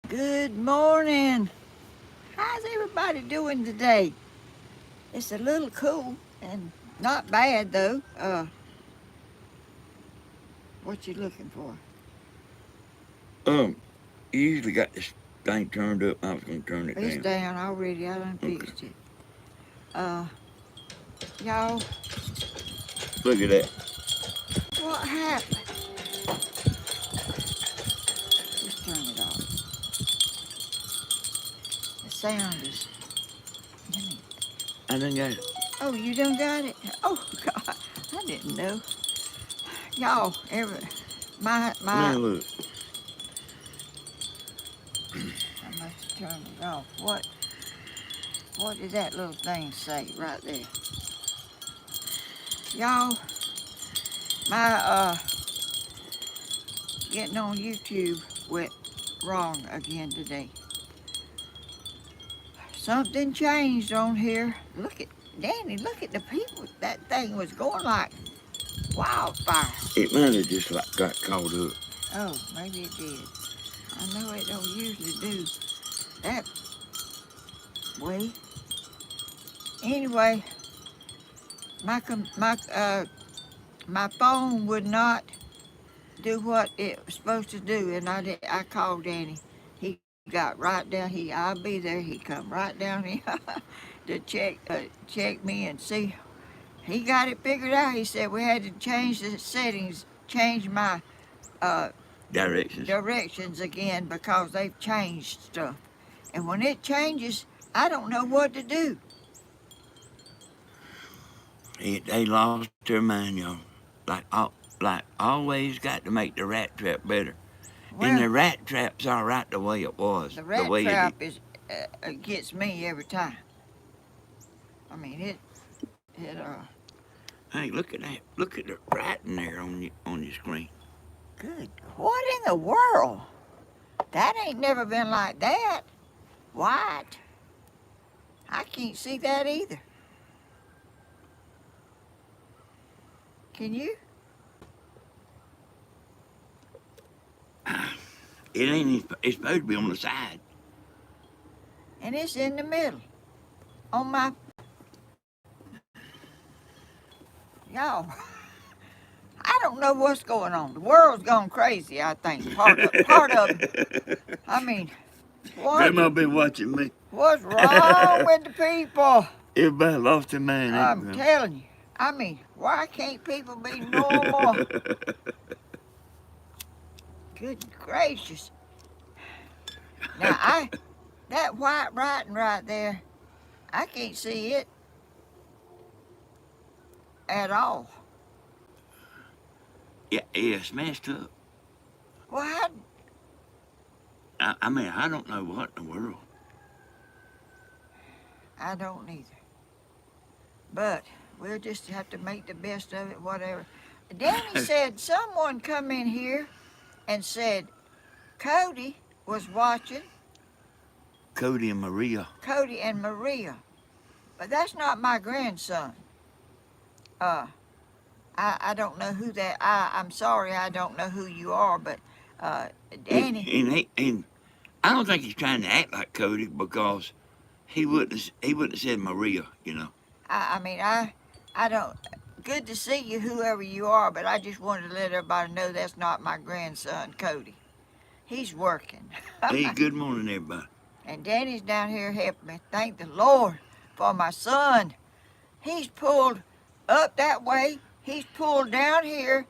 Good morning. How's everybody doing today? It's a little cool and not bad though. What you looking for? Um, you usually got this thing turned up. I was gonna turn it It's down. down already. I done Okay. fixed it. Uh, y'all, Look at that. what happened? Just turn it off. The sound is. Let me. I done got it. Oh, you done got it? Oh God, I didn't know. Y'all, my. Man, look. I must have turned it off. What did that little thing say right there? Y'all, my getting on YouTube went wrong again today. Something changed on here. Look at Danny, look at the people. That thing was going like wildfire. It might have just like got caught up. Oh, maybe it did. I know it don't usually do that way. Anyway, my phone would not do what it was supposed to do, and I called Danny. He got right down. I'll be there. He come right down here to check me and see. He got it figured out. He said we had to change the settings, change my uh, Directions. directions again because they've changed stuff. And when it changes, I don't know what to do. They lost their mind, y'all. Like always, got to make the rat trap better. And Well, the rat trap's all right the way it was, the the rat way it is. trap is gets me every time. I mean it. Hey, look at that. Look at the writing there on your screen. Good. What in the world? That ain't never been like that. Wyatt. I can't see that either. Can you? It ain't. It's supposed to be on the side. And it's in the middle. On my. Y'all. I don't know what's going on. The world's gone crazy, I think. Part of it. I mean, what? Grandma been watching me. What's wrong with the people? Everybody lost their mind, ain't I'm Grandma? telling you. I mean, why can't people be normal? Good gracious. Now that white writing right there, I can't see it at all. Yeah, it's messed up. Well, how, I mean, I don't know what in the world. I don't either. But we'll just have to make the best of it, whatever. Danny said someone come in here and said Cody was watching Cody and Maria. Cody and Maria. But that's not my grandson. Uh, I don't know who that. I'm sorry, I don't know who you are, but uh, And, Danny. and, he, and I don't think he's trying to act like Cody because he wouldn't have said Maria. I mean, I don't. Good to see you, whoever you are, but I just wanted to let everybody know that's not my grandson, Cody. He's working. Hey, good morning, everybody. And Danny's down here helping me. Thank the Lord for my son. He's pulled up that way. He's pulled down here.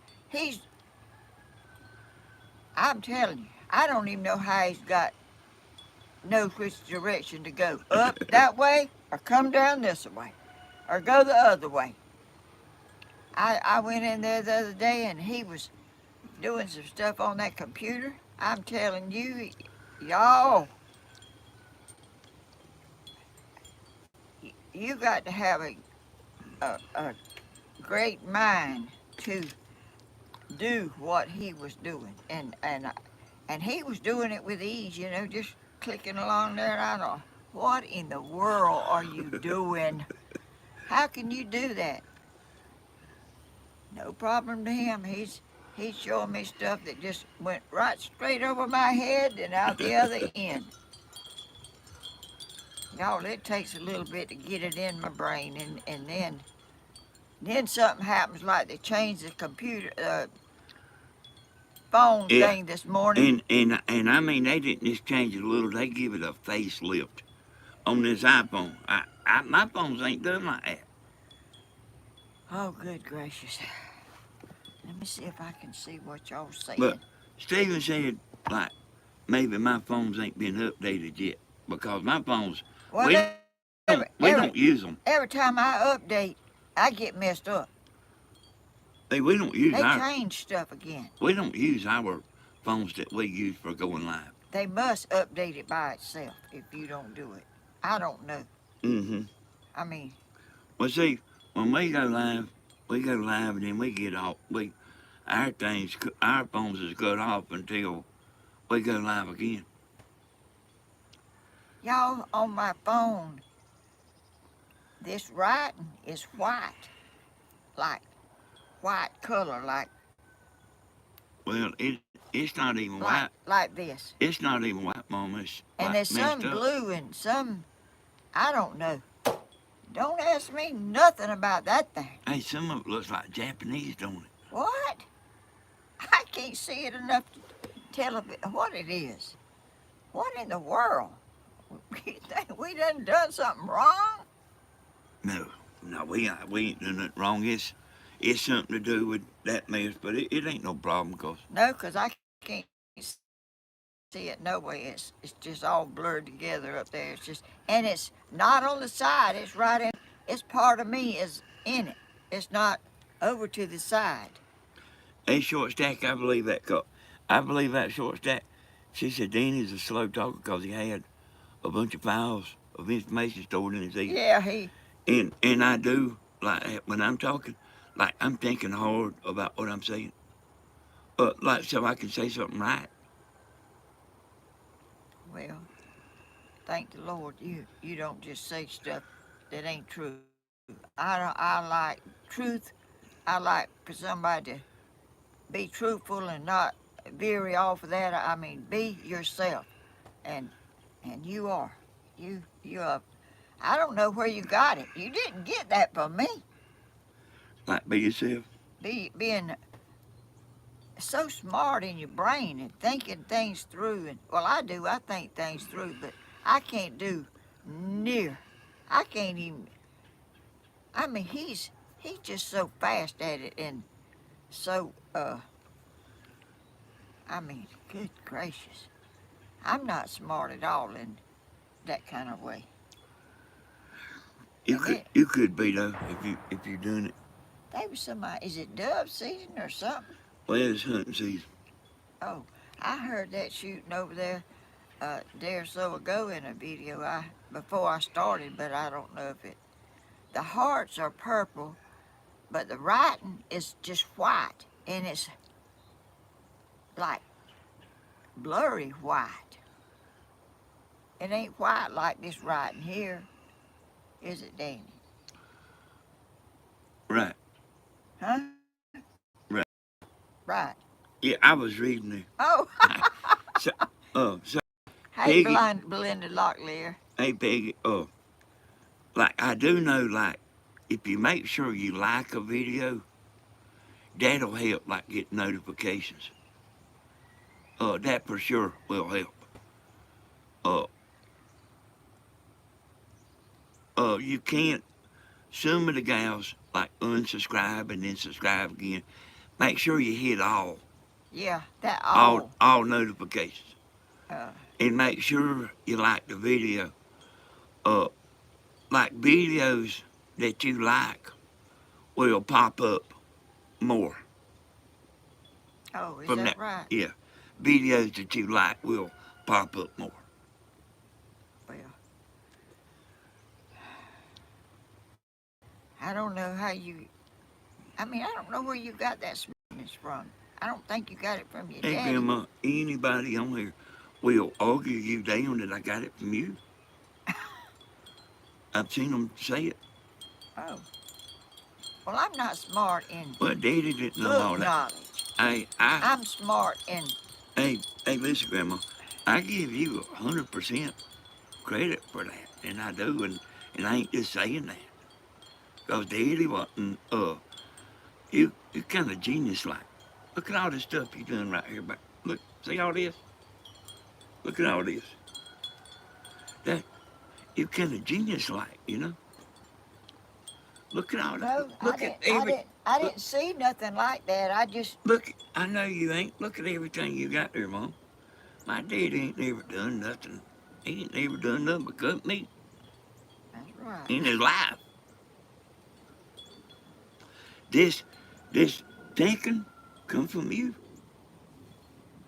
I'm telling you, I don't even know how he's got knows which direction to go. Up that way or come down this way or go the other way. I went in there the other day and he was doing some stuff on that computer. I'm telling you, y'all, you got to have a great mind to do what he was doing, and he was doing it with ease, just clicking along there. And I thought, what in the world are you doing? How can you do that? No problem to him. He's showing me stuff that just went right straight over my head and out the other end. Y'all, it takes a little bit to get it in my brain, and then something happens, like they changed the computer phone Yeah. thing this morning. And I mean, they didn't just change it a little. They give it a facelift on this iPhone. My phones ain't done like that. Oh, good gracious. Let me see if I can see what y'all But saying. Steven said, like, maybe my phones ain't been updated yet because my phones, Well, we don't use them. every time I update, I get messed up. Hey, we don't use They our change stuff again. we don't use our phones that we use for going live. They must update it by itself if you don't do it. I don't know. Mm-hmm. I mean, Well, see, when we go live and then we get off. Our phones is cut off until we go live again. y'all, on my phone, this writing is white, like white color, Well, it's not even white. like this. It's not even white, Mama. It's And like there's messed some up. blue and some, I don't know. Don't ask me nothing about that thing. Hey, some of it looks like Japanese, don't it? What? I can't see it enough to tell what it is. What in the world? You think we done something wrong? No, we ain't doing it wrong. It's something to do with that mess, but it ain't no problem, cause No, 'cause I can't see it no way. It's just all blurred together up there. It's just, and it's not on the side. It's right in. It's part of me is in it. It's not over to the side. a short stack. I believe that short stack. She said Danny's a slow talker because he had a bunch of files of information stored in his head. Yeah, And I do like when I'm talking, like I'm thinking hard about what I'm saying, like so I can say something right. well, thank the Lord you don't just say stuff that ain't true. I like truth. I like for somebody to be truthful and not veer off of that. I mean, be yourself, and you are. You are. I don't know where you got it. You didn't get that from me. Like be yourself. Being so smart in your brain and thinking things through. And well, I do. I think things through, but I can't do near. I can't even. I mean, he's just so fast at it and so. I mean, good gracious. I'm not smart at all in that kind of way. And it, You could be though if you're doing it. they was somebody. Is it dove season or something? Well, it's hunting season. Oh, I heard that shooting over there a day or so ago in a video. Before I started, but I don't know if it. The hearts are purple, but the writing is just white, and it's like blurry white. It ain't white like this writing here, is it, Danny? Right. Huh? Right. Right. Yeah, I was reading it. Oh, So, so hey, Peggy, Belinda Locklear. hey Peggy, like I do know, like if you make sure you like a video, that'll help, like get notifications. That for sure will help. Uh, you can't. Some of the gals like unsubscribe and then subscribe again. Make sure you hit Yeah, that all. all notifications, Uh, and make sure you like the video. Uh, like videos that you like will pop up more oh, is from that that. right? Yeah, videos that you like will pop up more. Well, I don't know how you. I mean, I don't know where you got that smartness from. I don't think you got it from your Hey, daddy. Grandma, anybody on here will argue you down that I got it from you. I've seen them say it. Oh, well, I'm not smart in Well, Daddy didn't know book all that. knowledge. I'm smart and hey, hey, listen, Grandma. I give you 100% credit for that, and I do, and I ain't just saying that. Cause Daddy wasn't, you kind of genius like. Look at all this stuff you done right here. Back. Look, see all this? Look at all this. That you kind of genius like, you know. Look at all that. no, Look at every. I Look, didn't see nothing like that. I just look. I know you ain't. Look at everything you got there, Mom. My dad ain't never done nothing. He ain't never done nothing but cook meat that's right. in his life. This, this thinking come from you.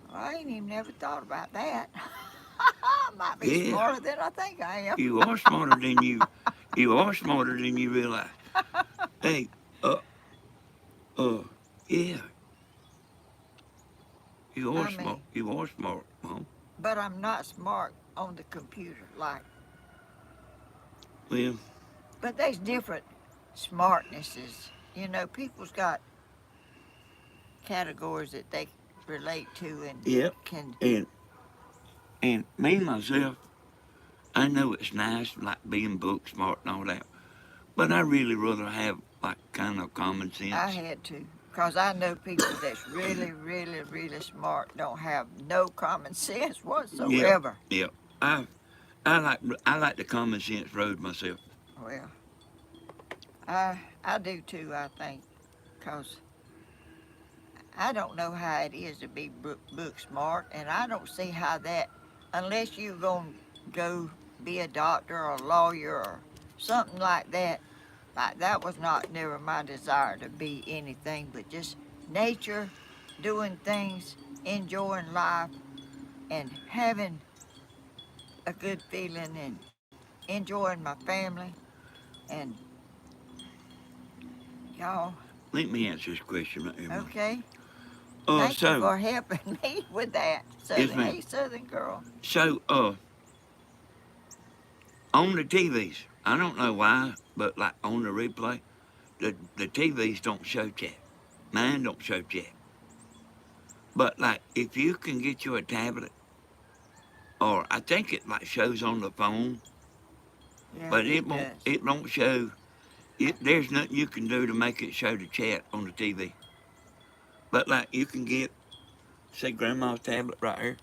Well, I ain't even never thought about that. I might be Yeah, smarter than I think I am. you are smarter than you. You are smarter than you realize. Hey, uh, uh, yeah, you are I smart. mean, You are smart, Mom. but I'm not smart on the computer. Like, Well, but there's different smartnesses. You know, people's got categories that they relate to and yeah, can. and me myself, I know it's nice like being book smart and all that, but I really rather have like kind of common I sense. had to, cause I know people that's really, really, really smart don't have no common sense Yeah, whatsoever. yeah. I I like the common sense road myself. Well, I do too. I think, cause I don't know how it is to be book smart, and I don't see how that, unless you're gonna go be a doctor or a lawyer or something like that. Like that was not never my desire to be anything but just nature, doing things, enjoying life, and having a good feeling and enjoying my family. And y'all, Let me answer this question right here, Mom. okay. Uh, Thank you so for helping me with that, yes, Southern. ma'am. Hey, Southern girl. So on the TVs, I don't know why, but like on the replay, the TVs don't show chat. Mine don't show chat. But like if you can get you a tablet, or I think it like shows on the phone, Yeah, but it it won't. does. It don't show. There's nothing you can do to make it show the chat on the TV. But like you can get, say, Grandma's tablet right here,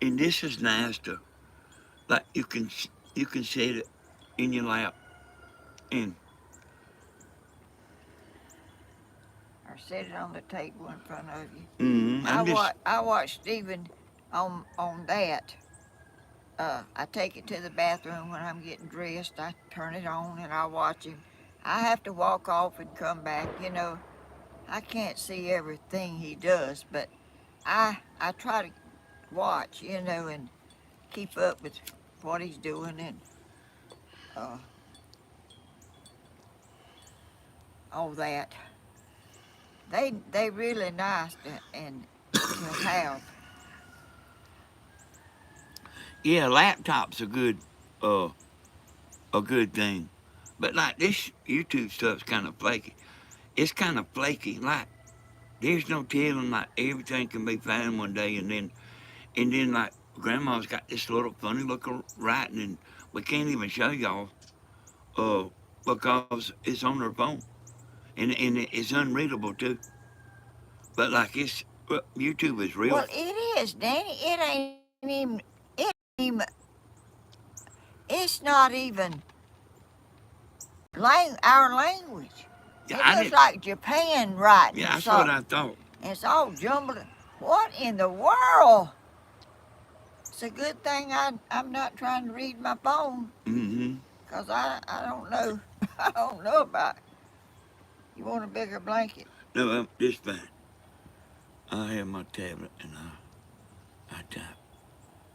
and this is nice to like you can set it in your lap, and Or set it on the table in front of you. I'm just I watch Stephen on that. I take it to the bathroom when I'm getting dressed. I turn it on and I watch him. I have to walk off and come back. You know, I can't see everything he does, but I try to watch. You know, and keep up with what he's doing and uh, all that. They really nice and to have. yeah, laptop's uh a good thing, but like this YouTube stuff's kind of flaky. It's kind of flaky. Like there's no telling like everything can be found one day, and then like Grandma's got this little funny looking writing, and we can't even show y'all uh because it's on her phone, and it's unreadable too. But like YouTube is real. Well, it is, Danny. It ain't even. It ain't even. It's not even our language. Yeah, It I looks didn't. like Japan writing Yeah, or that's what something. I thought. And it's all jumbled. What in the world? It's a good thing I'm not trying to read my phone, Mm-hmm. 'cause I don't know. I don't know about. You want a bigger blanket? No, just fine. I have my tablet and I type.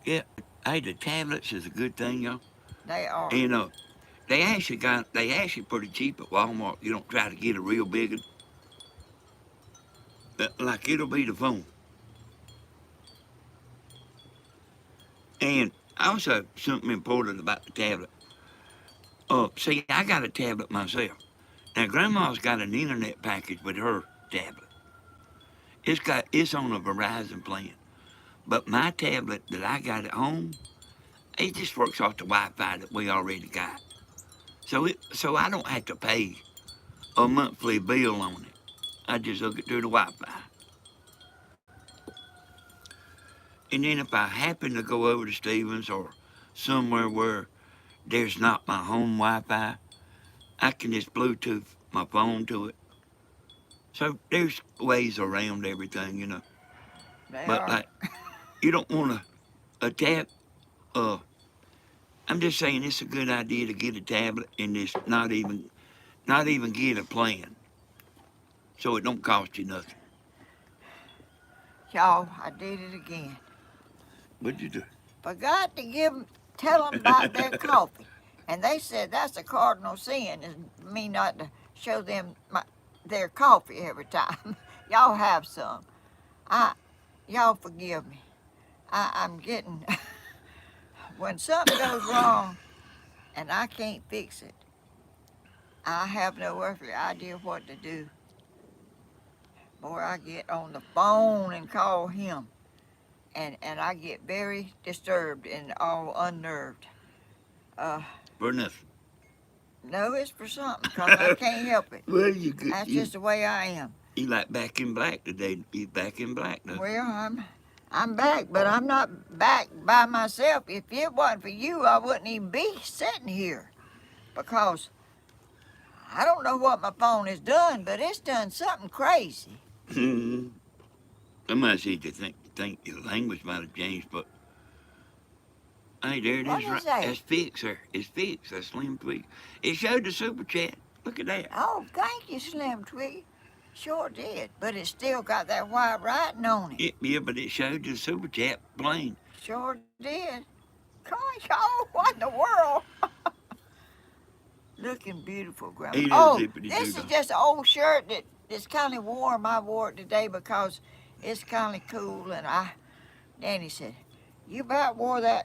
Yeah, hey, the tablets is a good thing, y'all. They are. And they actually pretty cheap at Walmart. You don't try to get a real big one. Like it'll be the phone. And also something important about the tablet. See, I got a tablet myself. Now, Grandma's got an internet package with her tablet. It's on a Verizon plan. But my tablet that I got at home, it just works off the Wi-Fi that we already got. So I don't have to pay a monthly bill on it. I just hook it through the Wi-Fi. And then if I happen to go over to Stevens or somewhere where there's not my home Wi-Fi, I can just Bluetooth my phone to it. So there's ways around everything. They But are. like, you don't want a tab. Uh, I'm just saying it's a good idea to get a tablet and just not even get a plan, so it don't cost you nothing. Y'all, I did it again. What'd you do? Forgot to tell them about their coffee. And they said that's a cardinal sin, is me not to show them their coffee every time. Y'all have some. I, y'all forgive me. I'm getting, when something goes wrong and I can't fix it, I have no earthly idea what to do. Boy, I get on the phone and call him. And I get very disturbed and all unnerved. Uh, For nothing. no, it's for something, because I can't help it. Well, you good. That's just the way I am. You like Back in Black today. You Back in Black though. Well, I'm back, but I'm not back by myself. If it wasn't for you, I wouldn't even be sitting here, because I don't know what my phone has done, but it's done something crazy. Somebody said you think your language might have changed, but hey, there it What is. Right, is that? it's fixed, sir. It's fixed. That's Slim Tweak. It showed the super chat. Look at that. Oh, thank you, Slim Twig. Sure did, but it still got that white writing on it. Yeah, but it showed the super chat plain. Sure did. Gosh, oh, what in the world? Looking beautiful, Grandma. Ain't no Oh, zippity this is doo-dah. just an old shirt that's kind of warm. I wore it today because it's kind of cool. And Danny said, you about wore about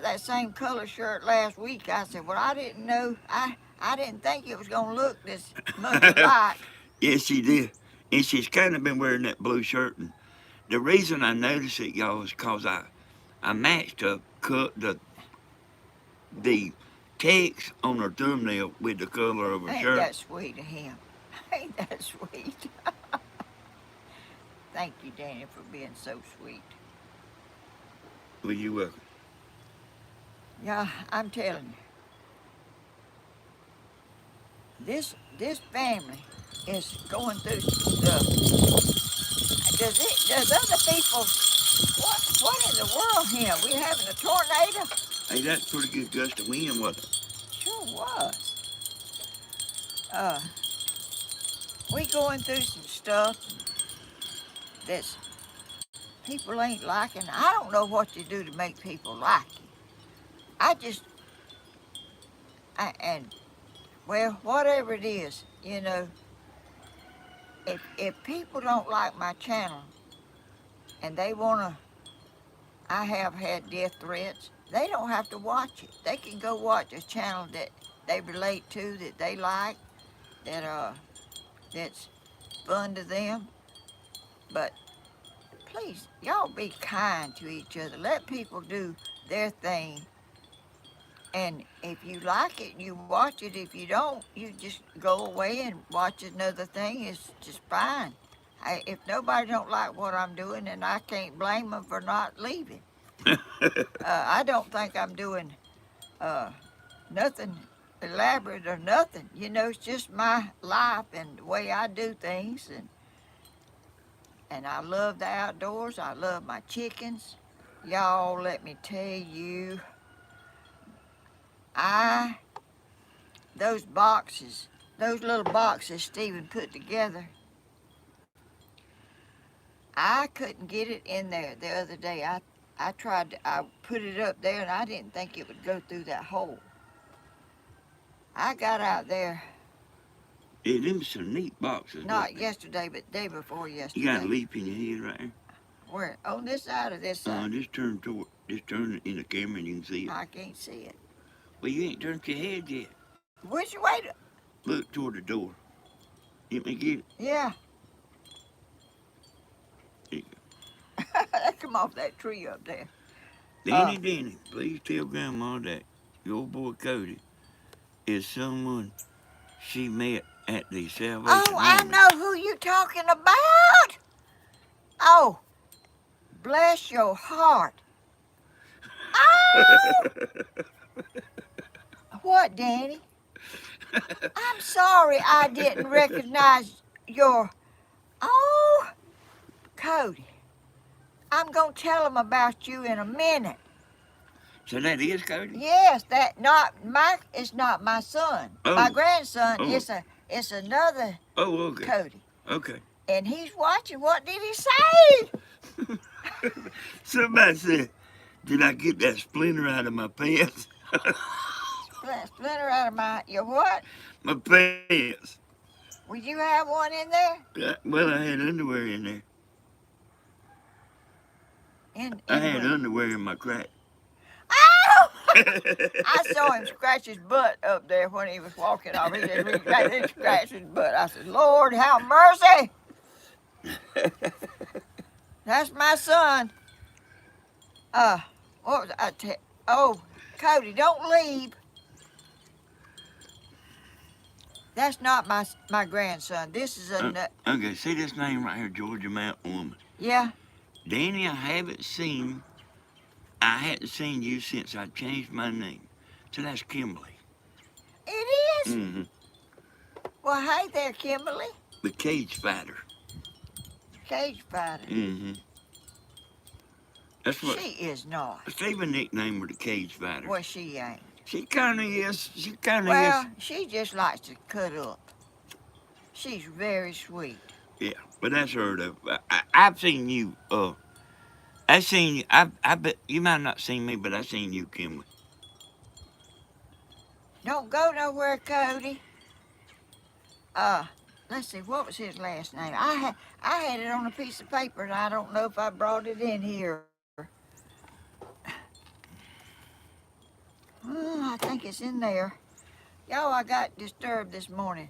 that same color shirt last week. I said, well, I didn't know. I didn't think it was going to look this much alike. Yes, she did. And she's kind of been wearing that blue shirt. And the reason I noticed it, y'all, is because I matched the text on her thumbnail with the color of her Ain't shirt. that sweet of him? Ain't that sweet? Thank you, Danny, for being so sweet. Well, you welcome. Yeah, I'm telling you, this family is going through some stuff. Does other people? What in the world here? We having a tornado? Hey, that's pretty good gust of wind, wasn't it? Sure was. Uh, we going through some stuff that's people ain't liking. I don't know what you do to make people like you. I just, and well, whatever it is, if people don't like my channel and they wanna, I have had death threats. They don't have to watch it. They can go watch a channel that they relate to, that they like, that's fun to them. But please, y'all be kind to each other. Let people do their thing. And if you like it, you watch it. If you don't, you just go away and watch another thing. It's just fine. If nobody don't like what I'm doing, then I can't blame them for not leaving. I don't think I'm doing nothing elaborate or nothing. It's just my life and the way I do things. And I love the outdoors. I love my chickens. Y'all, let me tell you, those boxes, those little boxes Stephen put together, I couldn't get it in there the other day. I put it up there and I didn't think it would go through that hole. I got out there, Yeah, them some neat boxes. not yesterday, but the day before yesterday. You got a leaf in your head right there. Where? On this side or this side? Just turn it in the camera and you can see it. I can't see it. Well, you ain't turned your head yet. Which way? look toward the door. Let me get it. Yeah. There you That come off that tree up there. go. Uh, Danny, please tell Grandma that your boy Cody is someone she met at the oh, Salvation I Army. know who you talking about. Oh, bless your heart. Oh, what, Danny? I'm sorry I didn't recognize your. Oh, Cody. I'm gonna tell him about you in a minute. So that is Cody? Yes, that not my. It's not my son. My Oh, grandson. oh, It's another oh, okay. Cody, Okay. and he's watching. What did he say? Somebody said, did I get that splinter out of my pants? Splinter out of my. Your what? My pants. Would you have one in there? Well, I had underwear in there. I In had where? underwear in my crack. Oh! I saw him scratch his butt up there when he was walking off. He just reached back and scratched his butt. I said, Lord, have mercy. That's my son. What was Oh, Cody, don't leave. That's not my grandson. This is a Okay, see this name right here, Georgia Mountain Woman. yeah. Danny, I hadn't seen you since I changed my name. So that's Kimberly. It is. Mm-hmm. Well, hey there, Kimberly, The cage fighter. cage fighter. Mm-hmm. That's what She is not. Stephen nicknamed her, the cage fighter. Well, she ain't. She kind of is. She kind of is. Well, she just likes to cut up. She's very sweet. Yeah, but that's her though. I've seen you. I seen you. I bet you might have not seen me, but I seen you, Kimberly. Don't go nowhere, Cody. Let's see, what was his last name? I had it on a piece of paper, and I don't know if I brought it in here. I think it's in there. Y'all, I got disturbed this morning.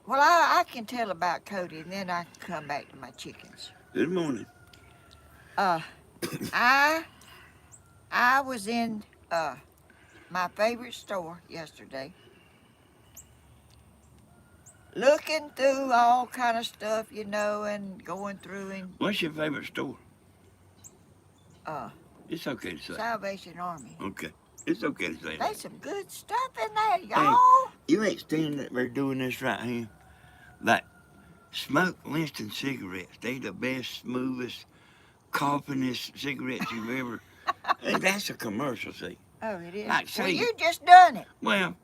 Well, I can tell about Cody, and then I can come back to my chickens. Good morning. I was in my favorite store yesterday, looking through all kind of stuff, and going through and What's your favorite store? uh, It's okay to say. Salvation Army. Okay. It's okay to say that. There's some good stuff in there, Hey, y'all. you ain't standing there doing this right here. Like, smoke Winston cigarettes. They the best, smoothest, coughingest cigarettes you've ever. Hey, that's a commercial, see. Oh, it is. Like, Well, say, you just done it. well,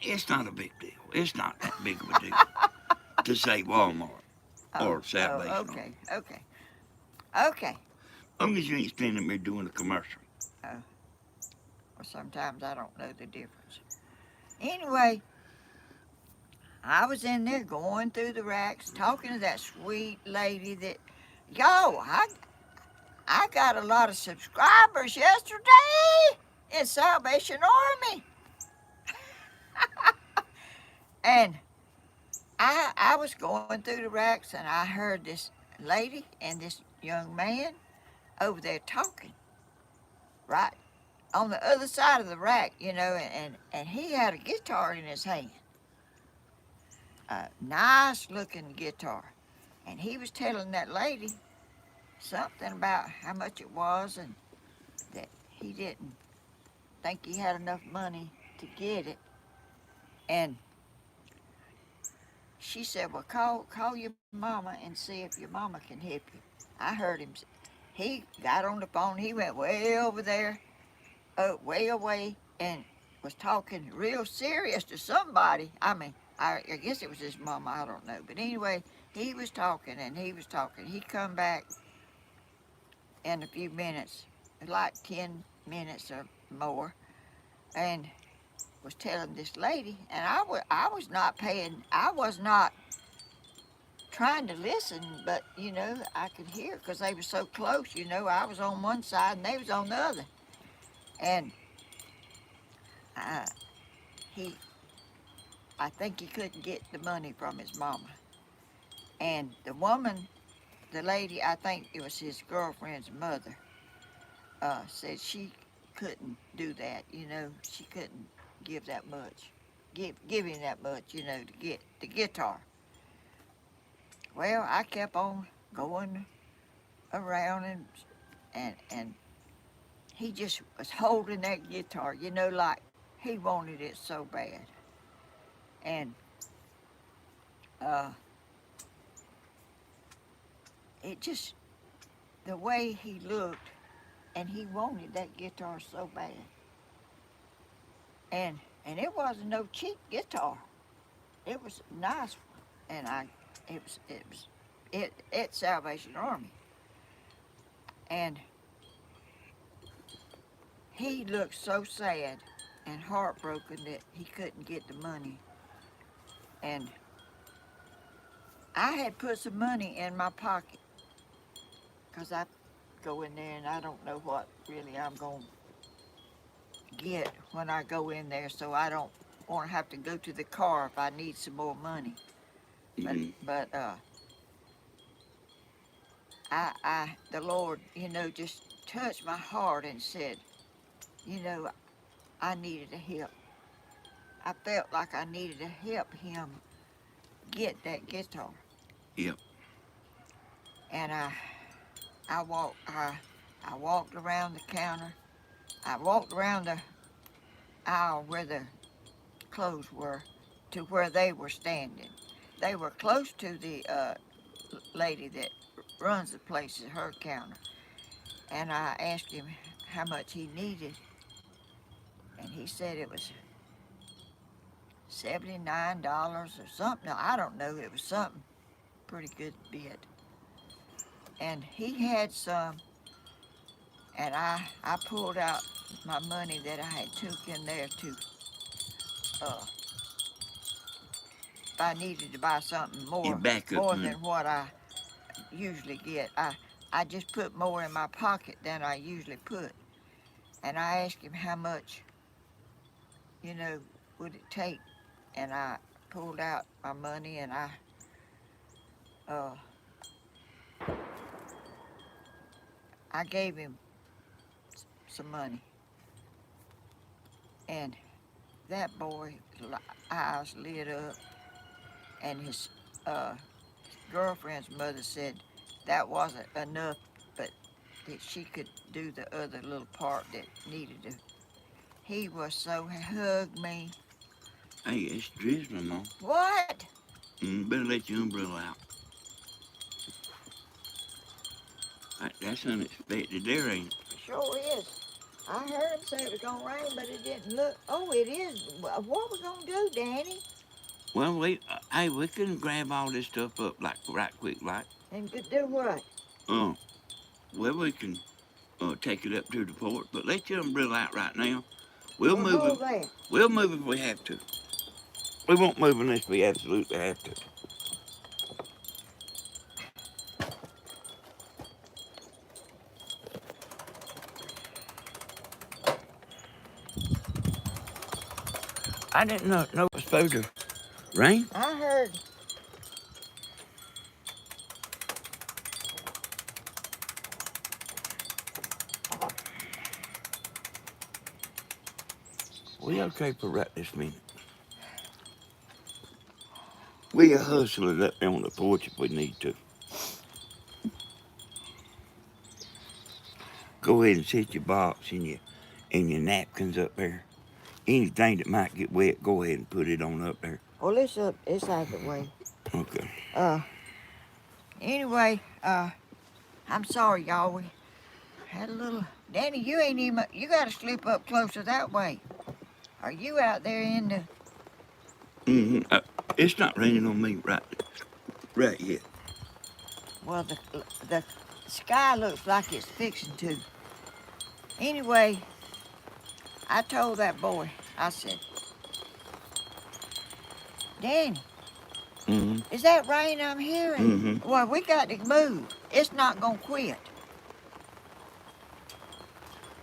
it's not a big deal. It's not that big of a deal to say Walmart or Salvation Army. Okay. As long as you ain't standing there doing a commercial. Well, sometimes I don't know the difference. Anyway, I was in there going through the racks, talking to that sweet lady that, I got a lot of subscribers yesterday in Salvation Army. And I was going through the racks, and I heard this lady and this young man over there talking, right on the other side of the rack, and he had a guitar in his hand, a nice looking guitar, and he was telling that lady something about how much it was, and that he didn't think he had enough money to get it. And she said, well, call your mama and see if your mama can help you. I heard him. He got on the phone. He went way over there, way away, and was talking real serious to somebody. I guess it was his mama. I don't know. But anyway, he was talking and he was talking. He come back in a few minutes, like 10 minutes or more, and was telling this lady, and I was not paying. I was not trying to listen, but I could hear because they were so close. I was on one side and they was on the other, and he I think he couldn't get the money from his mama. And the woman, the lady, I think it was his girlfriend's mother, said she couldn't do that. She couldn't give that much, give him that much, to get the guitar. Well, I kept on going around and he just was holding that guitar, like he wanted it so bad. And uh, it just, the way he looked, and he wanted that guitar so bad. And it wasn't no cheap guitar. It was a nice one. And it's Salvation Army. And he looked so sad and heartbroken that he couldn't get the money. And I had put some money in my pocket because I go in there and I don't know what really I'm going to get when I go in there, so I don't want to have to go to the car if I need some more money. Mm-hmm. But the Lord, just touched my heart and said, I needed to help. I felt like I needed to help him get that guitar. Yep. And I walked around the counter. I walked around the aisle where the clothes were to where they were standing. They were close to the lady that runs the place at her counter. And I asked him how much he needed. And he said it was $79 or something. No, I don't know. It was something pretty good bit. And he had some, and I pulled out my money that I had took in there to, if I needed to buy something Your more, backup more money. than what I usually get. I just put more in my pocket than I usually put. And I asked him how much, would it take? And I pulled out my money and uh, I gave him some money. And that boy's eyes lit up, and his girlfriend's mother said that wasn't enough, but that she could do the other little part that needed to. He was so, hugged me. Hey, it's drizzling, Mom. What? Better let your umbrella out. That's unexpected there, ain't it? Sure is. I heard him say it was gonna rain, but it didn't look. Oh, it is. What we gonna do, Danny? Well, we can grab all this stuff up like right quick, like. And do what? Uh, well, we can take it up to the porch, but let your umbrella out right now. We'll We'll move it. move there. We'll move if we have to. We won't move unless we absolutely have to. I didn't know it was supposed to rain. I heard. We okay for right this minute. We'll hustle it up there on the porch if we need to. Go ahead and set your box and your napkins up there. Anything that might get wet, go ahead and put it on up there. Well, it's up. It's out of the way. Okay. Anyway, I'm sorry, y'all. We had a little. Danny, you ain't even. You got to slip up closer that way. Are you out there in the? It's not raining on me right yet. Well, the sky looks like it's fixing to. Anyway, I told that boy. I said, Danny, is that rain I'm hearing? Well, we got to move. It's not gonna quit.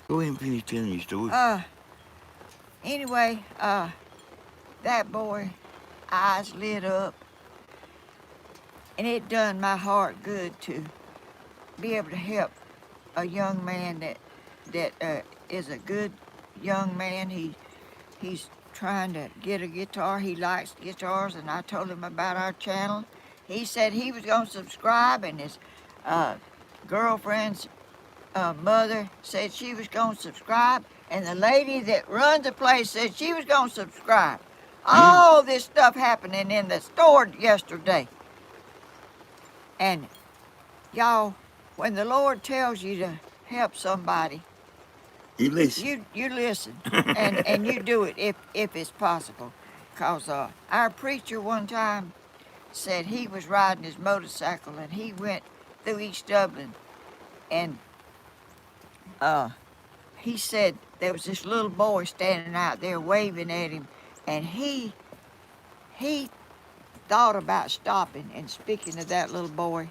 Go ahead and finish telling your story. Anyway, that boy, eyes lit up, and it done my heart good to be able to help a young man that is a good young man. He's trying to get a guitar. He likes guitars, and I told him about our channel. He said he was going to subscribe, and his uh, girlfriend's mother said she was going to subscribe, and the lady that runs the place said she was going to subscribe. All this stuff happening in the store yesterday. And y'all, when the Lord tells you to help somebody, You listen. you listen, and you do it if it's possible. Cause our preacher one time said he was riding his motorcycle and he went through East Dublin, and he said there was this little boy standing out there waving at him, and he thought about stopping and speaking to that little boy,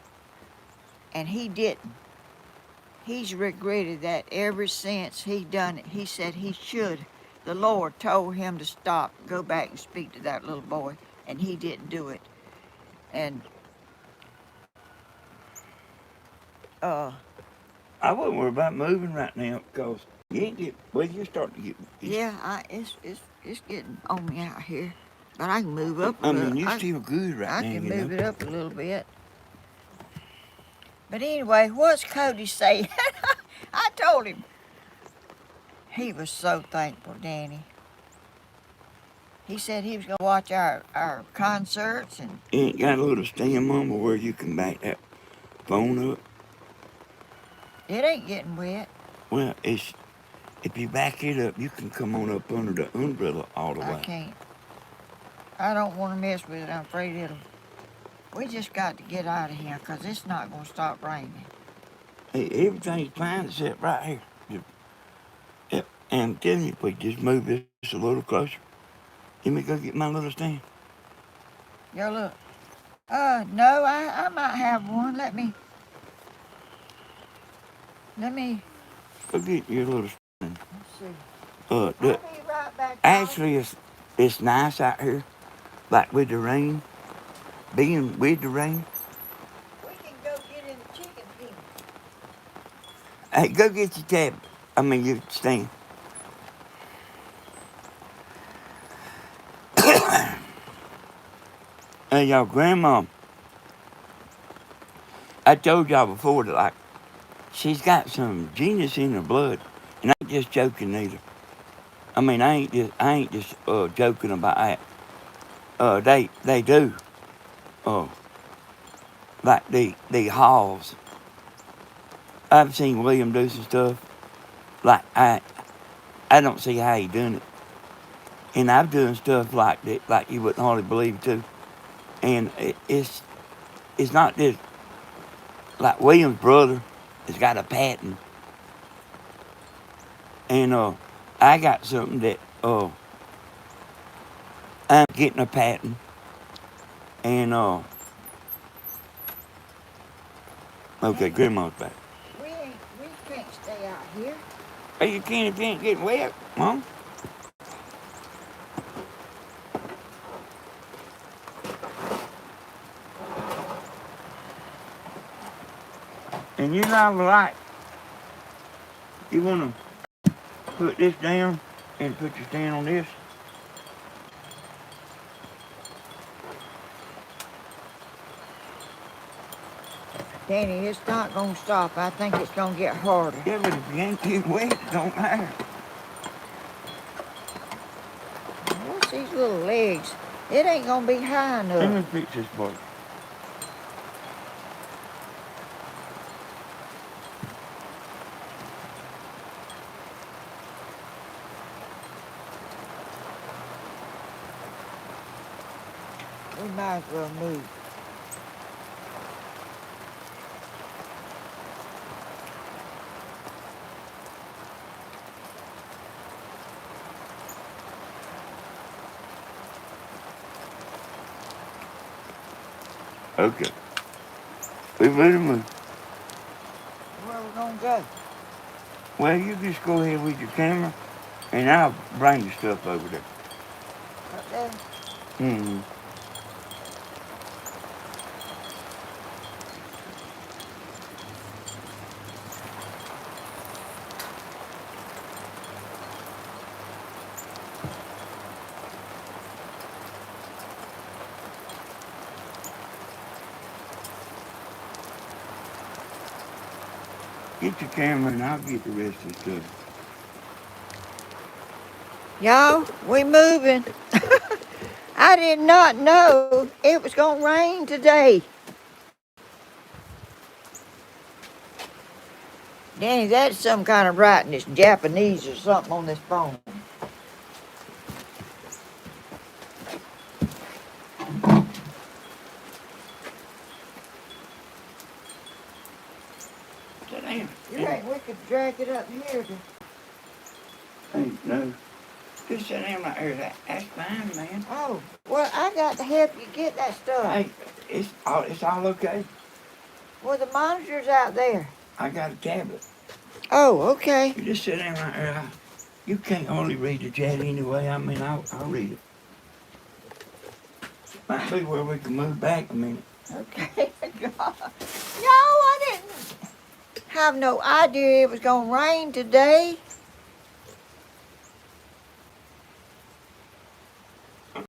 and he didn't. He's regretted that ever since he done it. He said he should. The Lord told him to stop, go back and speak to that little boy, and he didn't do it. And I wouldn't worry about moving right now because you ain't get, well, you start to get. yeah, it's getting on me out here, but I can move up a I little. mean, you're still good right I now, can you move know. it up a little bit. But anyway, what's Cody saying? I told him. He was so thankful, Danny. He said he was going to watch our concerts, and You ain't got a little stand, Mama, where you can back that phone up. it ain't getting wet. Well, it's if you back it up, you can come on up under the umbrella all the I way. can't. I don't want to mess with it. I'm afraid it'll. We just got to get out of here because it's not going to stop raining. Hey, everything's fine except right here. Yep. And I'm telling you, if we just move this a little closer, let me go get my little stand. Yo, look. No, I might have one. Let me. Go get your little stand. Let's see. Uh, I'll the, be right back. actually, it's nice out here, like with the rain, being with the rain. We can go get in the chicken pen. Hey, go get your tab. I mean, your stand. Hey, y'all, Grandma, I told y'all before that, like, she's got some genius in her blood, and I ain't just joking either. I mean, I ain't just joking about that. They do. Uh, like the halls. I've seen William do some stuff. Like I don't see how he done it. And I've done stuff like that, like you wouldn't hardly believe too. And it's not just like William's brother has got a patent, and I got something that I'm getting a patent, and okay, Grandma's back. We can't stay out here. Hey, you can't if you ain't getting wet, Mom. And you know, like, you want to put this down and put your stand on this. Danny, it's not going to stop. I think it's going to get harder. Yeah, but if you ain't getting wet, it don't matter. What's these little legs? It ain't going to be high Let me enough. fix this part. We might as well move. Okay. We better move. Where we going to go? Well, you just go ahead with your camera, and I'll bring your stuff over there. Up there? Mm-hmm. Get your camera and I'll get the rest of the stuff. Y'all, we moving. I did not know it was going to rain today. Danny, that's some kind of writing. It's Japanese or something on this phone. Sit down. You think we could drag it up here? Hey, no. Just sit down right there. That's fine, man. Oh, well, I got to help you get that stuff. Hey, it's all okay. Well, the monitor's out there. I got a tablet. Oh, okay. You just sit down right there. You can't hardly read the chat anyway. I mean, I'll read it. Might be where we can move back a minute. Okay. God. No, I didn't have no idea it was going to rain today.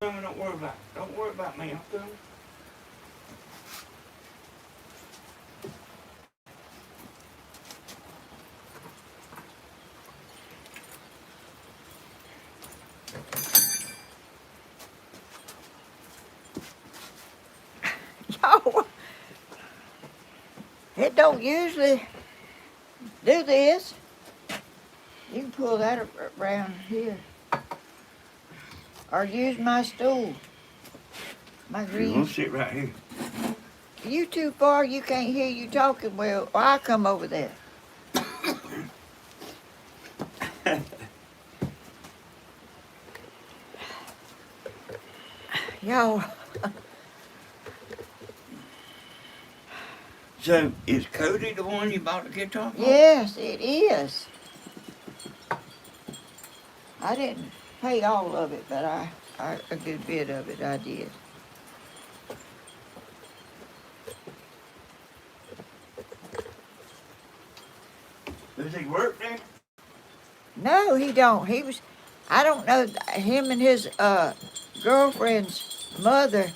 Don't worry about it. Don't worry about me. I'm coming. Yo, it don't usually do this. You can pull that around here. Or use my stool. My You're green. gonna sit right here. You too far, you can't hear you talking well. I'll come over there. Yo. So, is Cody the one you bought the guitar for? Yes, it is. I didn't pay all of it, but a good bit of it I did. Does he work there? No, he don't. I don't know, him and his girlfriend's mother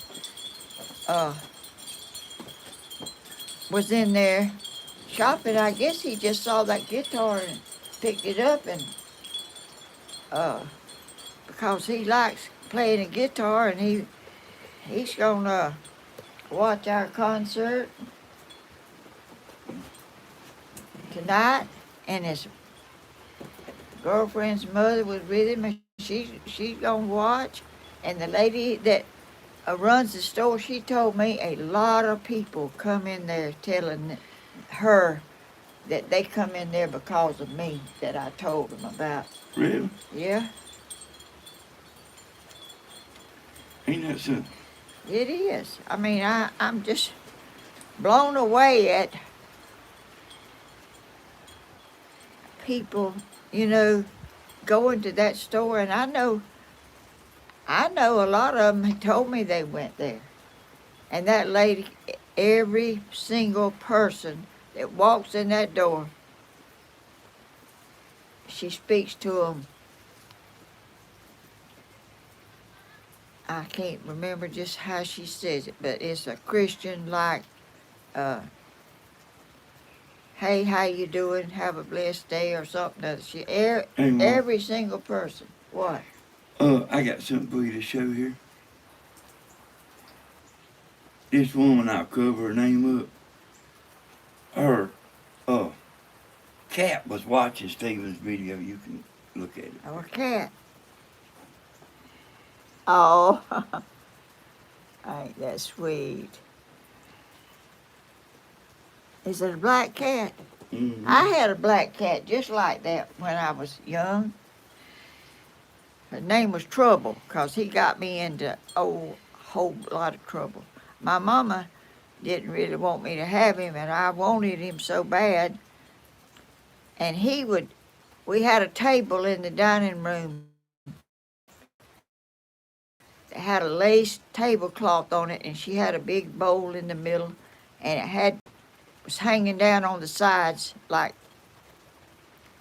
was in there shopping. I guess he just saw that guitar and picked it up, and because he likes playing a guitar, and he's gonna watch our concert tonight, and his girlfriend's mother was with him, and she's gonna watch. And the lady that runs the store, she told me a lot of people come in there telling her that they come in there because of me, that I told them about. Really? Yeah, Ain't that something? it is. I mean, I'm just blown away at people, going to that store. And I know a lot of them told me they went there. And that lady, every single person that walks in that door, she speaks to them. I can't remember just how she says it, but it's a Christian like, hey, how you doing? Have a blessed day or something. Every single person. What? I got something for you to show here. This woman, I'll cover her name up. Her cat was watching Steven's video. You can look at it. Our cat. Oh, ain't that sweet? Is it a black cat? Mm-hmm. I had a black cat just like that when I was young. Her name was Trouble, 'cause he got me into a whole lot of trouble. My mama didn't really want me to have him, and I wanted him so bad. And we had a table in the dining room that had a lace tablecloth on it, and she had a big bowl in the middle, and it was hanging down on the sides like,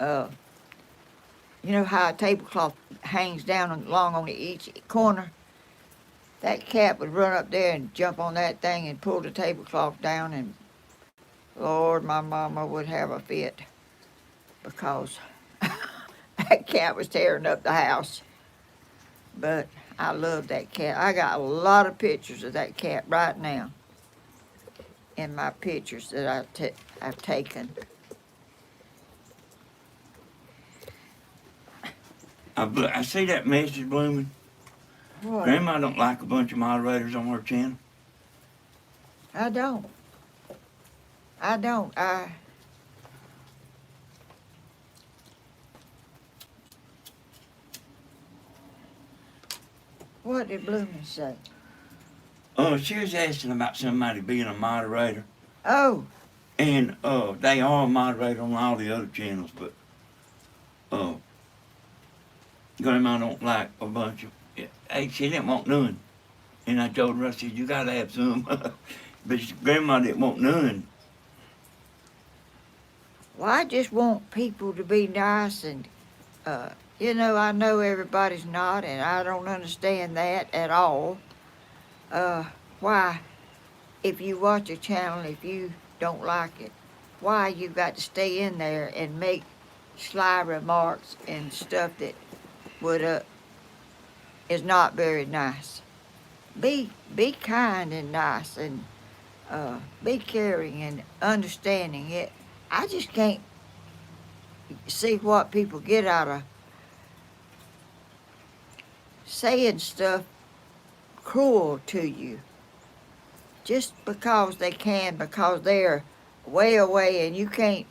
you know how a tablecloth hangs down along on each corner? That cat would run up there and jump on that thing and pull the tablecloth down, and Lord, my mama would have a fit because that cat was tearing up the house. But I love that cat. I got a lot of pictures of that cat right now in my pictures that I've taken. I see that message blooming. What? Grandma don't like a bunch of moderators on her channel. I don't. I don't. What did Bloomin' say? Oh, she was asking about somebody being a moderator. Oh, And they are a moderator on all the other channels, but uh, Grandma don't like a bunch of. Hey, she didn't want none. And I told her, I said, you gotta have some. But Grandma didn't want none. well, I just want people to be nice and, I know everybody's not, and I don't understand that at all. Why, if you watch a channel, if you don't like it, why you got to stay in there and make sly remarks and stuff that would is not very nice. Be kind and nice and be caring and understanding. I just can't see what people get out of saying stuff cruel to you just because they can, because they're way away and you can't,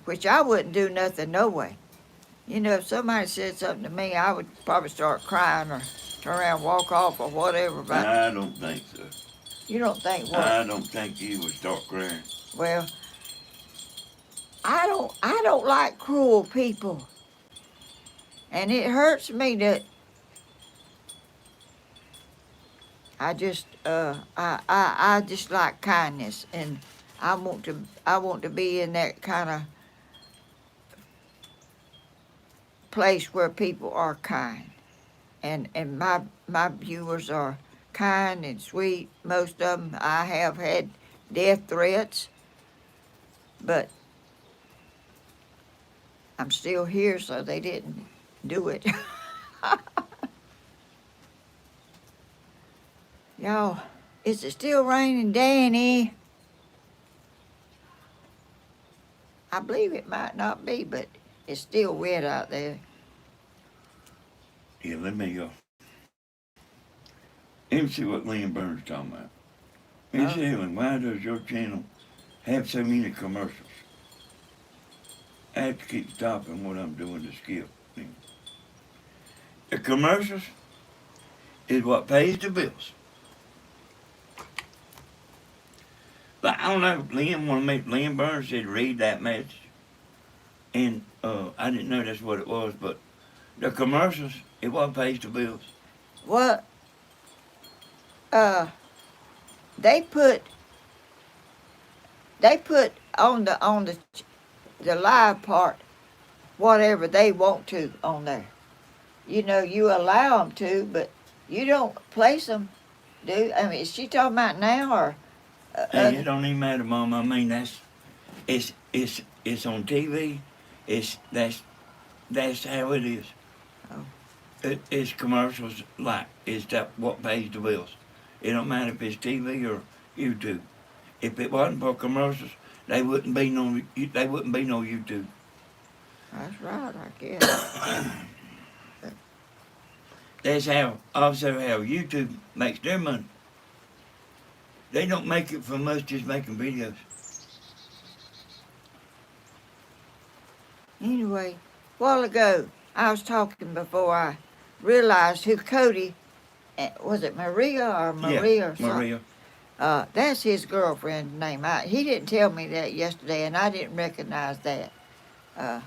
which I wouldn't do nothing no way. If somebody said something to me, I would probably start crying or turn around and walk off or whatever. But I don't think so. you don't think what? I don't think you would start crying. Well, I don't like cruel people. And it hurts me that I just like kindness, and I want to be in that kind of place where people are kind, and my viewers are kind and sweet. Most of them, I have had death threats, but I'm still here, so they didn't do it. Y'all, is it still raining, Danny? I believe it might not be, but it's still wet out there. Yeah, let me go. Let me see what Lynn Burns talking about. Miss Helen, why does your channel have so many commercials? I have to keep stopping what I'm doing to skip. The commercials is what pays the bills. But I don't know, Lynn Burns said read that message. And I didn't know that's what it was, but the commercials is what pays the bills. Well, they put on the live part whatever they want to on there. You allow them to, but you don't place them, do? I mean, is she talking about now or? Hey, it don't even matter, Mom. I mean, it's on TV. That's how it is. Oh. It's commercials it's that what pays the bills. It don't matter if it's TV or YouTube. If it wasn't for commercials, they wouldn't be no YouTube. That's right, I guess. That's also how YouTube makes their money. They don't make it from us just making videos. Anyway, a while ago, I was talking before I realized who Cody, was it Maria or Maria or something? Maria. That's his girlfriend's name. He didn't tell me that yesterday, and I didn't recognize that. I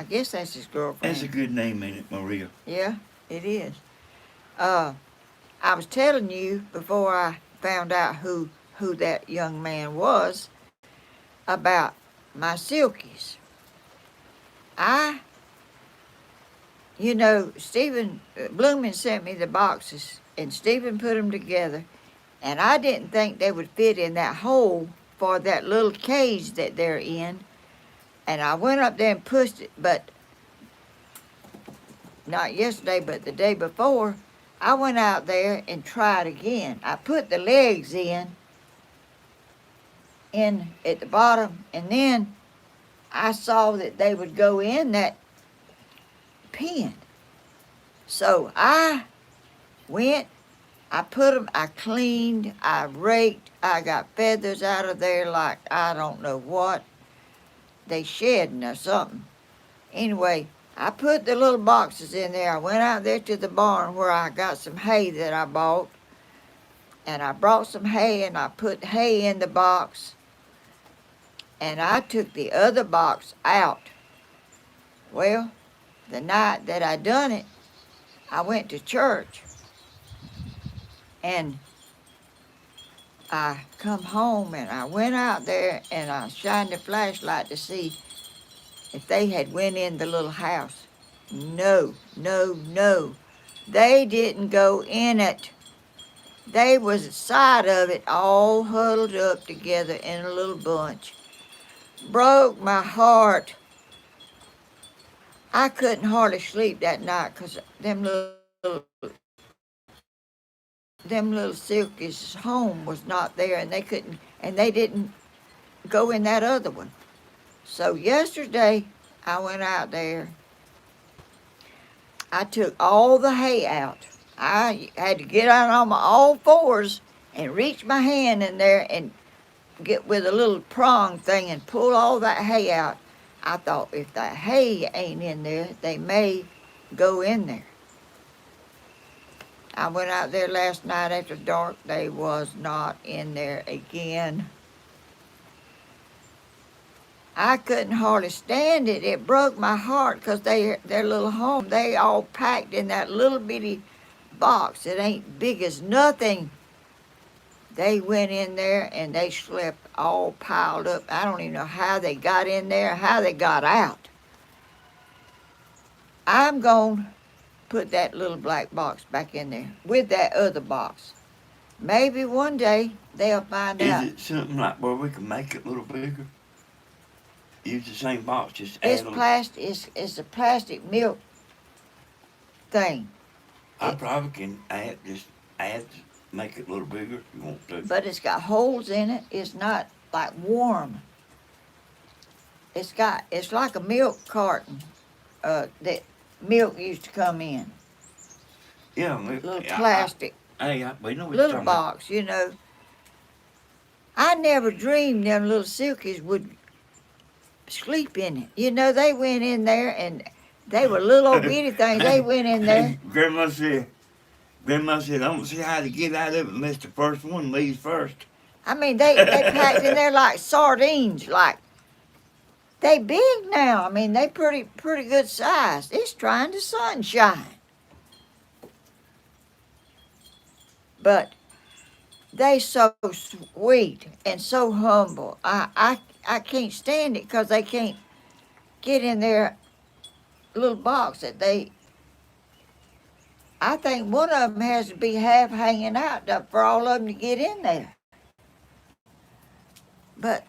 guess that's his girlfriend. That's a good name, ain't it, Maria? Yeah, it is. I was telling you before I found out who that young man was about my Silkies. Stephen Bloomin sent me the boxes, and Stephen put them together, and I didn't think they would fit in that hole for that little cage that they're in. And I went up there and pushed it, but not yesterday, but the day before, I went out there and tried again. I put the legs in at the bottom, and then I saw that they would go in that pen. So I went, I put them, I cleaned, I raked, I got feathers out of there like I don't know what. They shedding or something. Anyway, I put the little boxes in there. I went out there to the barn where I got some hay that I bought. And I brought some hay and I put hay in the box. And I took the other box out. Well, the night that I done it, I went to church. And I come home and I went out there and I shined the flashlight to see if they had went in the little house. No, no, no. They didn't go in it. They was inside of it all huddled up together in a little bunch. Broke my heart. I couldn't hardly sleep that night because them little Silkies' home was not there and they didn't go in that other one. So yesterday I went out there. I took all the hay out. I had to get out on my all fours and reach my hand in there and get with a little prong thing and pull all that hay out. I thought if the hay ain't in there, they may go in there. I went out there last night after dark. They was not in there again. I couldn't hardly stand it. It broke my heart because their little home, they all packed in that little bitty box. It ain't big as nothing. They went in there and they slept all piled up. I don't even know how they got in there, how they got out. I'm going to put that little black box back in there with that other box. Maybe one day they'll find out. Is it something like where we can make it a little bigger? Use the same box, just add It's plastic. It's a plastic milk thing. I probably can make it a little bigger if you want to. But it's got holes in it. It's not like warm. It's like a milk carton that milk used to come in. Yeah, Little plastic. We know what Little box, you know. I never dreamed them little Silkies would sleep in it. You know, they went in there and they were little old bitty things. They went in there. Grandma said, I don't see how to get out of it unless the first one leaves first. I mean, they packed in there like sardines. Like, they big now. I mean, they pretty good size. It's trying to sunshine. But they so sweet and so humble. I can't stand it because they can't get in their little box that they. I think one of them has to be half hanging out for all of them to get in there. But,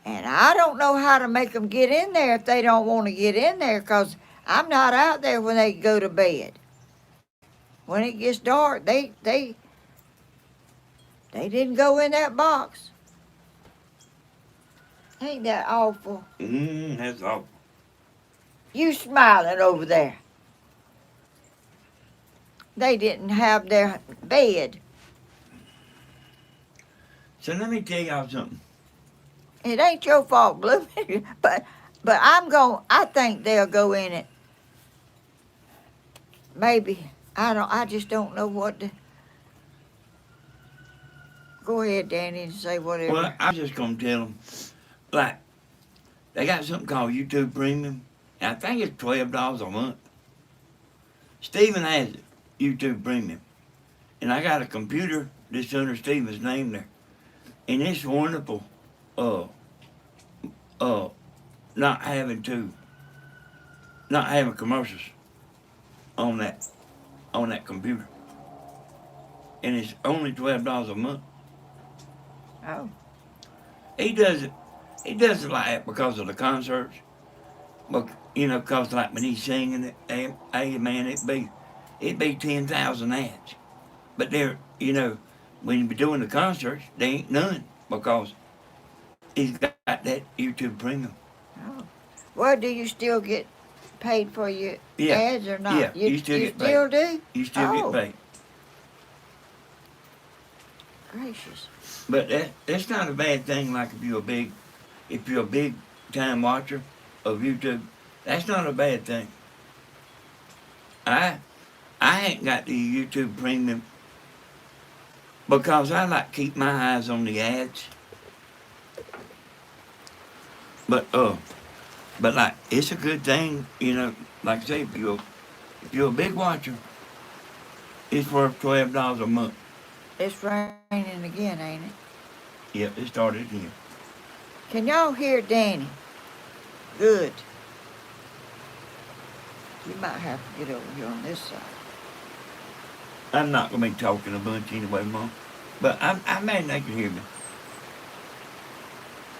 and I don't know how to make them get in there if they don't want to get in there because I'm not out there when they go to bed. When it gets dark, they didn't go in that box. Ain't that awful? That's awful. You smiling over there. They didn't have their bed. So let me tell y'all something. It ain't your fault, Blue. but I think they'll go in it. Maybe. I just don't know what to. Go ahead, Danny, and say whatever. Well, I'm just gonna tell them, like, they got something called YouTube Premium, and I think it's $12 a month. Stephen has it, YouTube Premium, and I got a computer that's under Stephen's name there, and it's wonderful. Not having commercials on that computer, and it's only $12 a month. Oh, He does it. He does it like that because of the concerts. But you know, cause like when he's singing it, hey man, it'd be 10,000 ads. But there, you know, when you be doing the concerts, there ain't none because he's got that YouTube Premium. oh. Well, do you still get paid for your Yeah, ads or yeah, not? you You still you get paid. still do? You still get Oh, paid. gracious. But that's not a bad thing. Like if you're a big time watcher of YouTube, that's not a bad thing. I I ain't got the YouTube Premium because I like to keep my eyes on the ads. But but like it's a good thing, you know. Like I say, if you're a big watcher, it's worth $12 a month. It's raining again, ain't it? Yep, it started here. Can y'all hear Danny? Good. You might have to get over here on this side. I'm not gonna be talking a bunch anyway, Mom. But I imagine they can hear me.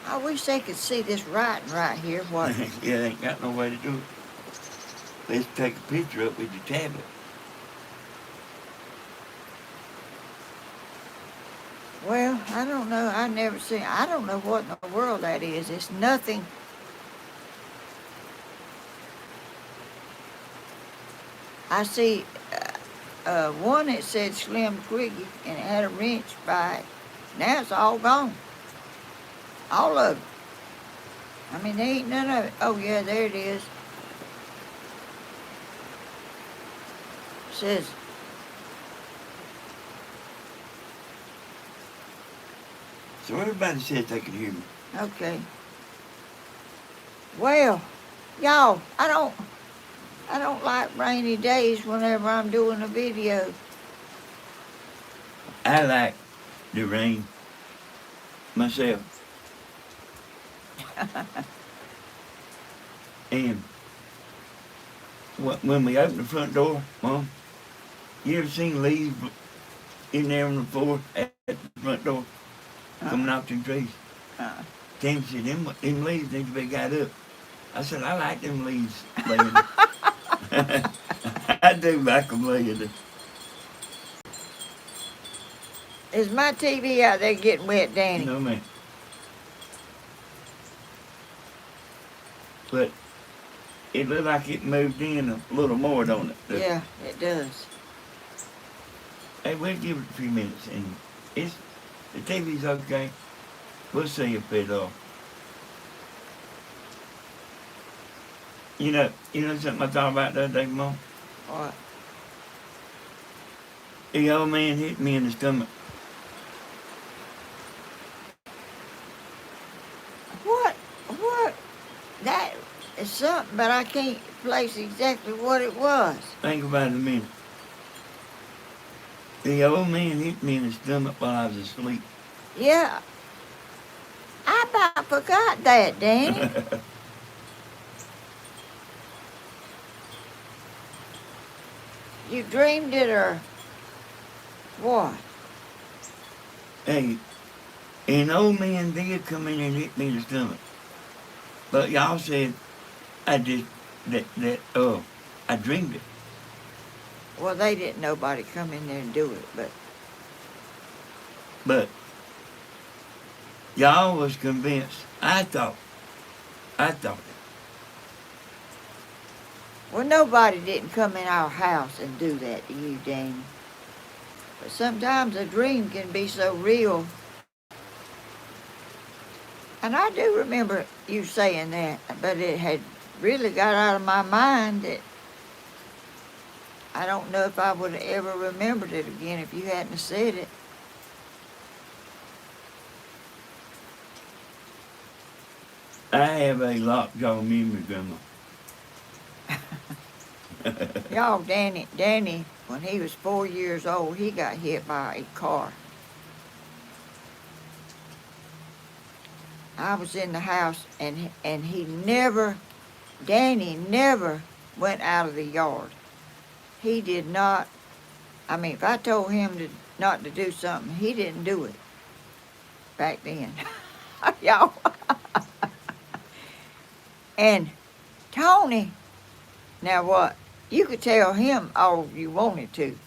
I wish they could see this writing right here. What? Yeah, they ain't got no way to do it. Let's take a picture up with your tablet. Well, I don't know. I never seen. I don't know what in the world that is. It's nothing. I see one that said Slim Twiggy and it had a wrench by it. Now it's all gone. All of it. I mean, there ain't none of it. Oh, yeah, there it is. It says, So everybody says they can hear me. okay. Well, y'all, I don't like rainy days whenever I'm doing a video. I like the rain myself. And when we open the front door, Mom, you ever seen leaves in there on the floor at the front door coming Uh, off them trees? uh, Tim said, them leaves need to be got up. I said, I like them leaves laying there. I do like them laying there. is my TV out there getting wet, Danny? No, man. But it looked like it moved in a little more, don't it? Yeah, it does. Hey, we'll give it a few minutes, and it's the TV's okay. We'll see if it you know something I thought about the other day, Mom? What? The old man hit me in the stomach. What? What? That is something, but I can't place exactly what it was. Think about it a minute. The old man hit me in the stomach while I was asleep. Yeah, I about forgot that, Danny. You dreamed it or what? Hey, an old man did come in and hit me in the stomach. But y'all said I just I dreamed it. Well, they didn't nobody come in there and do it, but But y'all was convinced. I thought well, nobody didn't come in our house and do that to you, Danny. But sometimes a dream can be so real. And I do remember you saying that, but it had really got out of my mind that I don't know if I would have ever remembered it again if you hadn't have said it. I have a lockjaw memory, Grandma. Y'all, Danny, when he was 4 years old, he got hit by a car. I was in the house, and Danny never went out of the yard. He did not. I mean, if I told him not to do something, he didn't do it. back then. Y'all. And Tony, now what? You could tell him all you wanted to.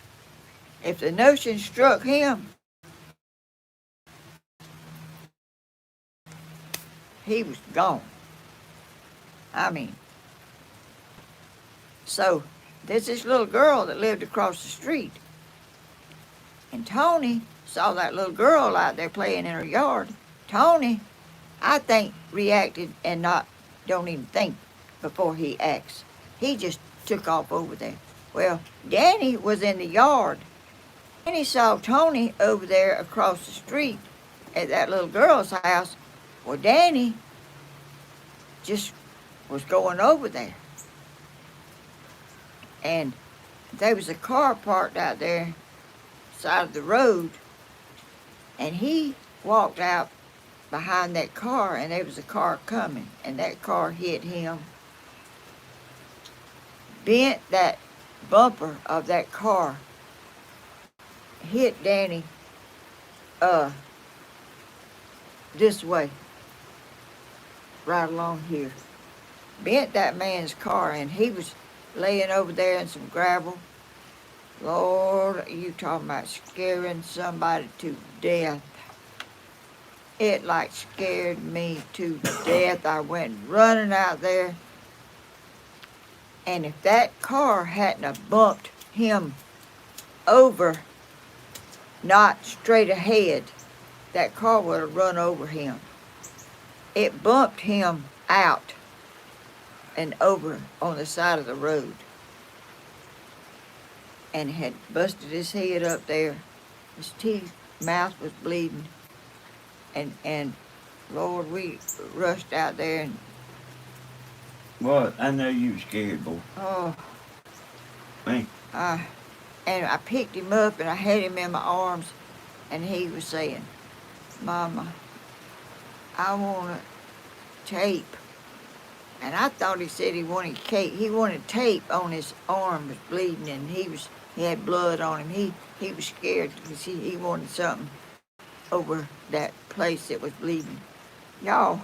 If the notion struck him, he was gone. I mean, so there's this little girl that lived across the street. And Tony saw that little girl out there playing in her yard. Tony, I think, reacted and don't even think before he acts. He just took off over there. Well, Danny was in the yard. Danny saw Tony over there across the street at that little girl's house. Well, Danny just was going over there. And there was a car parked out there, side of the road, and he walked out behind that car, and there was a car coming, and that car hit him, bent that bumper of that car, hit Danny this way, right along here, bent that man's car, and he was laying over there in some gravel. Lord, you talking about scaring somebody to death. It like scared me to death. I went running out there. And if that car hadn't have bumped him over, not straight ahead, that car would have run over him. It bumped him out and over on the side of the road. And had busted his head up there. His teeth, mouth was bleeding. And Lord, we rushed out there and What? I know you was scared, boy. oh, Man. and I picked him up and I had him in my arms, and he was saying, "Mama, I want tape." And I thought he said he wanted cake. He wanted tape on his arm, was bleeding, and he had blood on him. He was scared because he wanted something over that place that was bleeding. Y'all,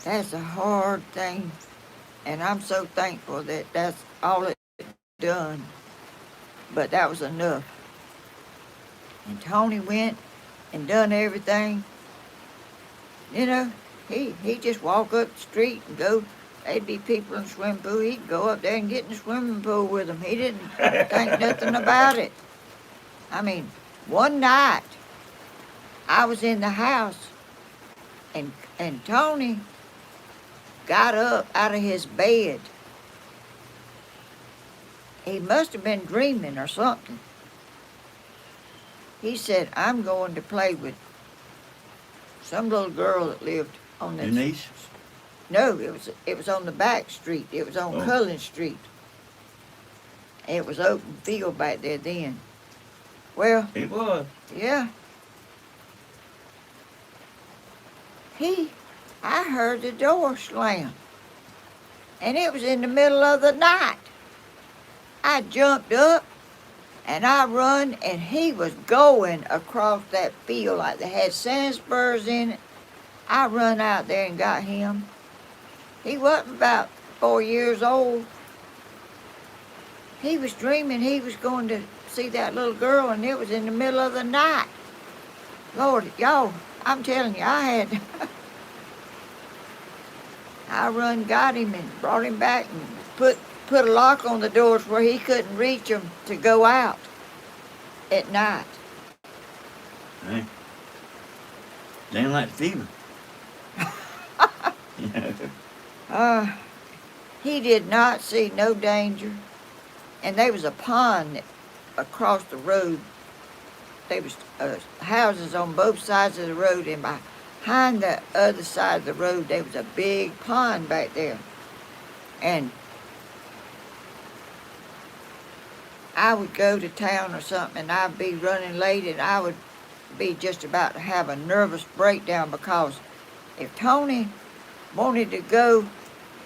that's a hard thing, and I'm so thankful that that's all it done. But that was enough. And Tony went and done everything. You know, he just walk up the street and go. There'd be people in the swimming pool. He'd go up there and get in the swimming pool with them. He didn't think nothing about it. I mean, one night I was in the house, and Tony got up out of his bed. He must have been dreaming or something. He said, "I'm going to play with some little girl that lived on this." Denise? No, it was on the back street. It was on Cullen Street. It was open field back there then. Well, It was. yeah. I heard the door slam, and it was in the middle of the night. I jumped up, and I run, and he was going across that field like they had sand spurs in it. I run out there and got him. He wasn't about 4 years old. He was dreaming he was going to see that little girl, and it was in the middle of the night. Lord, y'all, I'm telling you, I run got him and brought him back and put a lock on the doors where he couldn't reach them to go out at night. Hey. Sound like Stephen. He did not see no danger. And there was a pond across the road. There was houses on both sides of the road, and behind the other side of the road there was a big pond back there. And I would go to town or something, and I'd be running late, and I would be just about to have a nervous breakdown, because if Tony wanted to go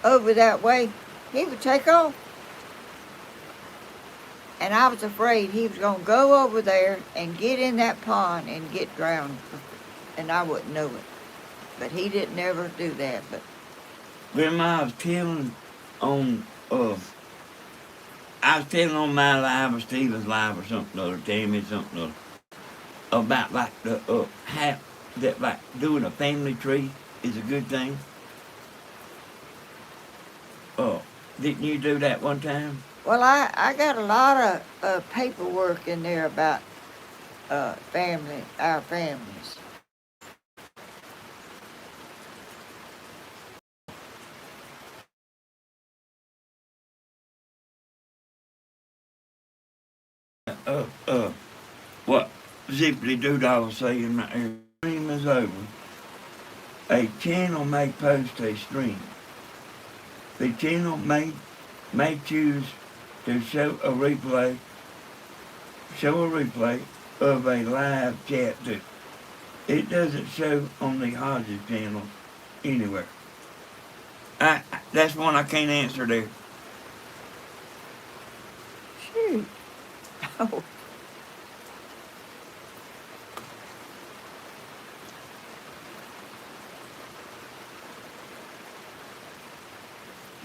over that way, he would take off. And I was afraid he was going to go over there and get in that pond and get drowned, and I wouldn't know it. But he didn't ever do that. But Grandma, I was telling on my live or Stephen's live or something or Tammy something or about like the that like doing a family tree is a good thing. Oh, didn't you do that one time? well, I got a lot of paperwork in there about our families. Uh, uh, what Zippity Doodle was saying right here. Stream is over. A channel may post a stream. The channel may choose to show a replay of a live chat too. It doesn't show on the Hodges channel anywhere. That's one I can't answer there. Shoot. Oh,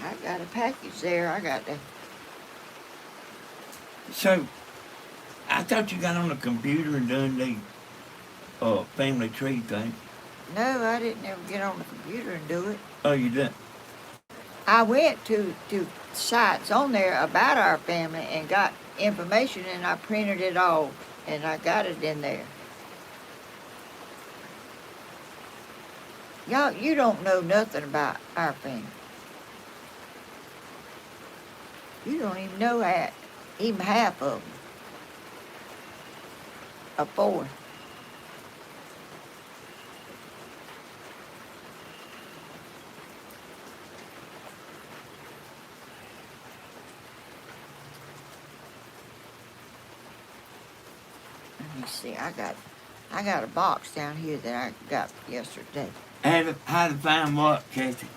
I got a package there. I got to. So I thought you got on the computer and done the family tree thing. No, I didn't ever get on the computer and do it. Oh, you didn't? I went to sites on there about our family and got information, and I printed it all, and I got it in there. Y'all, you don't know nothing about our family. You don't even know that, even half of them. A fourth. Let me see. I got a box down here that I got yesterday. How to find what, Kathy?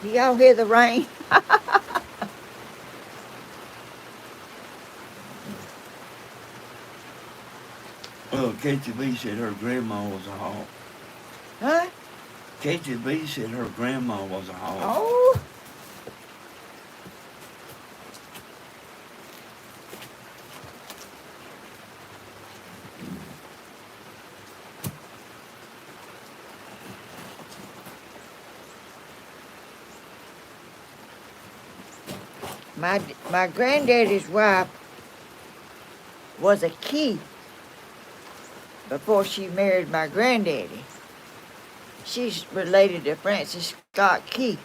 Do y'all hear the rain? Oh, Katie B said her grandma was a hawk. Huh? Katie B said her grandma was a hawk. Oh. My granddaddy's wife was a Key before she married my granddaddy. She's related to Francis Scott Key.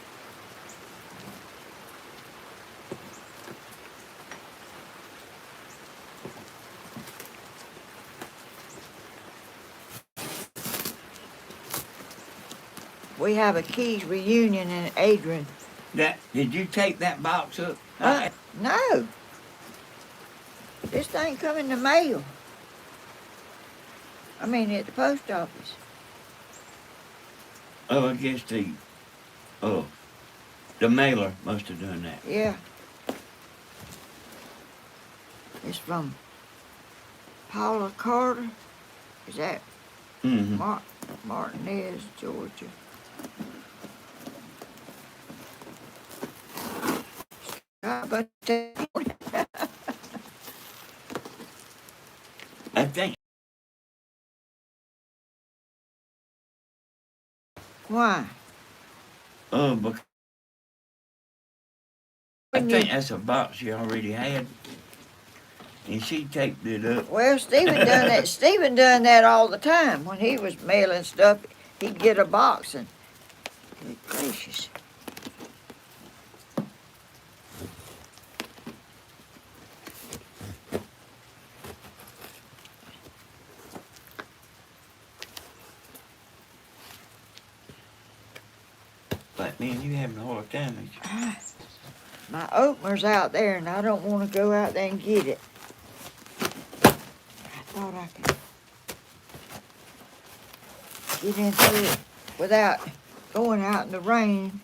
We have a Keys reunion in Adrian. Did you take that box up? No. This thing come in the mail. I mean, at the post office. Oh, I guess the mailer must have done that. Yeah. It's from Paula Carter. Is that Mm-hmm. Martinez, Georgia? But I think. why? Because I think that's a box you already had, and she taped it up. Well, Stephen done that. Stephen done that all the time. When he was mailing stuff, he'd get a box and, good gracious. But man, you having a hard time, ain't you? My opener's out there, and I don't want to go out there and get it. I thought I could get into it without going out in the rain.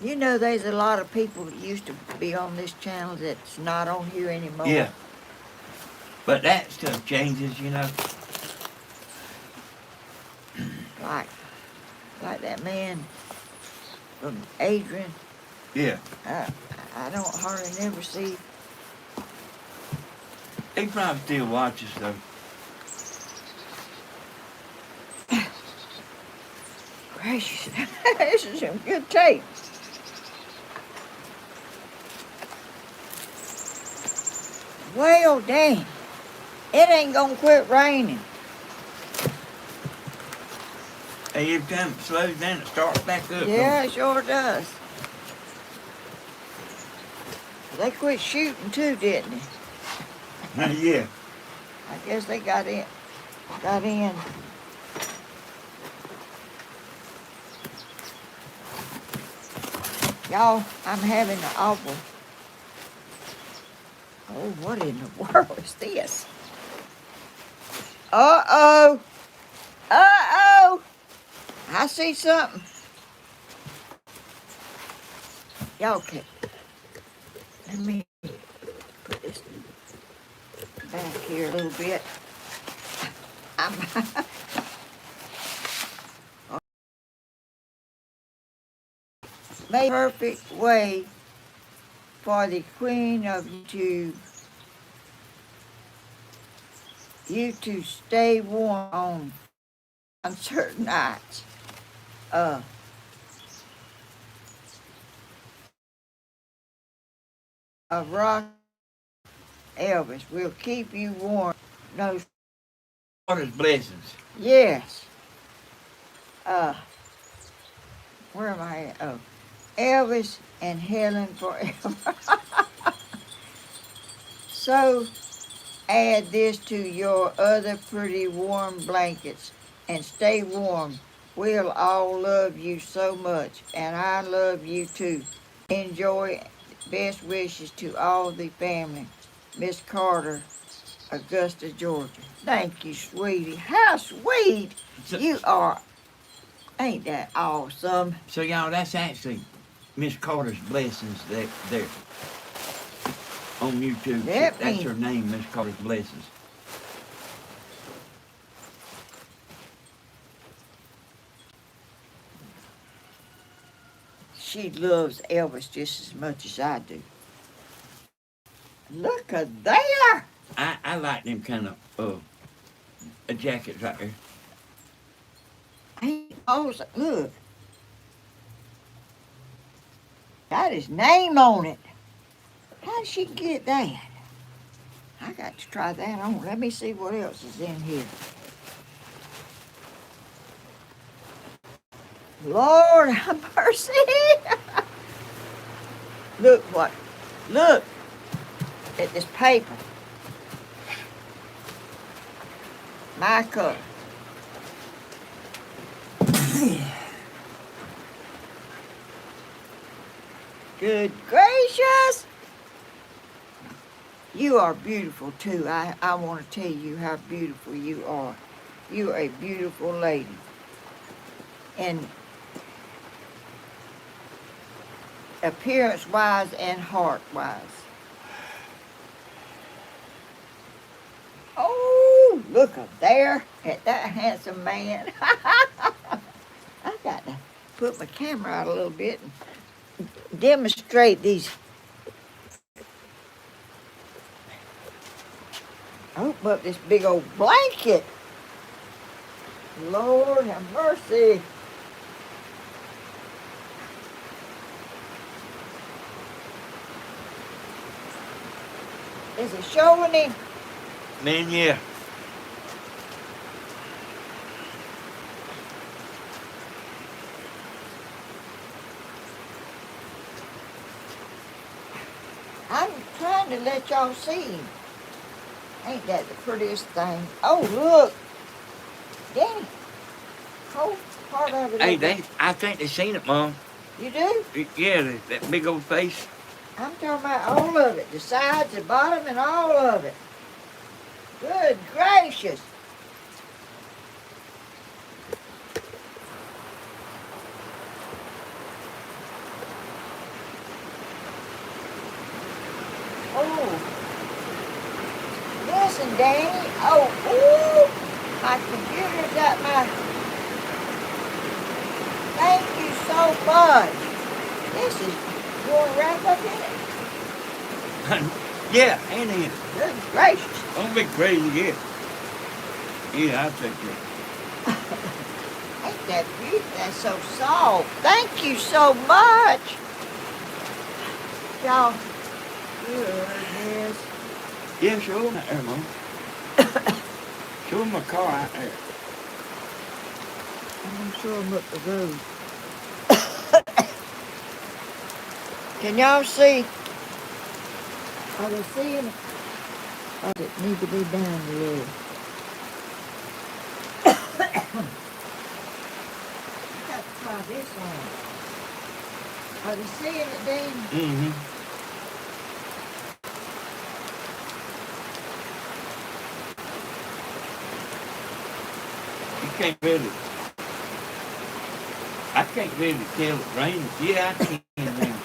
You know, there's a lot of people that used to be on this channel that's not on here anymore. Yeah. But that stuff changes, you know. Like that man from Adrian. Yeah. I don't hardly never see. He probably still watches though. Gracious, this is some good tape. Well, dang, it ain't gonna quit raining. Hey, every time it slows down, it starts back up. Yeah, it sure does. They quit shooting too, didn't they? Yeah. I guess they got in. Y'all, I'm having an awful. Oh, what in the world is this? Uh-oh. Uh-oh. I see something. Y'all can. Let me put this back here a little bit. I'm made a perfect way for the queen of YouTube. You to stay warm on certain nights. Of rock Elvis will keep you warm. No, Water's blessings. yes. Where am I at? Oh, Elvis and Helen forever. So add this to your other pretty warm blankets and stay warm. We'll all love you so much, and I love you too. Enjoy. Best wishes to all the family. Miss Carter, Augusta, Georgia. Thank you, sweetie. How sweet you are. Ain't that awesome? So y'all, that's actually Miss Carter's blessings there on YouTube. That's her name, Miss Carter's blessings. She loves Elvis just as much as I do. Look at there. I like them kind of jackets right there. Ain't awesome. Look. Got his name on it. How did she get that? I got to try that on. Let me see what else is in here. Lord have mercy. Look at this paper. My color. Good gracious. You are beautiful too. I want to tell you how beautiful you are. You are a beautiful lady. And appearance-wise and heart-wise. Oh, look up there at that handsome man. I got to put my camera out a little bit and demonstrate these. Open up this big old blanket. Lord have mercy. Is it showing him? Man, yeah. I'm trying to let y'all see him. Ain't that the prettiest thing? Oh, look. Danny. Whole part of it. Hey, I think they seen it, Mom. You do? Yeah, that big old face. I'm talking about all of it. The sides, the bottom, and all of it. Good gracious. Oh, listen, Danny. Oh, ooh, my computer got my... Thank you so much. This is going to wrap up in it. Yeah, and then. Good gracious. Don't be crazy, yeah. Yeah, I'll take that. Ain't that beautiful? That's so soft. Thank you so much. Y'all, goodness. Yeah, show them out there, Mom. Show them my car out there. I'm going to show them up the road. Can y'all see? Are they seeing it? Or does it need to be down the road? I got to try this on. Are they seeing it, Dan? Mm-hmm. You can't really... I can't really tell it's raining. Yeah, I can now.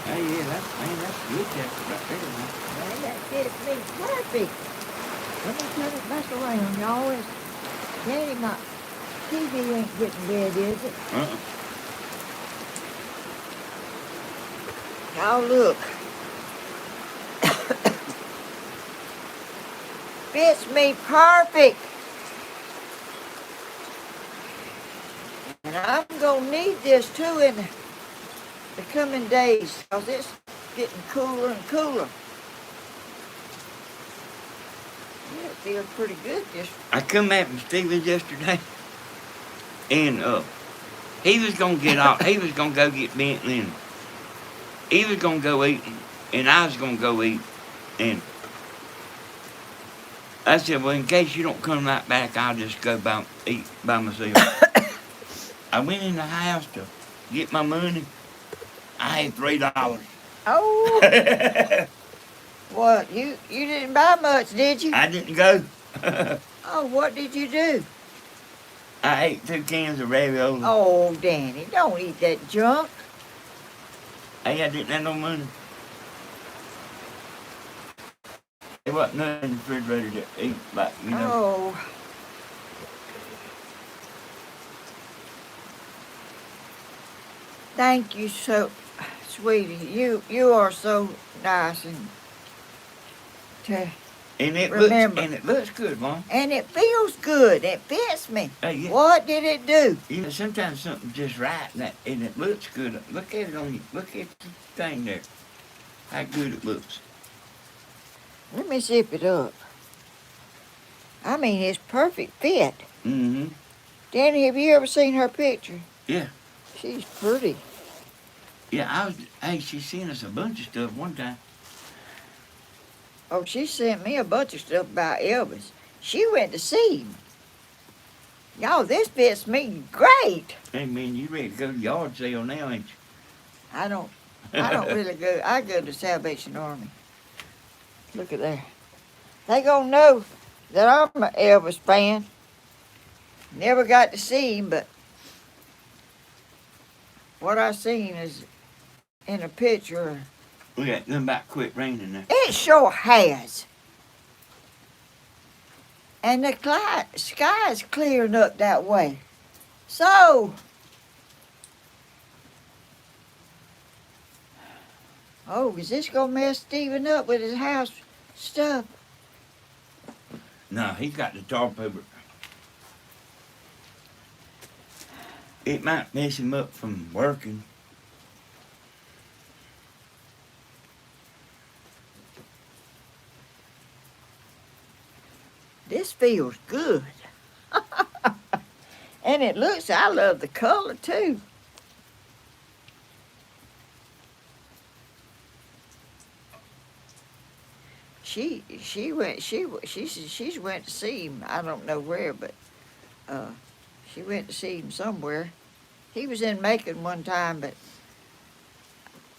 Hey, yeah, that's good jacket right there, man. Man, that fits me perfect. Let me turn it back around, y'all. It's Danny, my TV ain't getting dead, is it? Now look. Fits me perfect. And I'm going to need this too in the coming days because it's getting cooler and cooler. Yeah, it feels pretty good just... I come back from Stevens yesterday, and he was gonna get out. He was gonna go get Bentley, and he was gonna go eat, and I was gonna go eat. And I said, well, in case you don't come right back, I'll just go eat by myself. I went in the house to get my money. I had $3. Oh, what? You didn't buy much, did you? I didn't go. Oh, what did you do? I ate 2 cans of ravioli. Oh, Danny, don't eat that junk. Hey, I didn't have no money. There wasn't nothing in the refrigerator to eat, like, you know. Oh. Thank you so, sweetie. You are so nice and to And it remember. looks good, Mom. And it feels good. It fits me. Hey, yeah. What did it do? You know, sometimes something's just right, and it looks good. Look at it on you. Look at the thing there. How good it looks. Let me zip it up. I mean, it's perfect fit. Mm-hmm. Danny, have you ever seen her picture? Yeah. She's pretty. Yeah, she sent us a bunch of stuff one time. Oh, she sent me a bunch of stuff about Elvis. She went to see him. Y'all, this fits me great. Hey, man, you ready to go to the yard sale now, ain't you? I don't really go. I go to Salvation Army. Look at there. They gonna know that I'm an Elvis fan. Never got to see him, but what I seen is in a picture. We got nothing about quit raining there. It sure has. And the sky is clearing up that way. So, oh, is this gonna mess Steven up with his house stuff? No, he's got the tarp over it. It might mess him up from working. This feels good. And it looks, I love the color too. She's went to see him. I don't know where, but she went to see him somewhere. He was in Macon one time, but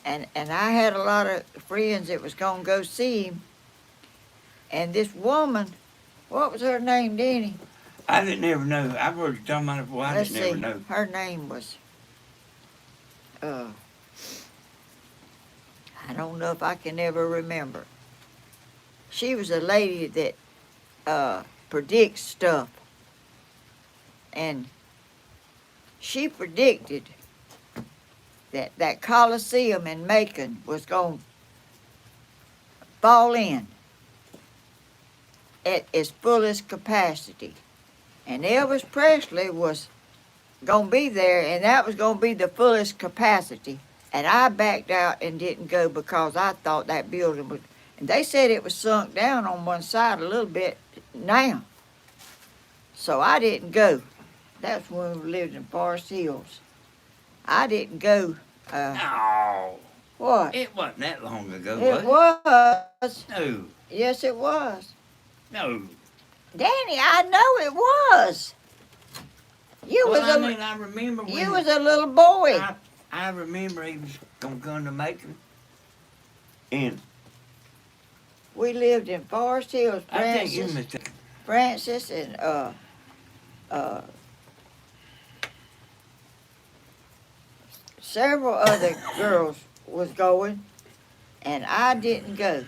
and I had a lot of friends that was gonna go see him. And this woman, what was her name, Denny? I didn't ever know. I've heard you talking about it before. I Let's didn't see. ever know. Her name was. I don't know if I can ever remember. She was a lady that predicts stuff, and she predicted that Coliseum in Macon was going to fall in at its fullest capacity. And Elvis Presley was going to be there, and that was going to be the fullest capacity. And I backed out and didn't go because I thought that building would. And they said it was sunk down on one side a little bit now. So I didn't go. That's when we lived in Forest Hills. I didn't go. No. What? It wasn't that long ago, It was was. it? No. Yes, it was. No. Danny, I know it was. You Well, was I mean, I remember when you was a little boy. I remember he was going to come to Macon. And We lived in Forest Hills, I think you must have. Francis and several other girls was going, and I didn't go.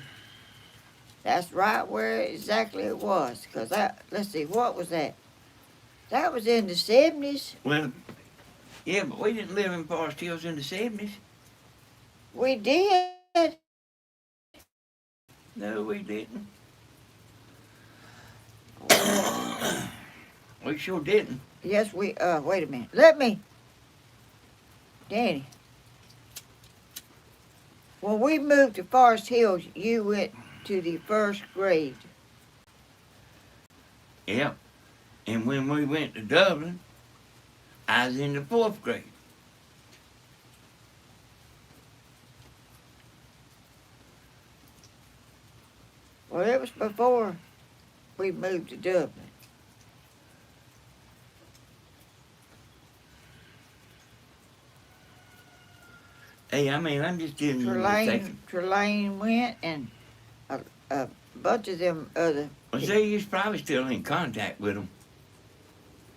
That's right where exactly it was. Cause let's see, what was that? That was in the 70s. Well, yeah, but we didn't live in Forest Hills in the 70s. We did. No, we didn't. We sure didn't. Yes, we. Wait a minute. Let me. Danny. When we moved to Forest Hills, you went to the first grade. Yeah. And when we went to Dublin, I was in the 4th grade. Well, it was before we moved to Dublin. Hey, I mean, I'm just giving you a second. Trelane went, and a bunch of them other. Well, see, you're probably still in contact with them.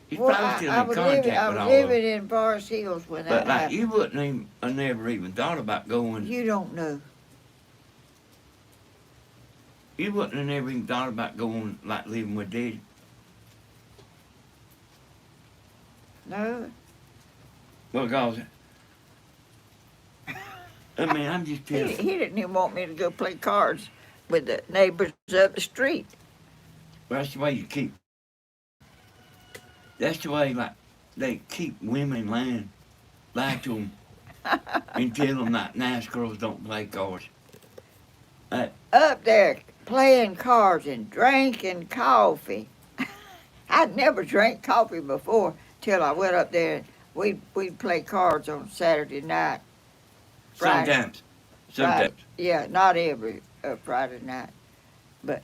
You're Well, probably still I in was contact living, I with was all of them. living in Forest Hills when But that like, happened. you wouldn't even, I never even thought about going. You don't know. You wouldn't have never even thought about going, like, living with Daddy. No. Because, I mean, I'm just He, telling. he didn't even want me to go play cards with the neighbors up the street. Well, that's the way you keep. That's the way, like, they keep women in line, lie to them, and tell them that nice girls don't play cards. Up there playing cards and drinking coffee. I'd never drank coffee before till I went up there. We'd play cards on Saturday night. Friday. Sometimes. Sometimes. Yeah, not every Friday night, but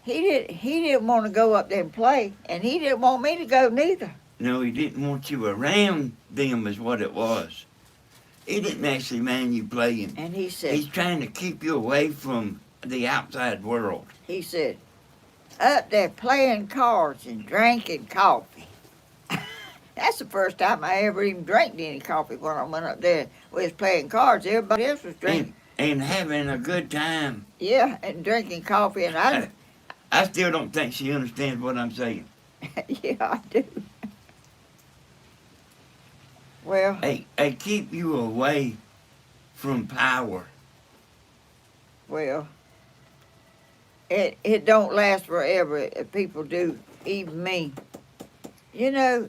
he didn't want to go up there and play, and he didn't want me to go neither. No, he didn't want you around them is what it was. He didn't actually mind you playing. And he said, He's trying to keep you away from the outside world. he said, up there playing cards and drinking coffee. That's the first time I ever even drank any coffee when I went up there. We was playing cards. Everybody else was drinking. And having a good time. Yeah, and drinking coffee, and I still don't think she understands what I'm saying. yeah, I do. Well, They keep you away from power. well, it don't last forever if people do, even me. You know,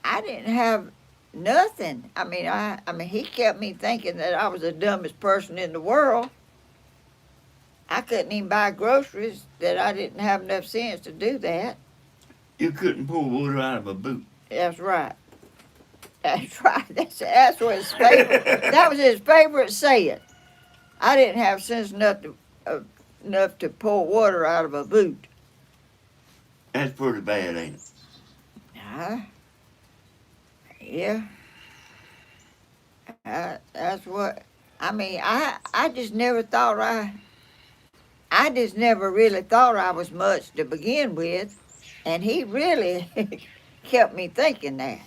I didn't have nothing. I mean, he kept me thinking that I was the dumbest person in the world. I couldn't even buy groceries, that I didn't have enough sense to do that. You couldn't pull water out of a boot. That's right. That's right. That's what his favorite. That was his favorite saying. I didn't have sense enough enough to pour water out of a boot. That's pretty bad, ain't it? Yeah. That's what. I mean, I just never thought I just never really thought I was much to begin with, and he really kept me thinking that.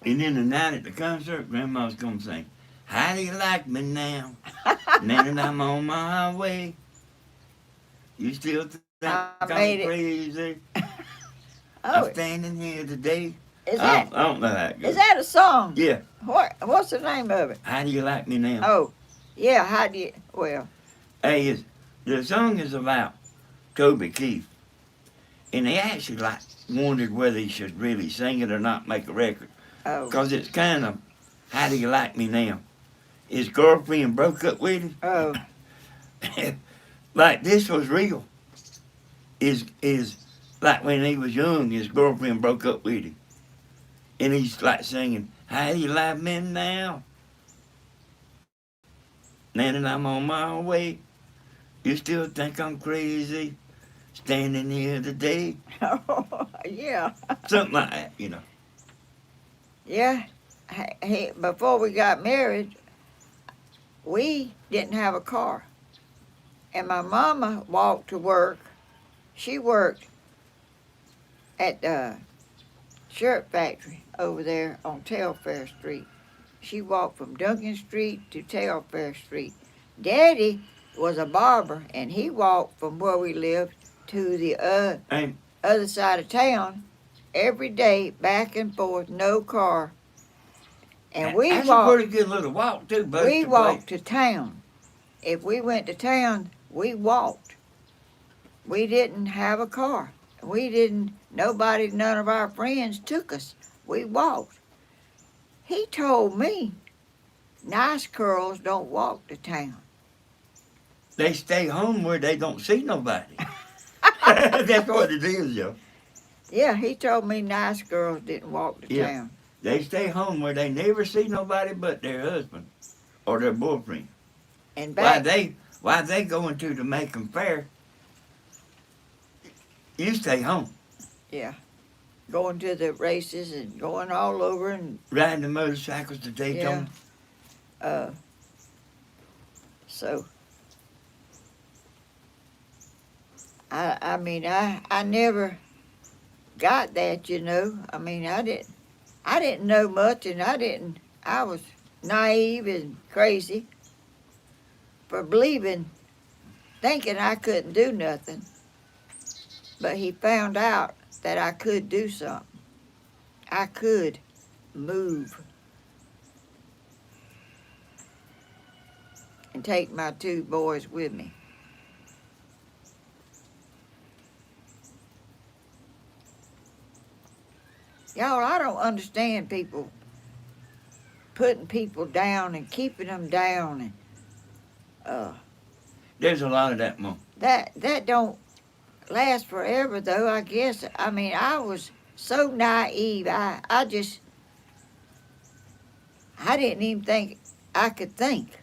And then the night at the concert, Grandma's gonna sing, "How do you like me now? Now that I'm on my way, you still think I I'm made it. crazy? I'm Oh, standing here today." is I that don't know how it goes. is that a song? Yeah. What's the name of it? How do you like me now? Oh, yeah. How do you? Well, Hey, the song is about Toby Keith, and they actually like wondered whether he should really sing it or not, make a record, oh, cause it's kind of, how do you like me now? His girlfriend broke up with oh, him. Like this was real. Is like when he was young, his girlfriend broke up with him, and he's like singing, "How do you like me now? Now that I'm on my way, you still think I'm crazy, standing here today." oh, yeah, Something like that, you know. yeah. Before we got married, we didn't have a car, and my mama walked to work. She worked at the shirt factory over there on Telfair Street. She walked from Duncan Street to Telfair Street. Daddy was a barber, and he walked from where we lived to the And other side of town every day, back and forth, no car. And we that's a walked. pretty good little walk too, both We to play. walked to town. If we went to town, we walked. We didn't have a car. We didn't. Nobody, none of our friends took us. We walked. He told me, nice girls don't walk to town. They stay home where they don't see nobody. That's what it is, yo. Yeah, he told me nice girls didn't walk to Yeah. town. They stay home where they never see nobody but their husband or their boyfriend. And Why back, they going to the Macon Fair? You stay home, yeah, going to the races and going all over and riding the motorcycles to Daytona. uh, so I mean I never got that, you know. I mean I didn't know much, and I was naive and crazy for believing, thinking I couldn't do nothing. But he found out that I could do something. I could move and take my two boys with me. Y'all, I don't understand people putting people down and keeping them down, and There's a lot of that, Mom. that don't last forever, though. I guess. I mean, I was so naive. I didn't even think I could think.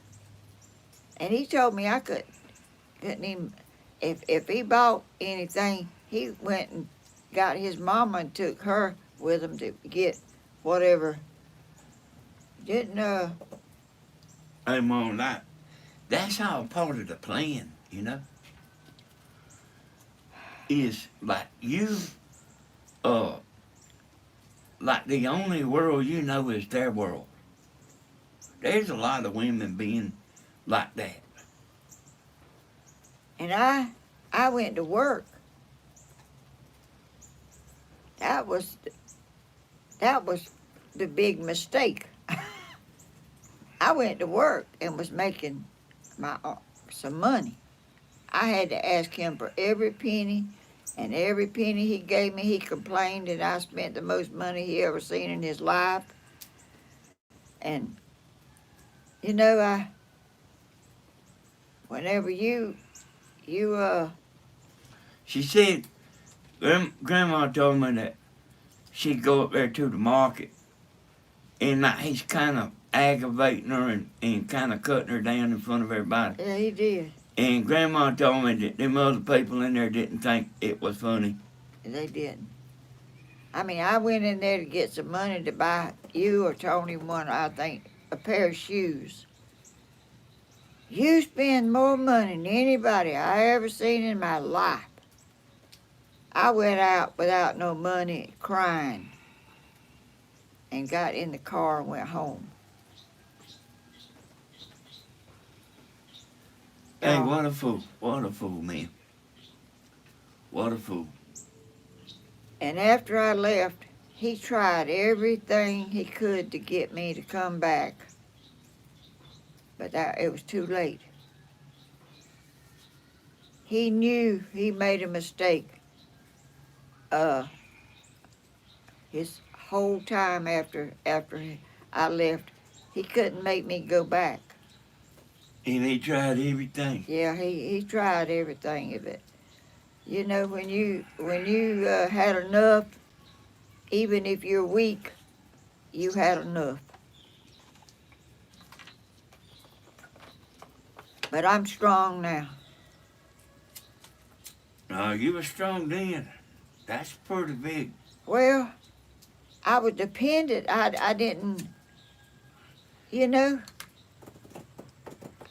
And he told me I couldn't even. If he bought anything, he went and got his mama and took her with him to get whatever. Didn't Hey, Mom, that's all part of the plan, you know. Is like you, like the only world you know is their world. There's a lot of women being like that. And I went to work. That was the big mistake. I went to work and was making some money. I had to ask him for every penny, and every penny he gave me, he complained that I spent the most money he ever seen in his life. And you know, whenever you She said, Grandma told me that she'd go up there to the market, and like he's kind of aggravating her and kind of cutting her down in front of everybody. yeah, he did. And Grandma told me that them other people in there didn't think it was funny. They didn't. I mean, I went in there to get some money to buy you or Tony one, I think, a pair of shoes. You spend more money than anybody I ever seen in my life. I went out without no money, crying, and got in the car and went home. Hey, Y'all, what a fool. What a fool, man. What a fool. and after I left, he tried everything he could to get me to come back. But it was too late. He knew he made a mistake. His whole time after I left, he couldn't make me go back. And he tried everything. Yeah, he tried everything of it. You know, when you had enough, even if you're weak, you had enough. But I'm strong now. No, you were strong then. That's pretty big. Well, I was dependent. I didn't, you know,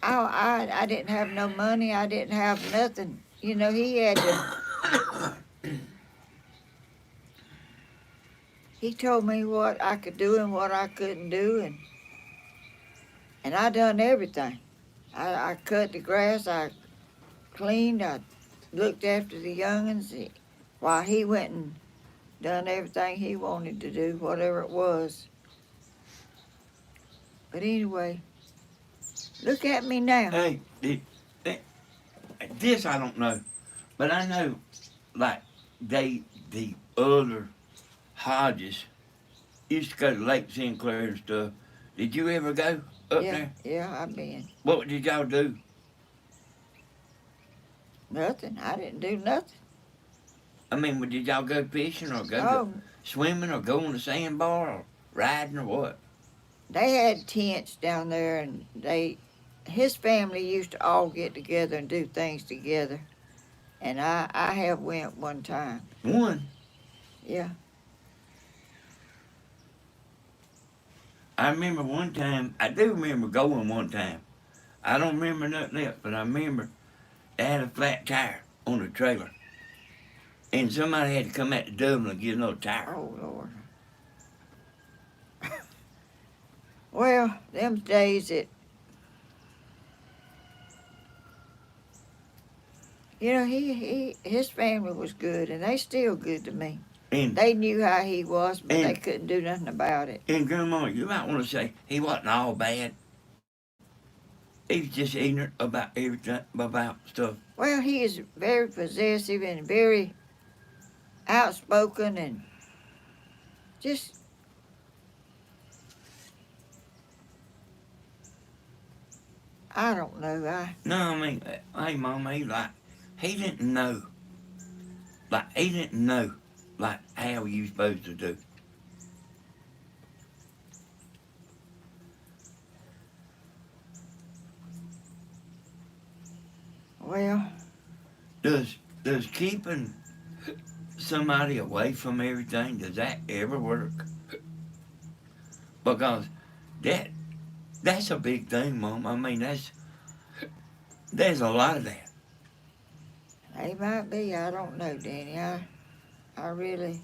I didn't have no money. I didn't have nothing. You know, he had to. He told me what I could do and what I couldn't do, and I done everything. I cut the grass. I cleaned. I looked after the young'uns while he went and done everything he wanted to do, whatever it was. But anyway, look at me now. Hey, this I don't know. But I know, like, the other Hodges used to go to Lake Sinclair and stuff. Did you ever go up Yeah, there? yeah, I've been. What did y'all do? Nothing. I didn't do nothing. I mean, did y'all go fishing or go Oh, swimming or go on the sandbar or riding or what? they had tents down there, and his family used to all get together and do things together. And I have went one time. One, Yeah. I remember one time, I do remember going one time. I don't remember nothing else, but I remember they had a flat tire on the trailer. And somebody had to come out to Dublin and get another tire. Oh Lord. Well, them days you know, his family was good, and they still good to me. And, They knew how he was, but they and, couldn't do nothing about it. and Grandma, you might want to say he wasn't all bad. He was just ignorant about everything, about stuff. Well, he is very possessive and very outspoken, and just I don't know. No, I mean, hey, Mama, he didn't know. Like, he didn't know, like, how you supposed to do. Well, Does keeping somebody away from everything, does that ever work? Because that's a big thing, Mom. I mean, there's a lot of that. they might be. I don't know, Danny. I really.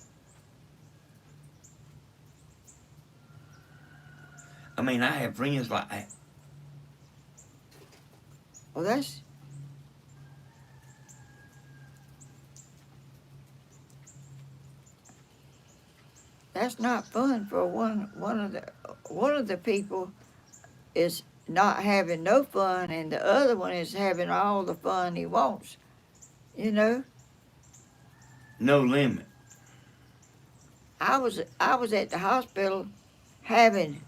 I mean, I have friends like that. Well, that's not fun for one of the people is not having no fun, and the other one is having all the fun he wants. You know, No limit. I was at the hospital having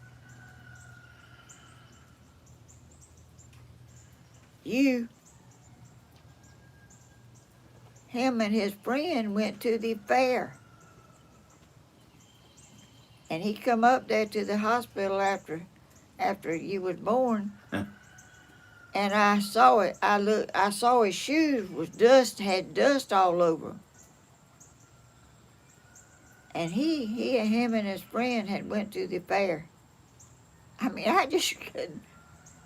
him and his friend went to the fair. And he come up there to the hospital after you was born. Huh. and I saw it. I saw his shoes was had dust all over 'em. And him and his friend had went to the fair. I mean, I just couldn't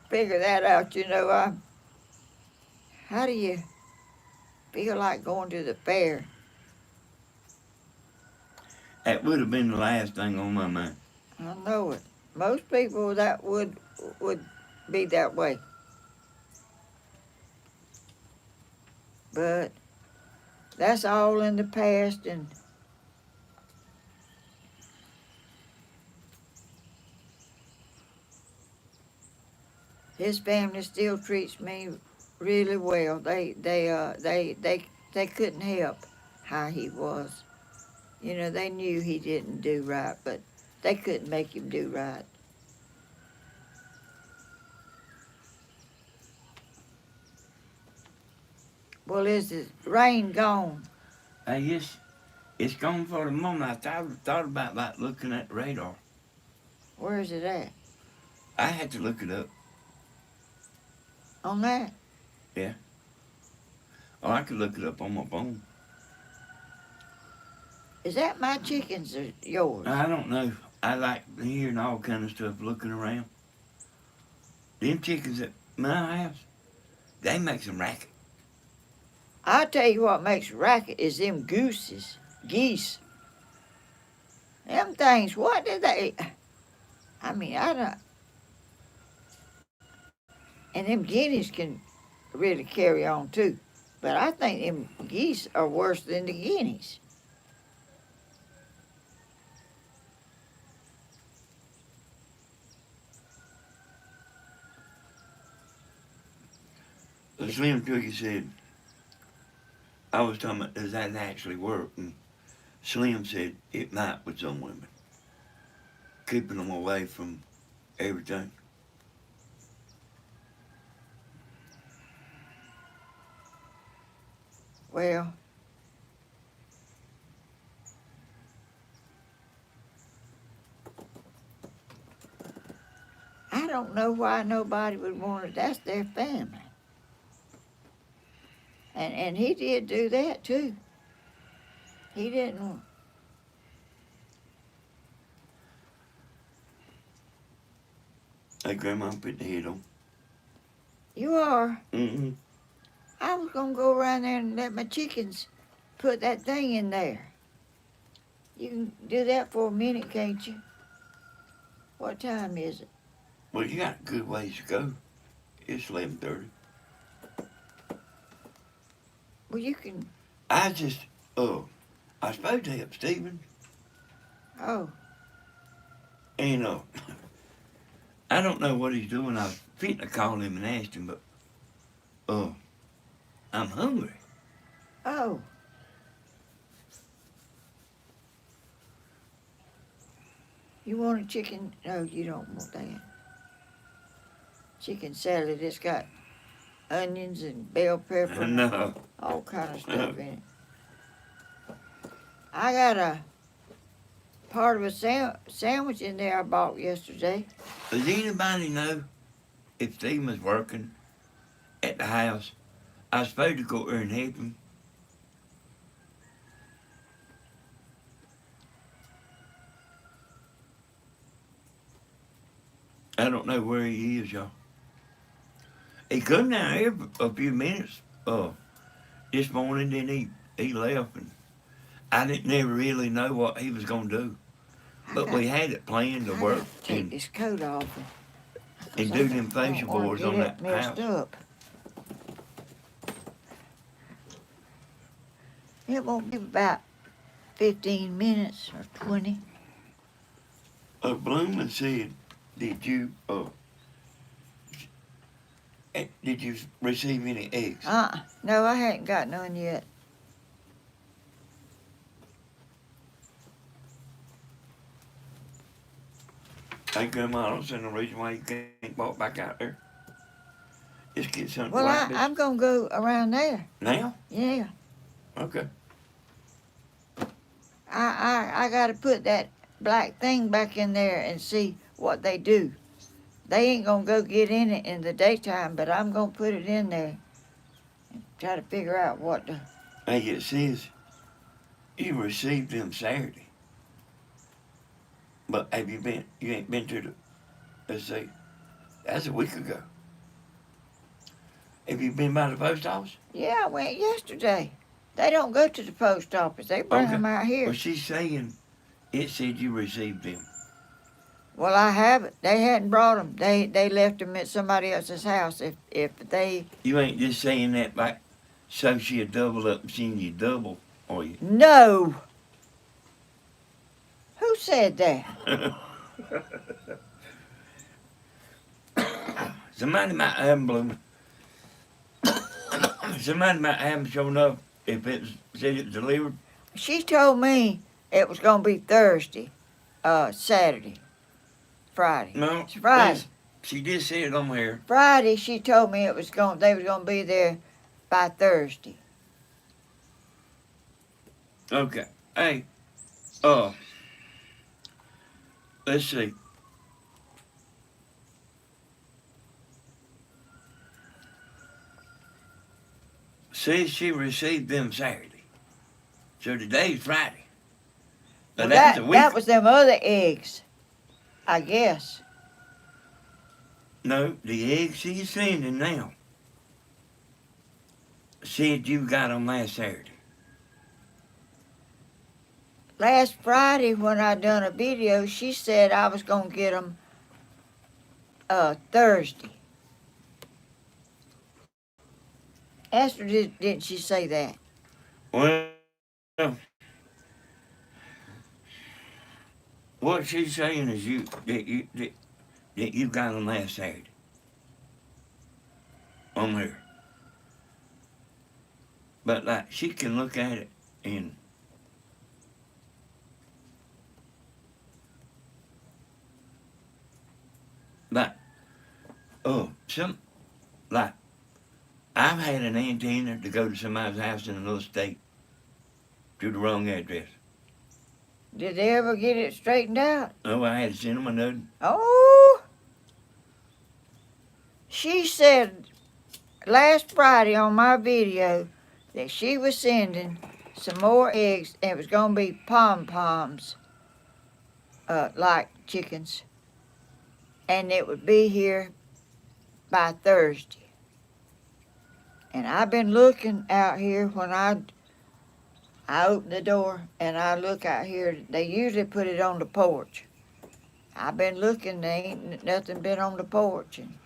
figure that out. How do you feel like going to the fair? That would have been the last thing on my mind. I know it. Most people that would be that way. But that's all in the past, and his family still treats me really well. They couldn't help how he was. They knew he didn't do right, but they couldn't make him do right. Well, is the rain gone? It's gone for the moment. I thought about like looking at the radar. Where is it at? I had to look it up. On that? Yeah. Or I could look it up on my phone. Is that my chickens or yours? I don't know. I like hearing all kind of stuff looking around. Them chickens at my house, they make some racket. I'll tell you what makes racket is them geese. Them things, what did they... I mean, I don't... And them guineas can really carry on too. But I think them geese are worse than the guineas. The Slim Cookie said, I was talking about, does that actually work? And Slim said, it might with some women. Keeping them away from everything. Well, I don't know why nobody would want it. That's their family. And he did do that too. He didn't. Hey, Grandma, put the head on. You are. Mm-hmm. I was gonna go around there and let my chickens put that thing in there. You can do that for a minute, can't you? What time is it? Well, you got a good ways to go. It's 11:30. Well, you can. I was supposed to help Stephen. Oh, And, I don't know what he's doing. I was fitting to call him and ask him, but, I'm hungry. oh. You want a chicken? No, you don't want that. Chicken salad. It's got onions and bell pepper and No. all kind of stuff in it. I got a part of a sandwich in there I bought yesterday. Does anybody know if Stephen was working at the house? I was supposed to go there and help him. I don't know where he is, y'all. He come down here for a few minutes this morning, then he left, and I didn't never really know what he was going to do. But we had it planned to work Take and this coat off do them facial I don't wanna boards get on it that messed house. up. It won't be about 15 minutes or 20. Bloomin said, did you receive any eggs? No, I hadn't got none yet. Hey, Grandma, I don't see no reason why you can't walk back out there. Just get something Well, like this. I'm going to go around there. Now? Yeah. Okay. I got to put that black thing back in there and see what they do. They ain't gonna go get in it in the daytime, but I'm gonna put it in there and try to figure out what to. Hey, it says you received them Saturday. But have you been, you ain't been to the, let's see, that's a week ago. Have you been by the post office? Yeah, I went yesterday. They don't go to the post office. They bring Okay. them out here. Well, she's saying it said you received them. Well, I haven't. They hadn't brought them. They left them at somebody else's house. If they You ain't just saying that like so she'll double up and send you double, are you? no. Who said that? Somebody might have them blooming. Somebody might have them showing up if it said it's delivered. She told me it was gonna be Thursday, Saturday, Friday. No, It's Friday. she did say it on there. Friday, she told me it was they was gonna be there by Thursday. Okay. Hey, let's see. Says she received them Saturday. So today's Friday. Now Well, that's a week. that was them other eggs, I guess. No, the eggs she's sending now said you got them last Saturday. Last Friday when I done a video, she said I was gonna get them Thursday. Esther, didn't she say that? Well, what she's saying is that you got them last Saturday. On her. But like she can look at it and like like I've had an antenna to go to somebody's house in another state to the wrong address. Did they ever get it straightened out? Oh, I had to send them a note. Oh, she said last Friday on my video that she was sending some more eggs and it was gonna be pom-poms, like chickens, and it would be here by Thursday. And I've been looking out here when I open the door and I look out here. They usually put it on the porch. I've been looking, there ain't nothing been on the porch. And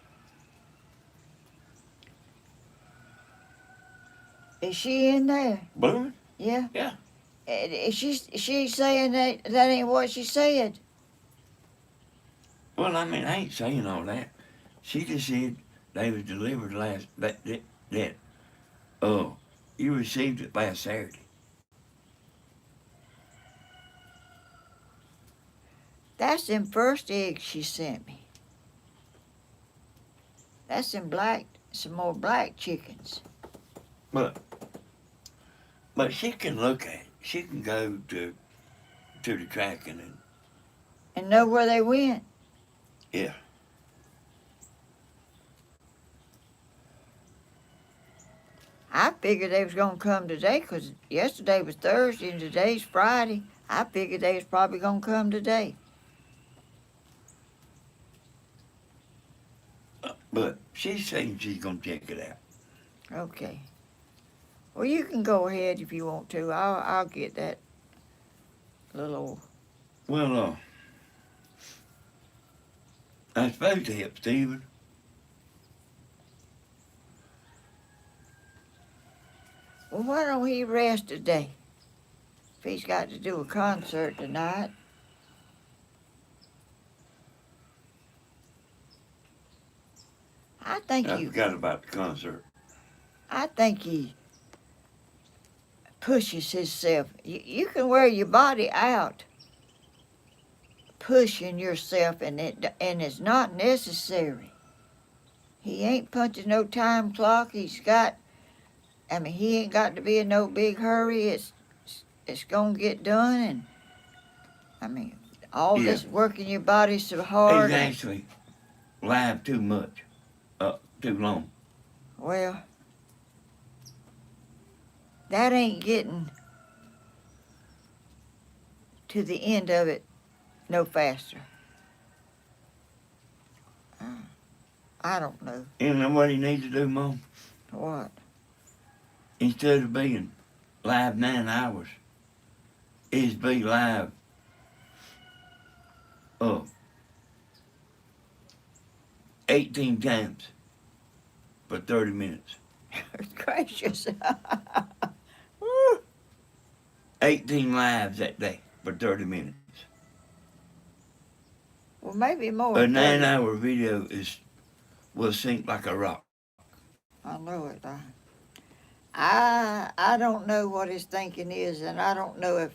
is she in there? Blooming? Yeah. Yeah. Is she saying that ain't what she said? Well, I mean, I ain't saying all that. She just said they was delivered last you received it last Saturday. That's them first eggs she sent me. That's some more black chickens. But she can look at it. She can go to the tracking And know where they went. yeah. I figured they was gonna come today because yesterday was Thursday and today's Friday. I figured they was probably gonna come today. But she's saying she's gonna check it out. Okay. Well, you can go ahead if you want to. I'll get that little. Well, I suppose to help Stephen. Well, why don't he rest today? If he's got to do a concert tonight. I forgot about the concert. I think he pushes himself. You can wear your body out pushing yourself, and it's not necessary. He ain't punching no time clock. He ain't got to be in no big hurry. It's gonna get done, and all this working your body so hard. Exactly. live too much, too long. Well, that ain't getting to the end of it no faster. I don't know. You know what he needs to do, Mom? What? Instead of being live 9 hours, is be live uh, 18 times for 30 minutes. Gracious. 18 lives that day for 30 minutes. Well, maybe more A than 30. 9-hour video will sink like a rock. I know it. I don't know what his thinking is, and I don't know if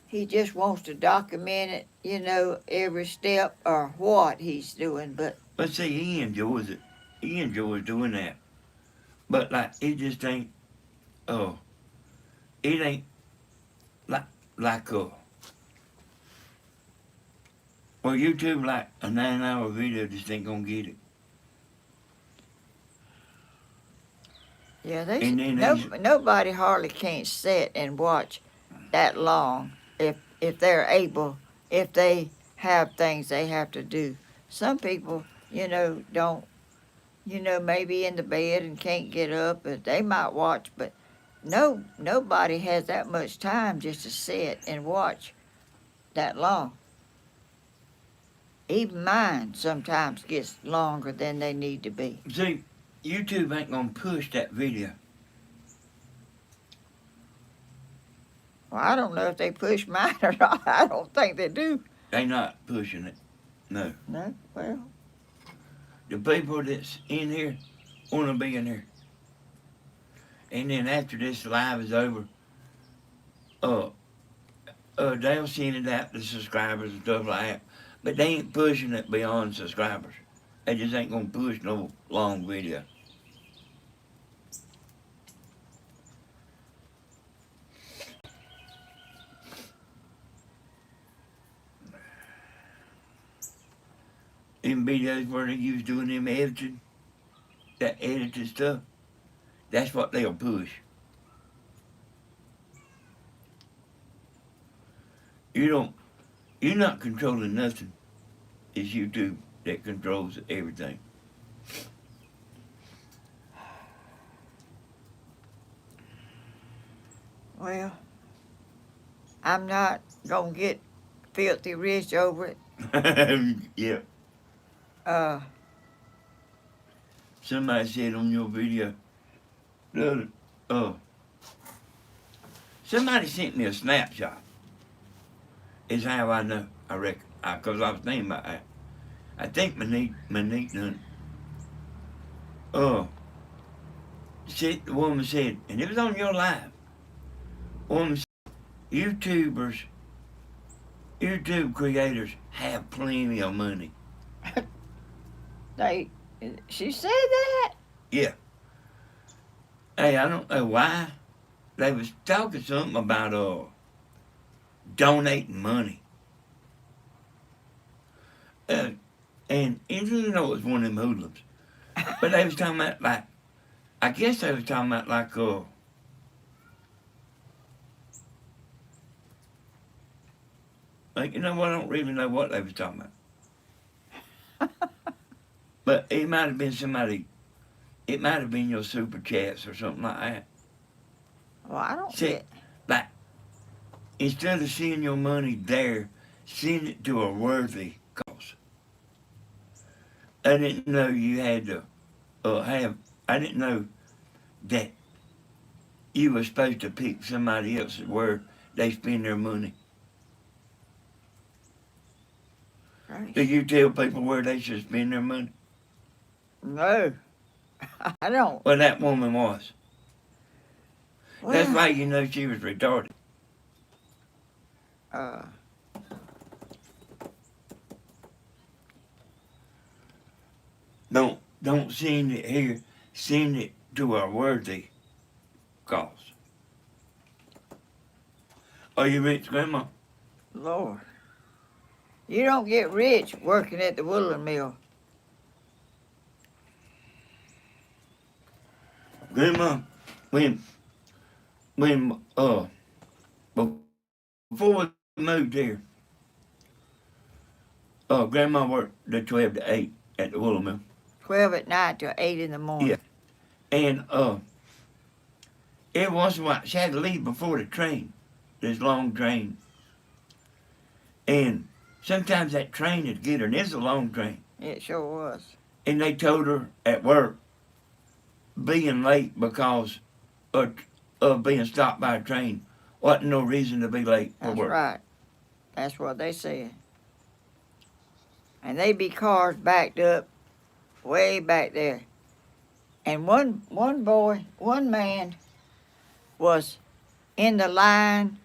he just wants to document it, every step or what he's doing. But see, he enjoys it. He enjoys doing that. But like, it just ain't. Oh, it ain't like well, YouTube like a 9-hour video just ain't gonna get it. Yeah, And then nobody hardly can't sit and watch that long if they're able, if they have things they have to do. Some people, don't, maybe in the bed and can't get up, but they might watch, but nobody has that much time just to sit and watch that long. Even mine sometimes gets longer than they need to be. see, YouTube ain't gonna push that video. Well, I don't know if they push mine or not. I don't think they do. They not pushing it. No. No, well, The people that's in here wanna be in here. And then after this live is over, they'll send it out to subscribers and stuff like that. But they ain't pushing it beyond subscribers. They just ain't gonna push no long video. Them videos where they use doing them editing, that edited stuff, that's what they'll push. You're not controlling nothing. It's YouTube that controls everything. well, I'm not gonna get filthy rich over it. Yeah. Uh, Somebody said on your video, somebody sent me a snapshot. Is how I know, I reckon. Because I was thinking about that. I think Monique done. The woman said, and it was on your live. Woman said, YouTube creators have plenty of money. she said that? Yeah. Hey, I don't know why. They was talking something about donating money. And you know it was one of them hoodlums. But they was talking about like, I guess they was talking about like you know what, I don't really know what they was talking about. But it might have been somebody, it might have been your super chats or something like that. Well, I don't See, get. like, instead of seeing your money there, send it to a worthy cause. I didn't know you had to I didn't know that you were supposed to pick somebody else where they spend their money. Right. Do you tell people where they should spend their money? No, I don't. Well, that woman was. Well, That's why you know she was retarded. Don't send it here. Send it to a worthy cause. Are you rich, Grandma? Lord. You don't get rich working at the woolen mill. Grandma, when before we moved here, Grandma worked the 12 to 8 at the woolen mill. 12 at night till 8 in the morning. Yeah. And every once in a while, she had to leave before the train, this long train. And sometimes that train would get her, and it's a long train. It sure was. And they told her at work, being late because of being stopped by a train wasn't no reason to be late for That's work. right. That's what they said. And they be cars backed up way back there. And one man was in the line,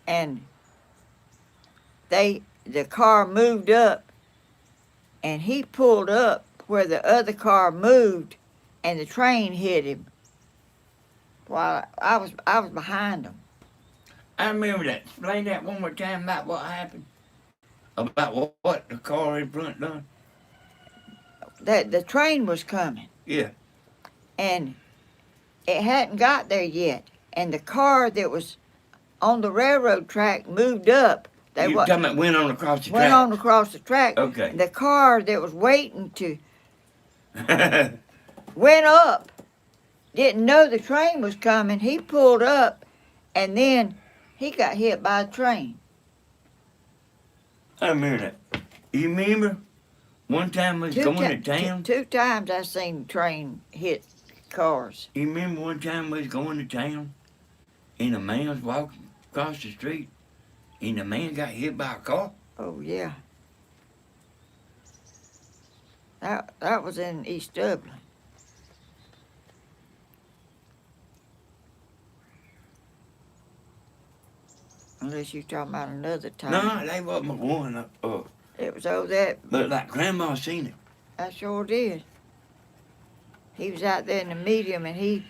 and the car moved up, and he pulled up where the other car moved, and the train hit him while I was behind him. I remember that. Explain that one more time about what happened. About what the car in front done. The train was coming. Yeah. And it hadn't got there yet. And the car that was on the railroad track moved up. You talking about went on across the track? Went on across the track. Okay. The car that was waiting to went up. Didn't know the train was coming. He pulled up, and then he got hit by a train. I remember that. You remember one time we was going to town? Two times I seen train hit cars. You remember one time we was going to town, and a man was walking across the street, and the man got hit by a car? Oh, yeah. That was in East Dublin. Unless you're talking about another time. No, they wasn't one. It was over there. But like Grandma seen it. I sure did. He was out there in the medium, and he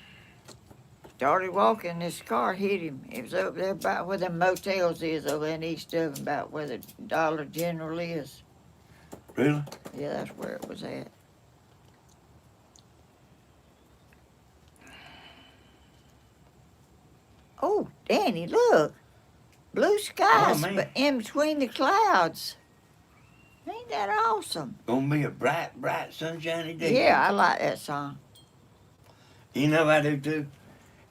started walking. This car hit him. It was over there about where the motels is over in East Dublin, about where the Dollar General is. Really? Yeah, that's where it was at. Oh, Danny, look. Blue skies, but in between the clouds. Ain't that awesome? Gonna be a bright, sunshiny day. Yeah, I like that song. You know I do too.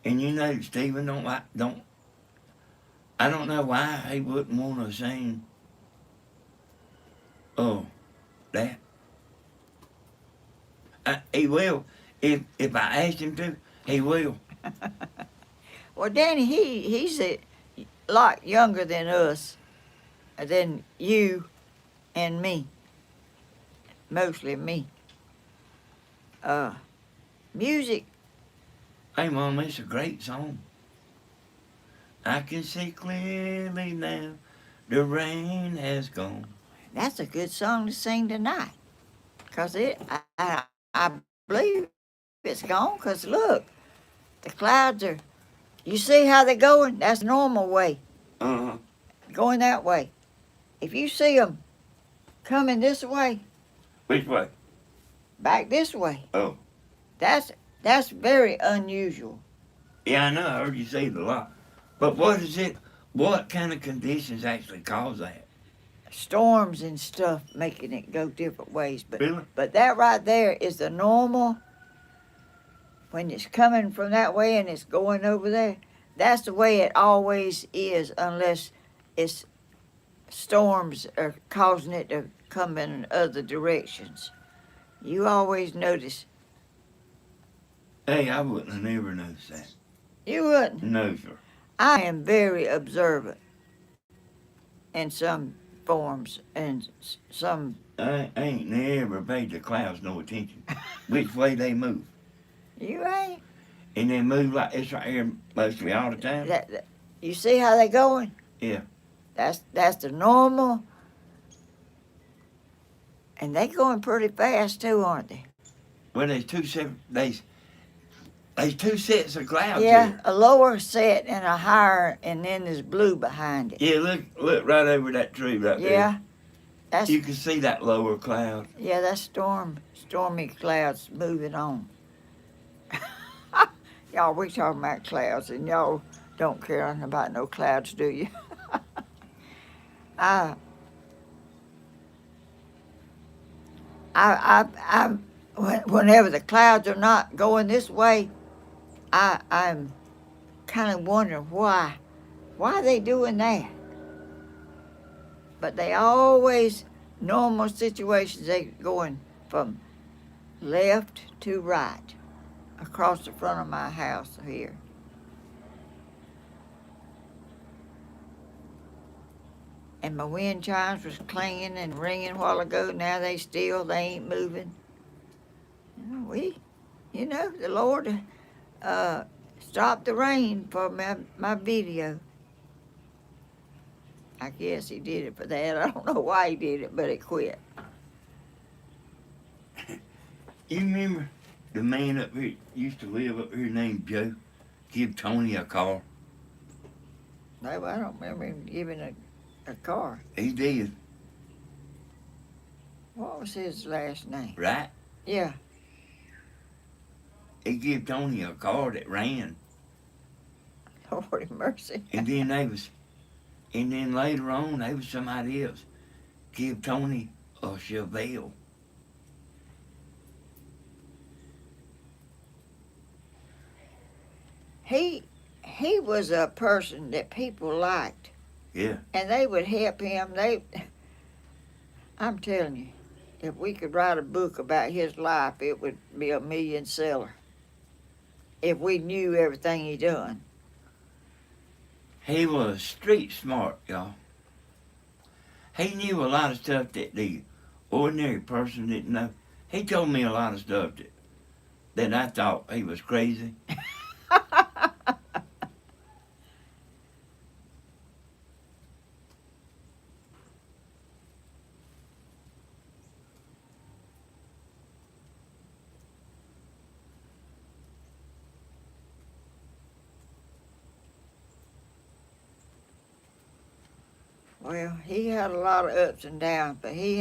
And you know Stephen I don't know why he wouldn't want to sing that. He will. If I asked him to, he will. Well, Danny, he's a lot younger than us, than you and me. Mostly me. Music. Hey, Mom, it's a great song. I can see clearly now the rain has gone. That's a good song to sing tonight. Because I believe it's gone. Because look, the clouds are, you see how they're going? That's the normal way. Uh-huh. Going that way. If you see them coming this way. Which way? Back this way. Oh. That's very unusual. Yeah, I know. I heard you say it a lot. But what kind of conditions actually cause that? Storms and stuff making it go different ways. Really? But that right there is the normal, when it's coming from that way and it's going over there, that's the way it always is, unless it's storms are causing it to come in other directions. You always notice. Hey, I wouldn't have never noticed that. You wouldn't? No, sir. I am very observant in some forms and some. I ain't never paid the clouds no attention. Which way they move. You ain't? And they move like this right here mostly all the time. You see how they going? Yeah. That's the normal. And they going pretty fast too, aren't they? Well, there's two sets of clouds Yeah, here. a lower set and a higher, and then there's blue behind it. Yeah, look right over that tree right there. Yeah, That's You can see that lower cloud. yeah, that's stormy clouds moving on. Y'all, we talking about clouds, and y'all don't care nothing about no clouds, do you? I, whenever the clouds are not going this way, I'm kind of wondering why are they doing that? But they always, normal situations, they going from left to right across the front of my house here. And my wind chimes was clanging and ringing a while ago. Now they ain't moving. The Lord stopped the rain for my video. I guess he did it for that. I don't know why he did it, but it quit. You remember the man up here used to live up here named Joe? Give Tony a car. No, I don't remember him giving a car. He did. What was his last name? Right? Yeah. He gave Tony a car that ran. Lord have mercy. And then later on there was somebody else. Give Tony a Chevelle. He was a person that people liked. Yeah. And they would help him. I'm telling you, if we could write a book about his life, it would be a million seller. If we knew everything he done. He was street smart, y'all. He knew a lot of stuff that the ordinary person didn't know. He told me a lot of stuff that I thought he was crazy. Well, he had a lot of ups and downs, but he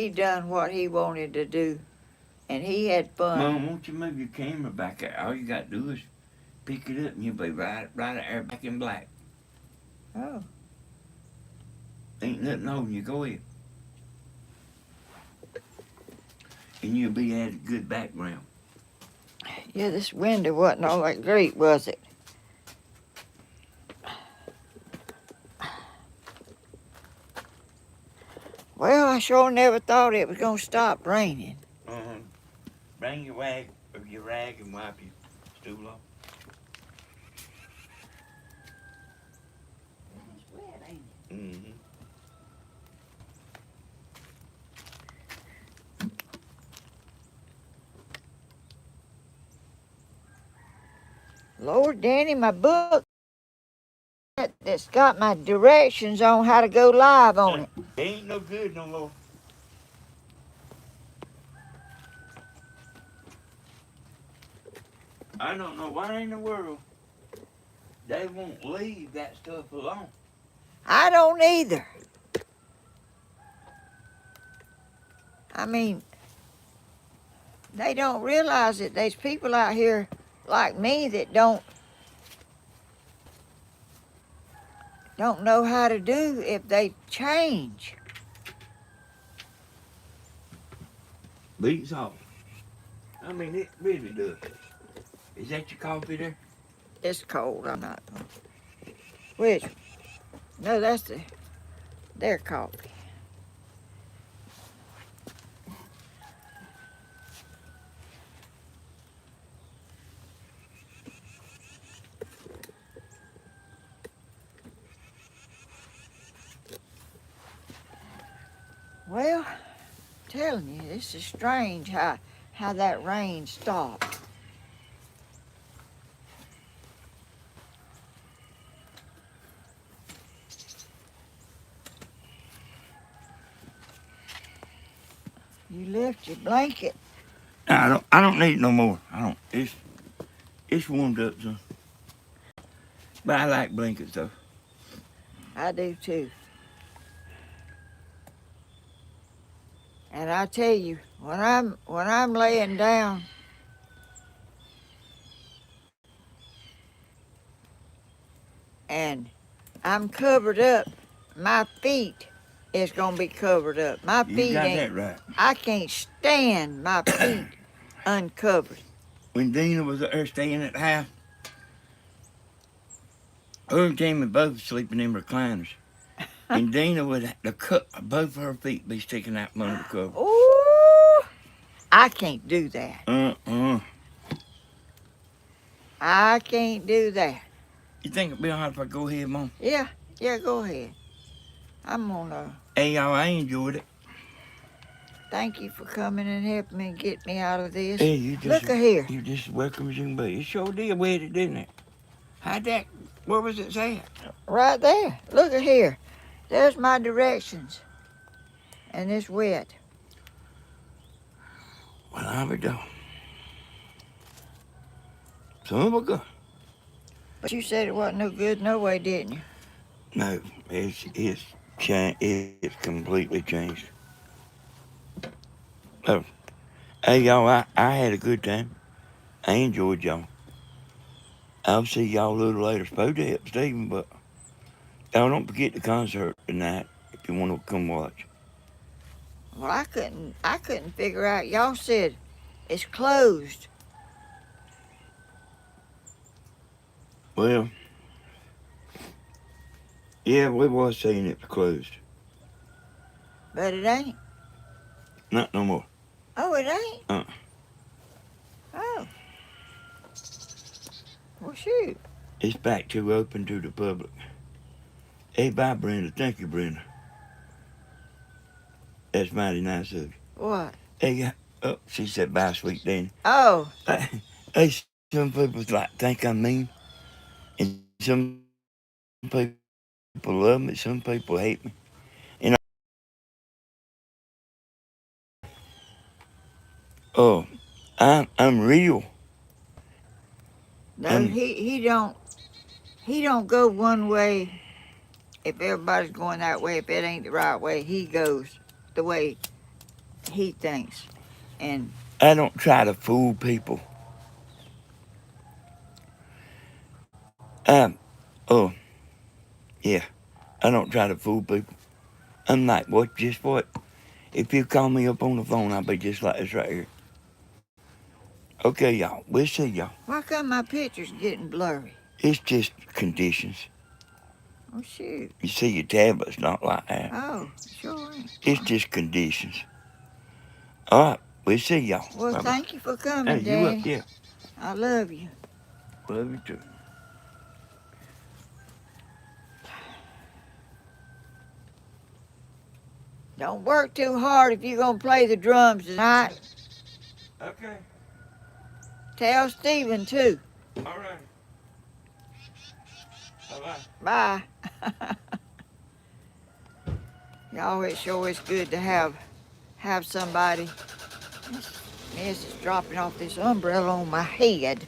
done what he wanted to do, and he had fun. Mom, won't you move your camera back there? All you got to do is pick it up and you'll be right there back in black. Oh. Ain't nothing holding you. Go ahead. And you'll be at a good background. Yeah, this window wasn't all that great, was it? Well, I sure never thought it was going to stop raining. Bring your rag and wipe your stool off. It's wet, ain't it? Mm-hmm. Lord, Danny, my book that's got my directions on how to go live on it. They ain't no good no more. I don't know why in the world they won't leave that stuff alone. I don't either. I mean, they don't realize that there's people out here like me that don't know how to do if they change. Beats off. I mean, it really does. Is that your coffee there? It's cold. I'm not going. Which? No, that's their coffee. Well, telling you, this is strange how that rain stopped. You left your blanket. I don't need it no more. I don't. It's warmed up some. But I like blankets though. I do too. And I tell you, when I'm laying down, and I'm covered up, my feet is gonna be covered up. My You feet got ain't. that right. I can't stand my feet uncovered. When Dina was there staying at the house, her and Jamie both sleeping in recliners. And Dina would both her feet be sticking out from under the cover. Ooh, I can't do that. I can't do that. You think it'd be alright if I go ahead, Mom? Yeah, go ahead. I'm gonna Hey, y'all, I enjoyed it. thank you for coming and helping me get me out of this. Hey, Look here. you just welcome as you can be. It sure did wet it, didn't it? How'd that, where was it at? Right there. Look here. There's my directions. And it's wet. Well, I would go. Some of go. But you said it wasn't no good no way, didn't you? No, it's completely changed. Oh, hey, y'all, I had a good time. I enjoyed y'all. I'll see y'all a little later. Supposed to help Stephen, but y'all don't forget the concert tonight if you want to come watch. Well, I couldn't figure out. Y'all said it's closed. Well, yeah, we was saying it was closed. But it ain't. Not no more. Oh, it ain't? Uh. Oh. Well, shoot. It's back to open to the public. Hey, bye, Brenda. Thank you, Brenda. That's mighty nice of you. What? Hey, oh, she said bye, sweet Danny. Oh. Hey, some people think I'm mean, and some people love me, some people hate me. And oh, I'm real. No, he don't go one way if everybody's going that way. If it ain't the right way, he goes the way he thinks. And I don't try to fool people. Oh, yeah, I don't try to fool people. I'm like, what? Just what? If you call me up on the phone, I'll be just like this right here. Okay, y'all. We'll see y'all. why come my picture's getting blurry? It's just conditions. Oh, shoot. You see, your tablet's not like that. Oh, sure ain't. It's just conditions. All right. We'll see y'all. Well, Bye-bye. thank you for coming, Hey, you up? Daddy. Yeah. I love you. Love you too. Don't work too hard if you're going to play the drums tonight. Okay. Tell Stephen, too. All right. Bye-bye. Bye. Y'all, it sure is good to have somebody. Miss is dropping off this umbrella on my head.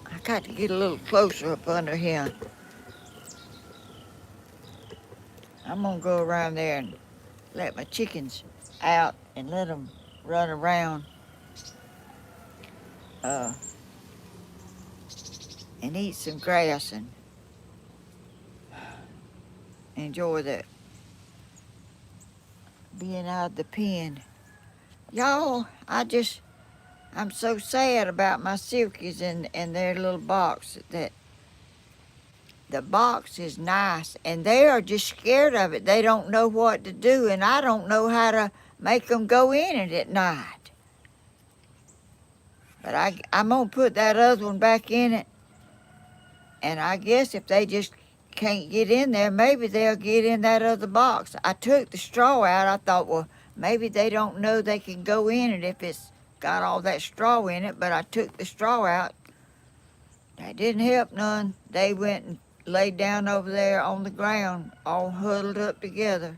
I got to get a little closer up under here. I'm going to go around there and let my chickens out and let them run around and eat some grass and enjoy the being out of the pen. Y'all, I'm so sad about my Silkies and their little box. That the box is nice and they are just scared of it. They don't know what to do, and I don't know how to make them go in it at night. But I'm going to put that other one back in it, and I guess if they just can't get in there, maybe they'll get in that other box. I took the straw out. I thought, well, maybe they don't know they can go in it if it's got all that straw in it, but I took the straw out. That didn't help none. They went and laid down over there on the ground, all huddled up together.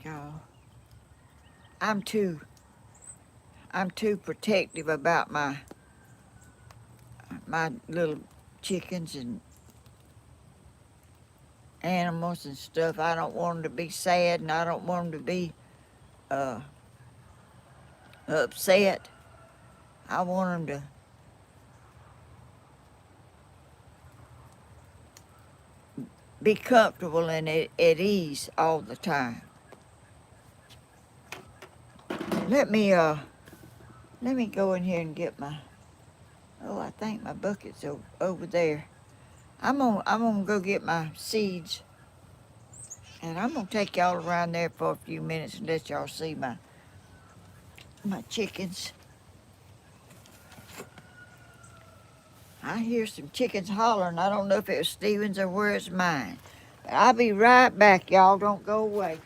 Y'all, I'm too protective about my little chickens, and animals and stuff. I don't want them to be sad, and I don't want them to be upset. I want them to be comfortable and at ease all the time. Let me go in here and get my. Oh, I think my bucket's over there. I'm gonna go get my seeds, and I'm gonna take y'all around there for a few minutes and let y'all see my chickens. I hear some chickens hollering. I don't know if it was Steven's or where it's mine. But I'll be right back, y'all. Don't go away.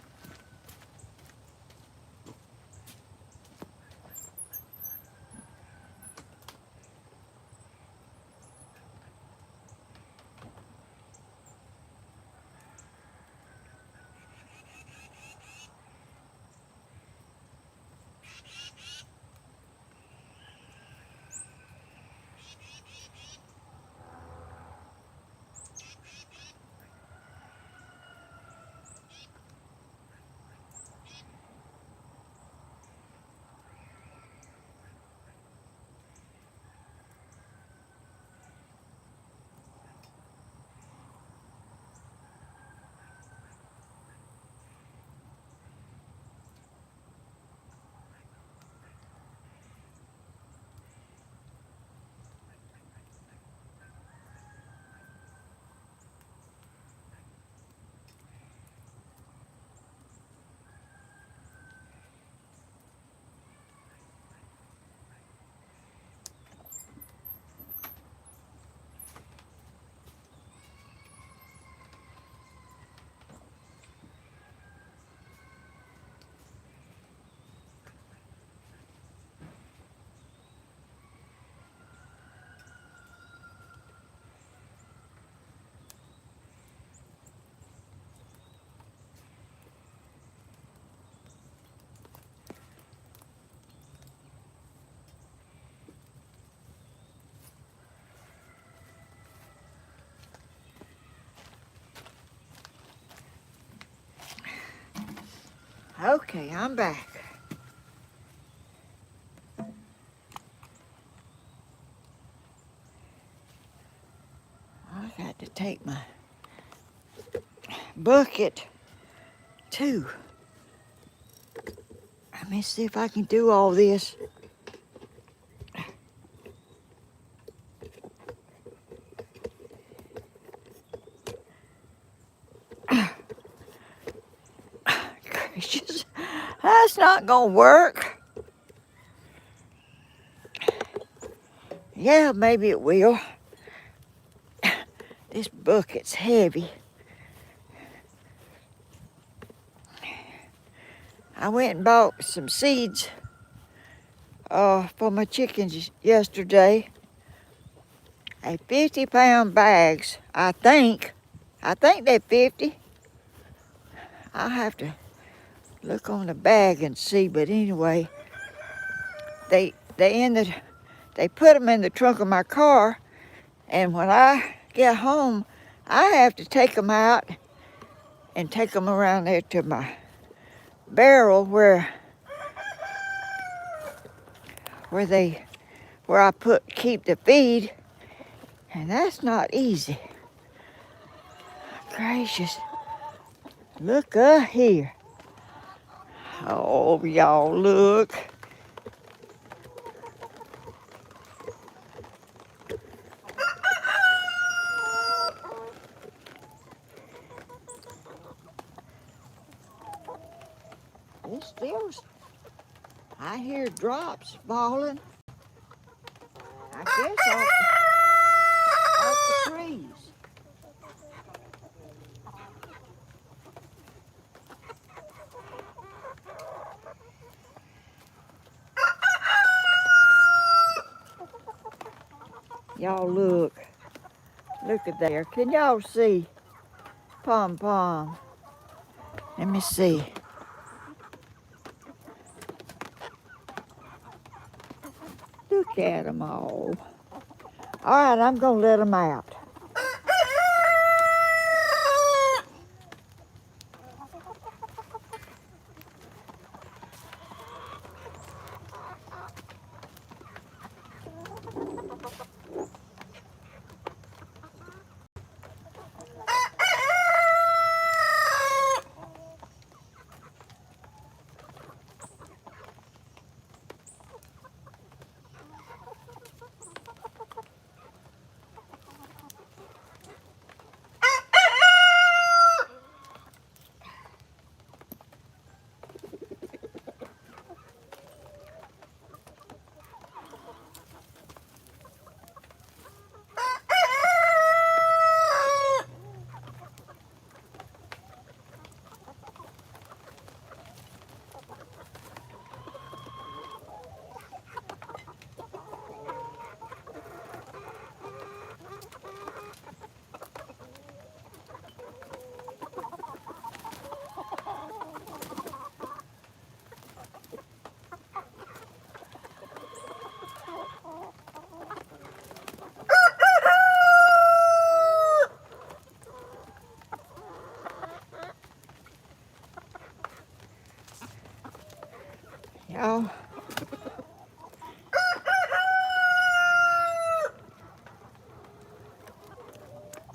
Okay, I'm back. I got to take my bucket too. Let me see if I can do all this. Gracious, that's not gonna work. Yeah, maybe it will. This bucket's heavy. I went and bought some seeds for my chickens yesterday. 50-pound bags, I think. I think they're 50. I'll have to look on the bag and see, but anyway, they put them in the trunk of my car, and when I get home, I have to take them out and take them around there to my barrel where I keep the feed, and that's not easy. Gracious, look here. Oh, y'all, look. It's still, I hear drops falling. I guess off the trees. Y'all look at there. Can y'all see? Pom pom. Let me see. Look at them all. All right, I'm gonna let them out.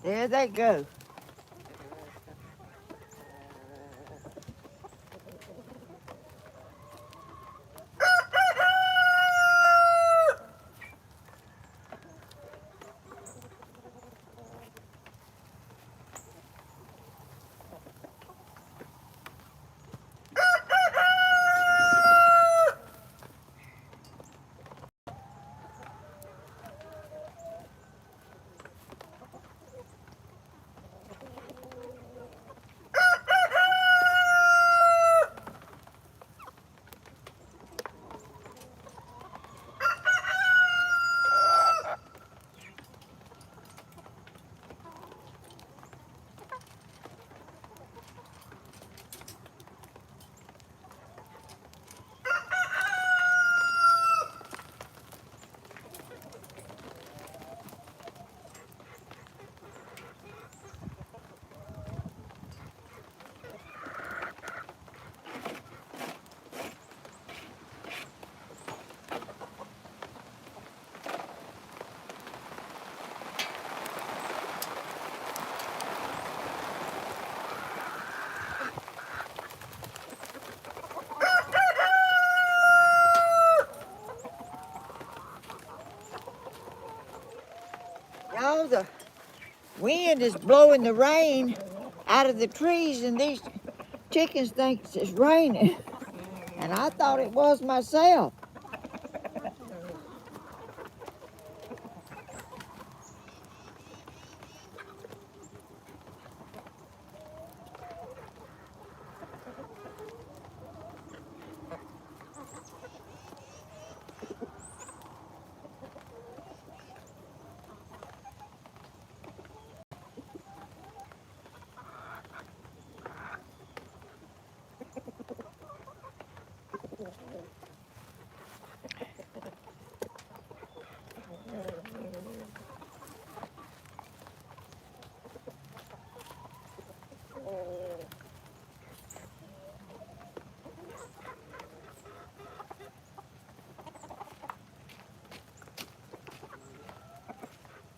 There they go. Y'all, the wind is blowing the rain out of the trees, and these chickens think it's raining. And I thought it was myself.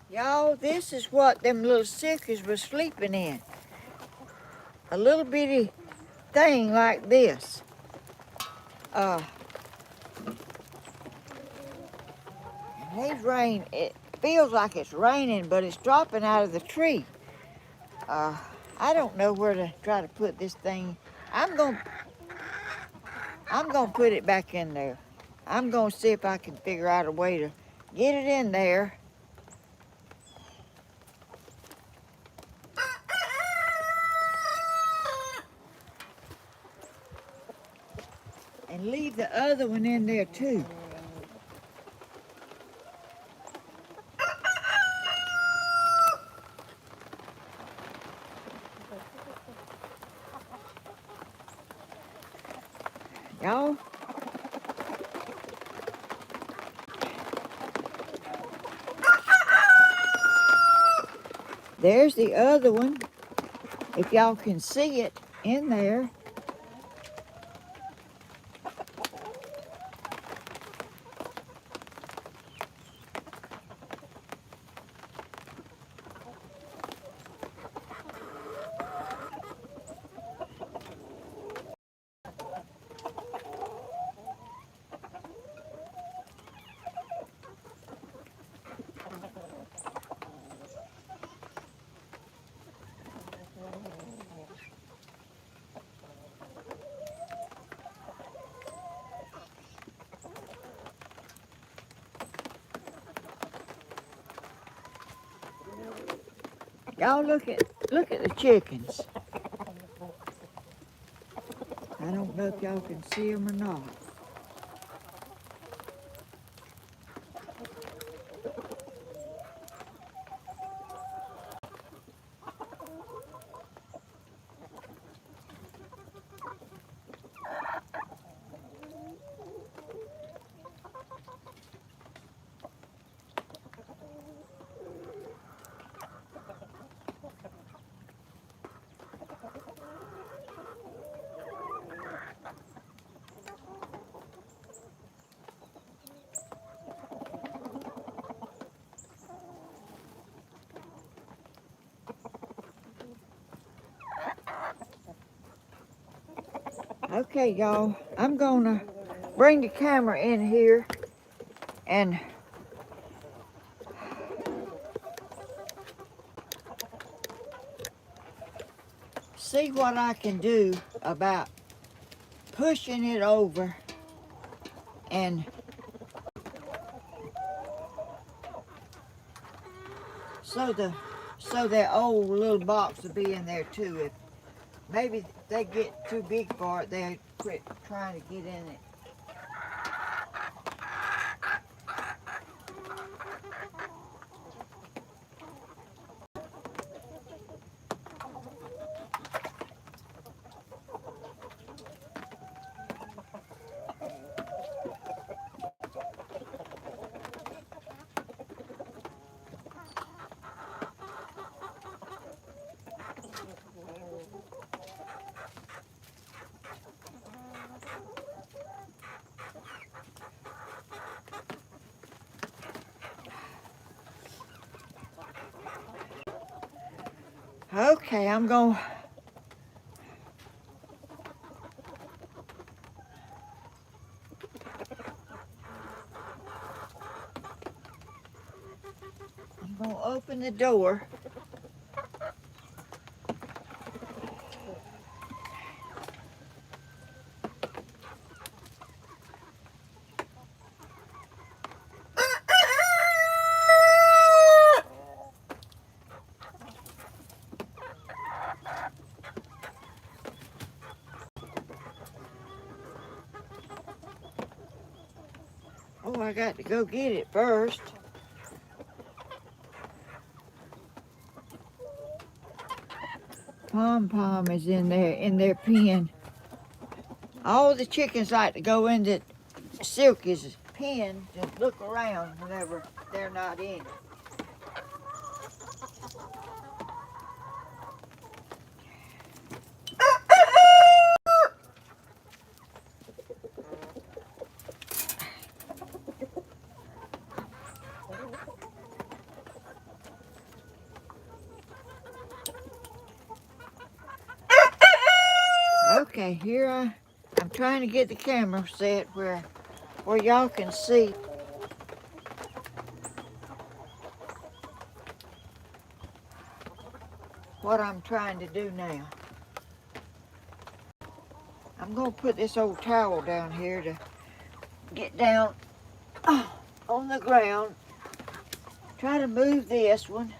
Y'all, this is what them little silkies were sleeping in. A little bitty thing like this. These rain, it feels like it's raining, but it's dropping out of the tree. I don't know where to try to put this thing. I'm gonna put it back in there. I'm gonna see if I can figure out a way to get it in there. And leave the other one in there too. Y'all, there's the other one. If y'all can see it in there. Y'all look at the chickens. I don't know if y'all can see them or not. Okay, y'all, I'm gonna bring the camera in here and see what I can do about pushing it over and so that old little box will be in there too. If maybe they get too big for it, they quit trying to get in it. Okay, I'm gonna open the door. Oh, I got to go get it first. Pom Pom is in their pen. All the chickens like to go into Silkies' pen to look around whenever they're not in it. Okay, I'm trying to get the camera set where y'all can see what I'm trying to do now. I'm gonna put this old towel down here to get down on the ground. Try to move this one.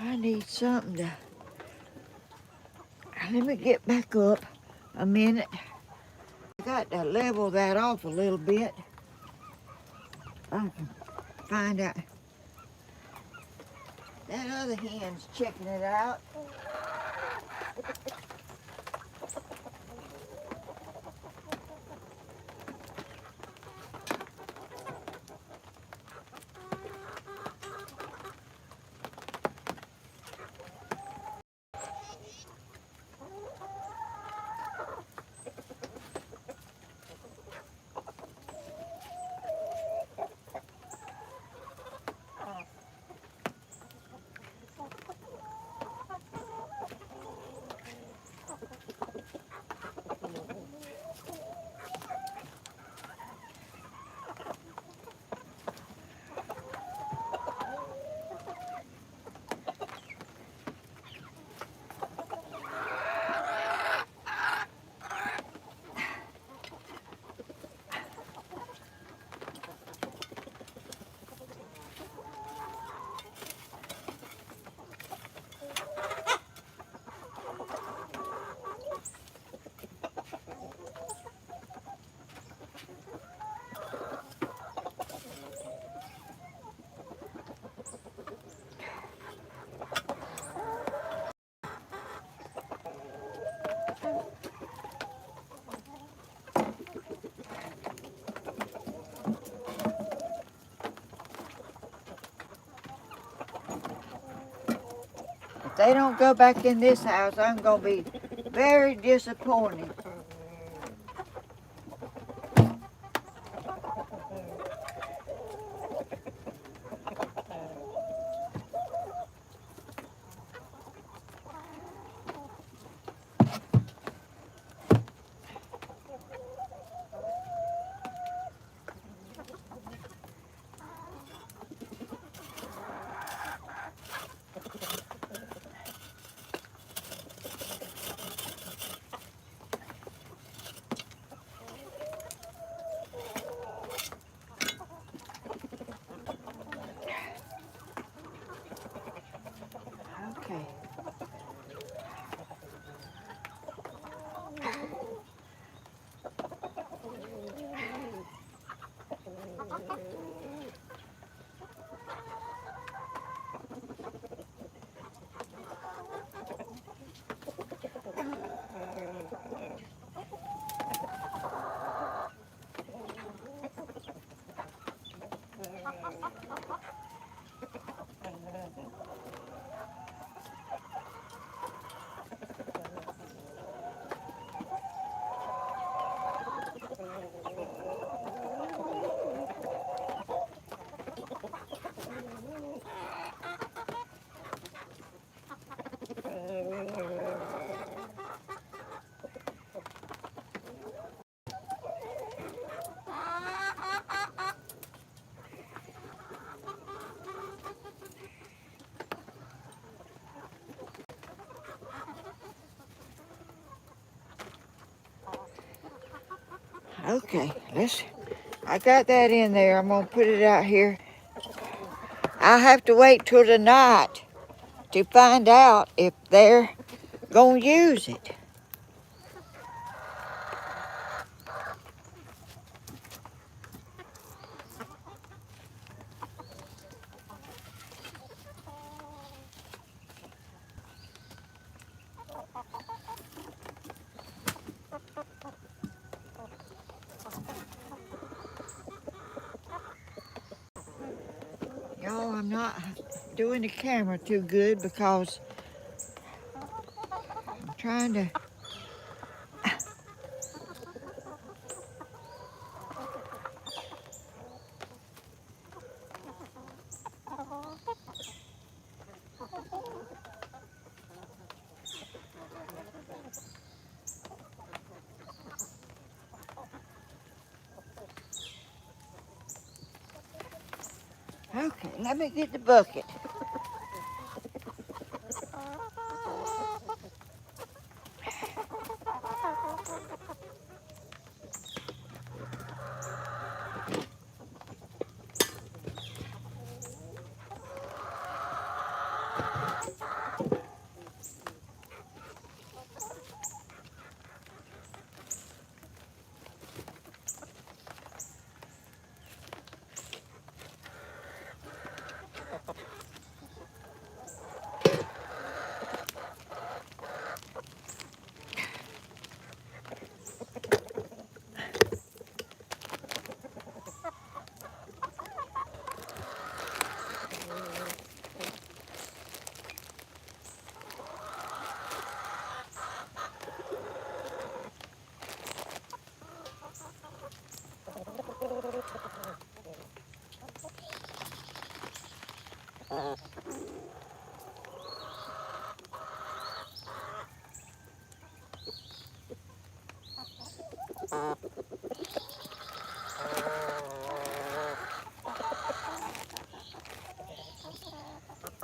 I need something to... Let me get back up a minute. I got to level that off a little bit. I can find out. That other hen's checking it out. they don't go back in this house, I'm going to be very disappointed. Okay. Okay, I got that in there. I'm going to put it out here. I'll have to wait till tonight to find out if they're going to use it. Y'all, I'm not doing the camera too good because I'm trying to... Okay, let me get the bucket.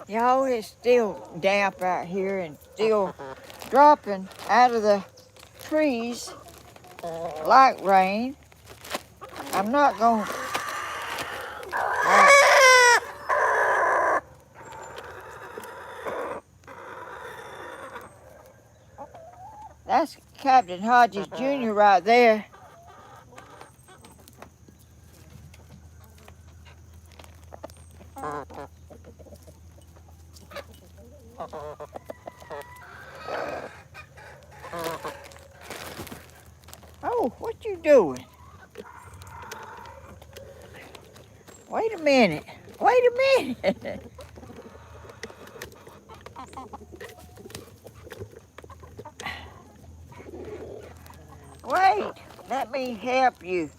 Y'all, it's still damp out here and still dropping out of the trees like rain. I'm not going to... That's Captain Hodges Jr. right there. Oh, what you doing? Wait a minute. Wait a minute. Let me help you.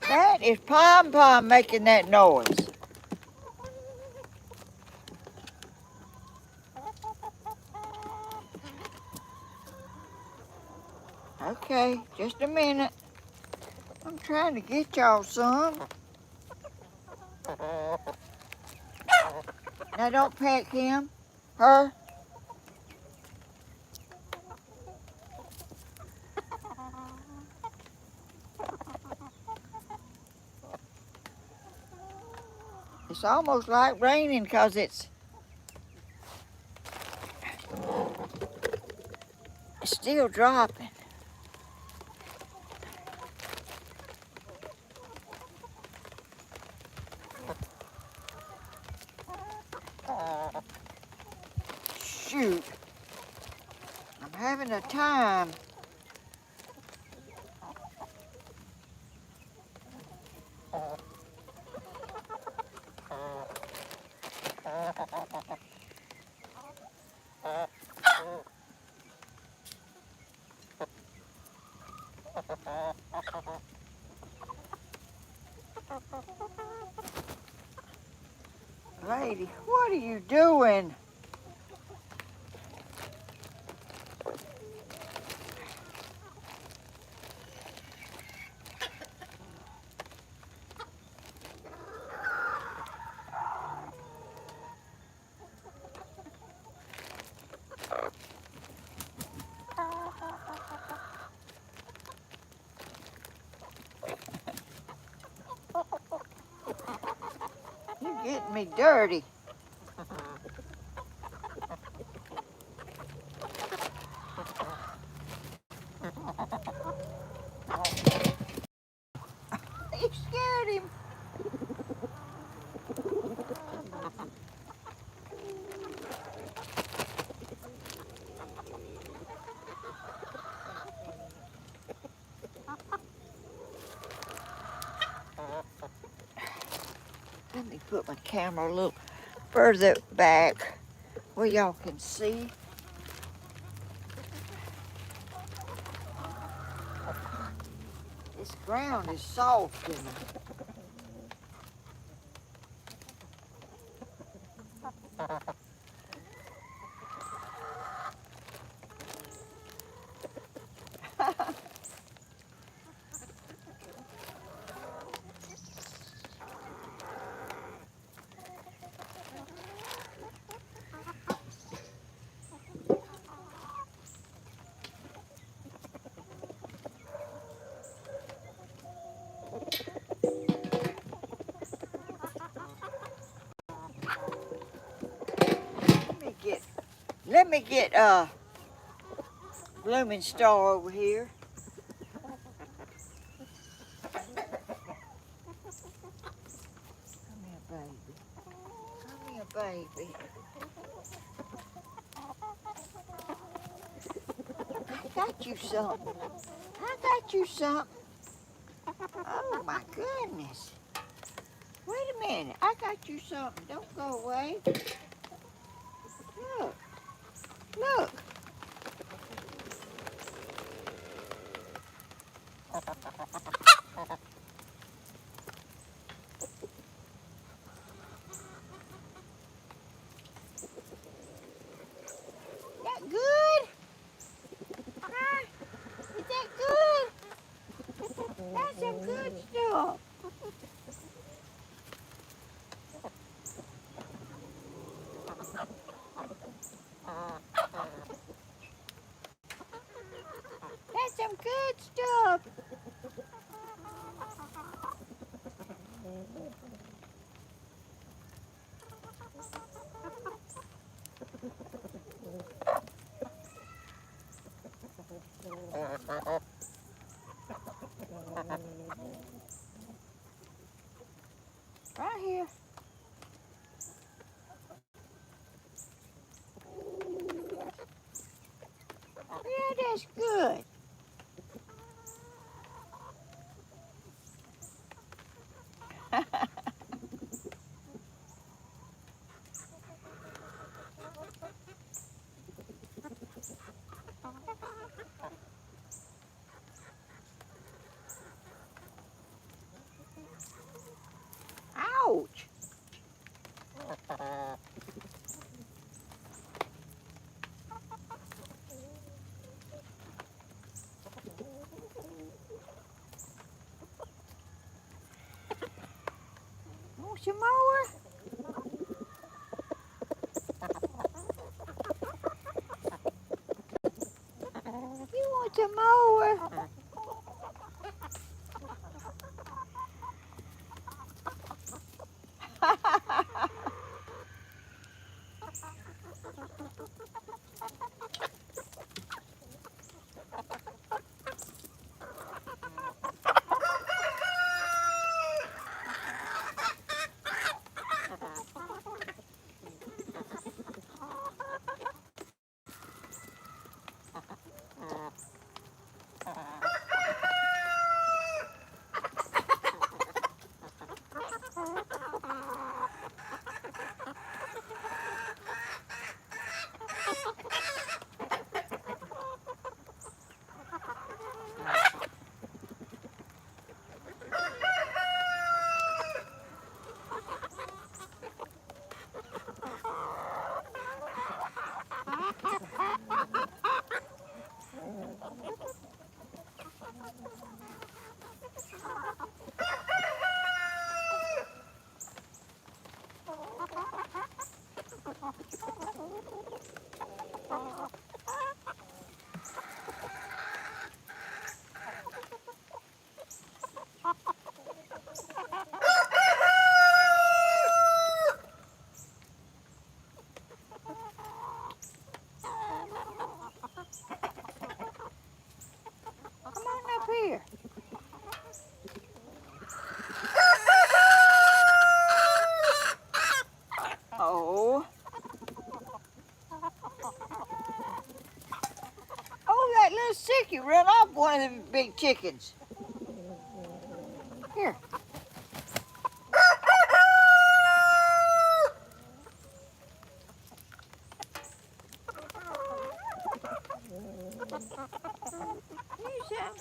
That is Pom Pom making that noise. Okay, just a minute. I'm trying to get y'all some. Now don't peck him. Her. It's almost like raining because it's still dropping. Shoot. I'm having a time. Lady, what are you doing? You're getting me dirty. You scared him. Let me put my camera a little further back where y'all can see. This ground is soft and let me get Blooming Star over here. Come here, baby. Come here, baby. I got you something. I got you something. Oh my goodness. Wait a minute. I got you something. Don't go away. Look. Look. Right here. Yeah, that's good. Ouch. Want some more? You want some more? Come on up here. Oh. Oh, that little sickie run off one of them big chickens. Here. Here's some.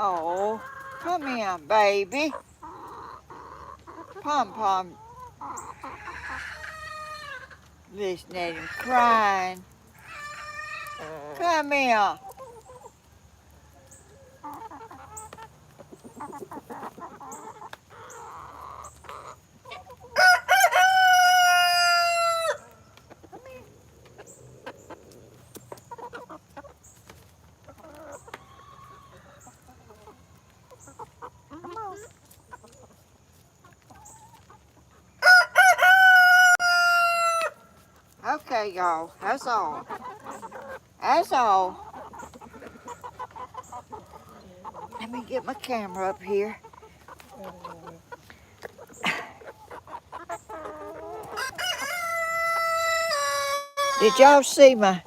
Oh, come here, baby. Pom Pom, listen at him crying. Come here. Come on. Okay, y'all. That's all. That's all. Let me get my camera up here. Did y'all see the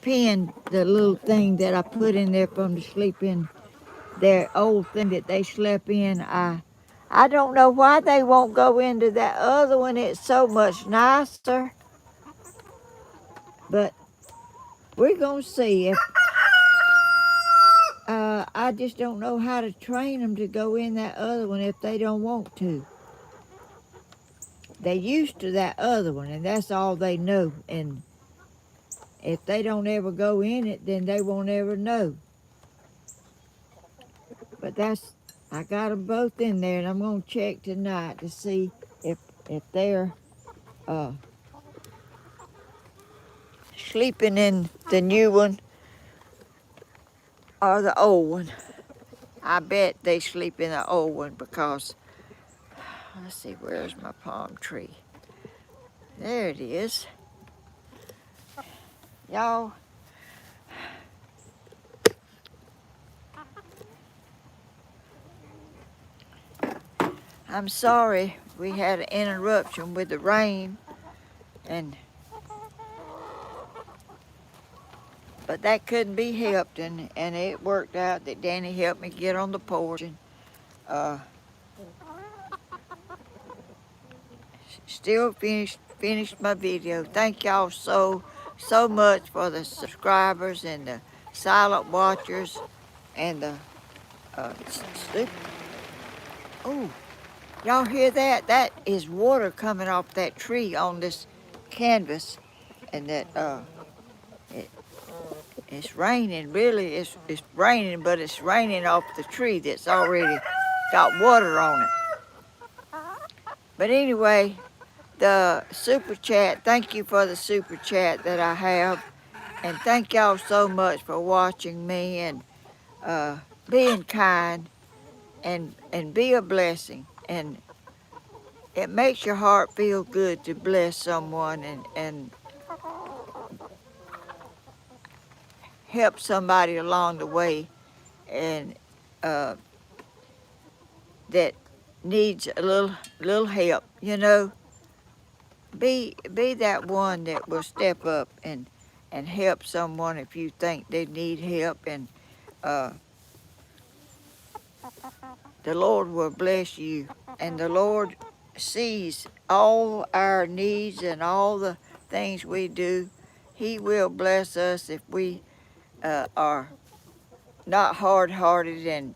pen, the little thing that I put in there for them to sleep in, their old thing that they slept in? I don't know why they won't go into that other one. It's so much nicer. But we're gonna see if I just don't know how to train them to go in that other one if they don't want to. They used to that other one, and that's all they know. And if they don't ever go in it, then they won't ever know. But I got them both in there, and I'm gonna check tonight to see if they're uh sleeping in the new one or the old one. I bet they sleep in the old one because, let's see, where's my palm tree? There it is. Y'all, I'm sorry we had an interruption with the rain, but that couldn't be helped, and it worked out that Danny helped me get on the porch and uh, still finished my video. Thank y'all so much for the subscribers and the silent watchers and the oh, y'all hear that? That is water coming off that tree on this canvas, and that it's raining. Really, it's raining, but it's raining off the tree that's already got water on it. But anyway, the super chat, thank you for the super chat that I have. And thank y'all so much for watching me and being kind and be a blessing. And it makes your heart feel good to bless someone and help somebody along the way and that needs a little help, you know. Be that one that will step up and help someone if you think they need help, and the Lord will bless you. And the Lord sees all our needs and all the things we do. He will bless us if we are not hard-hearted and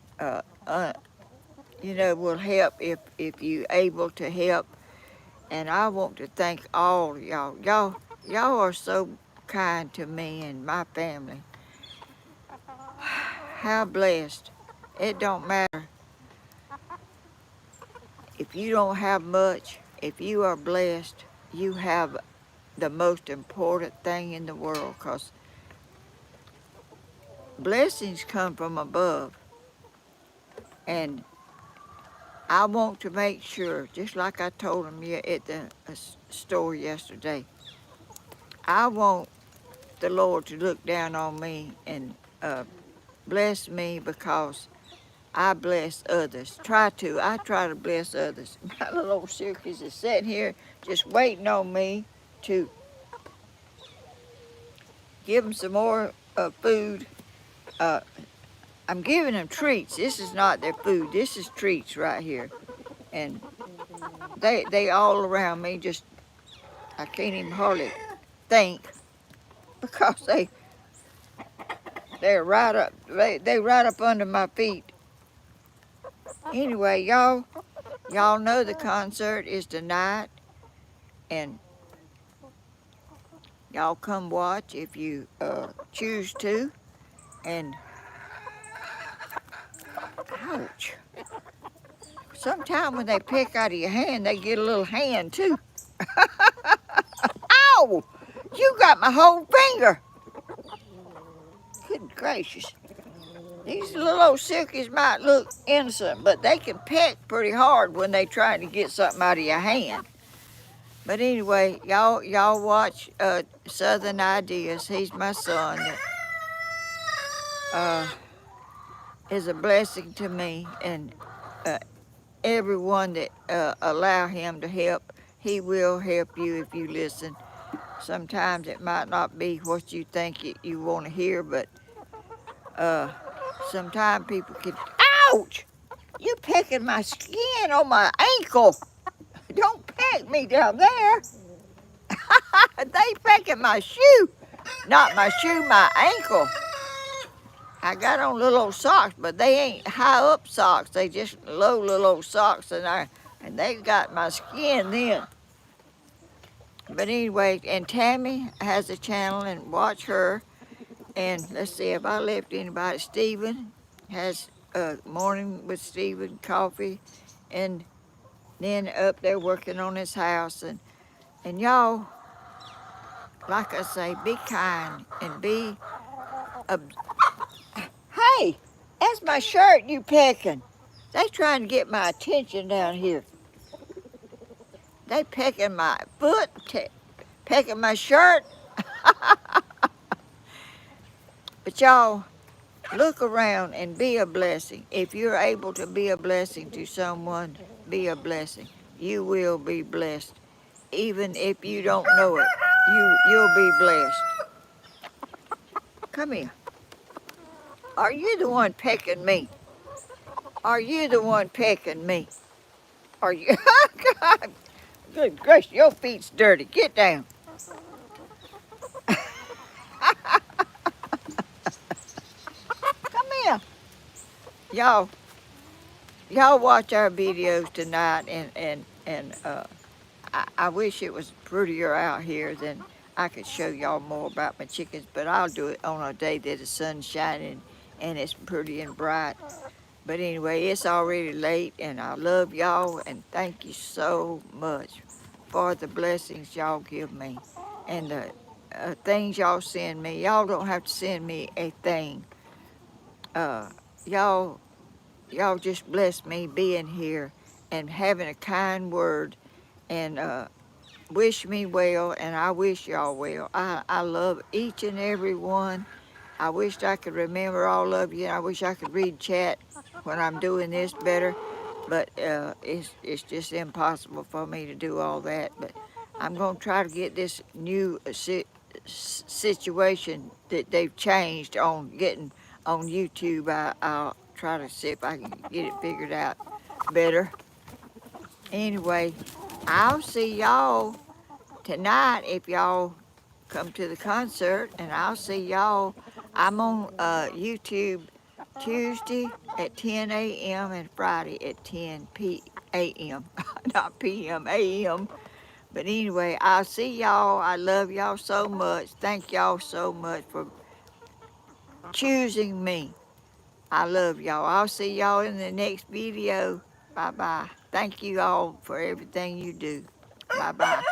will help if you able to help. And I want to thank all y'all. Y'all are so kind to me and my family. How blessed. It don't matter if you don't have much. If you are blessed, you have the most important thing in the world, because blessings come from above. And I want to make sure, just like I told them at the store yesterday, I want the Lord to look down on me and bless me, because I bless others. I try to bless others. My little old Silkies is sitting here just waiting on me to give them some more food. I'm giving them treats. This is not their food. This is treats right here. And they all around me, just, I can't even hardly think, because they're right up, they right up under my feet. Anyway, y'all know the concert is tonight, and y'all come watch if you choose to. And ouch, sometimes when they pick out of your hand, they get a little hand too. Ow, you got my whole finger. Good gracious. These little old Silkies might look innocent, but they can peck pretty hard when they try to get something out of your hand. But anyway, y'all watch Southern Ideas. He's my son. That is a blessing to me, and everyone that allow him to help, he will help you if you listen. Sometimes it might not be what you think you want to hear, but sometimes people can. Ouch! You pecking my skin on my ankle. Don't peck me down there. They pecking my shoe. Not my shoe, my ankle. I got on little old socks, but they ain't high up socks. They just low little old socks, and they got my skin then. But anyway, and Tammy has a channel, and watch her. And let's see if I left anybody. Stephen has Morning with Stephen coffee, and then up there working on his house. And y'all, like I say, be kind and be a. Hey, that's my shirt you pecking. They trying to get my attention down here. They pecking my foot, pecking my shirt. But y'all, look around and be a blessing. If you're able to be a blessing to someone, be a blessing. You will be blessed. Even if you don't know it, you'll be blessed. Come here. Are you the one pecking me? Are you the one pecking me? Are you? God, good gracious, your feet's dirty. Get down. Come here. Y'all, y'all watch our videos tonight and I wish it was prettier out here than I could show y'all more about my chickens, but I'll do it on a day that the sun's shining and it's pretty and bright. But anyway, it's already late and I love y'all and thank you so much for the blessings y'all give me and the things y'all send me. Y'all don't have to send me a thing. Uh, y'all, y'all just bless me being here and having a kind word and wish me well, and I wish y'all well. I love each and every one. I wish I could remember all of you. I wish I could read chat when I'm doing this better, but it's just impossible for me to do all that. But I'm gonna try to get this new situation that they've changed on getting on YouTube. I'll try to see if I can get it figured out better. Anyway, I'll see y'all tonight if y'all come to the concert, and I'll see y'all. I'm on YouTube Tuesday at 10 a.m. and Friday at 10 a.m. Not p.m. a.m. But anyway, I'll see y'all. I love y'all so much. Thank y'all so much for choosing me. I love y'all. I'll see y'all in the next video. Bye bye. Thank you all for everything you do. Bye bye.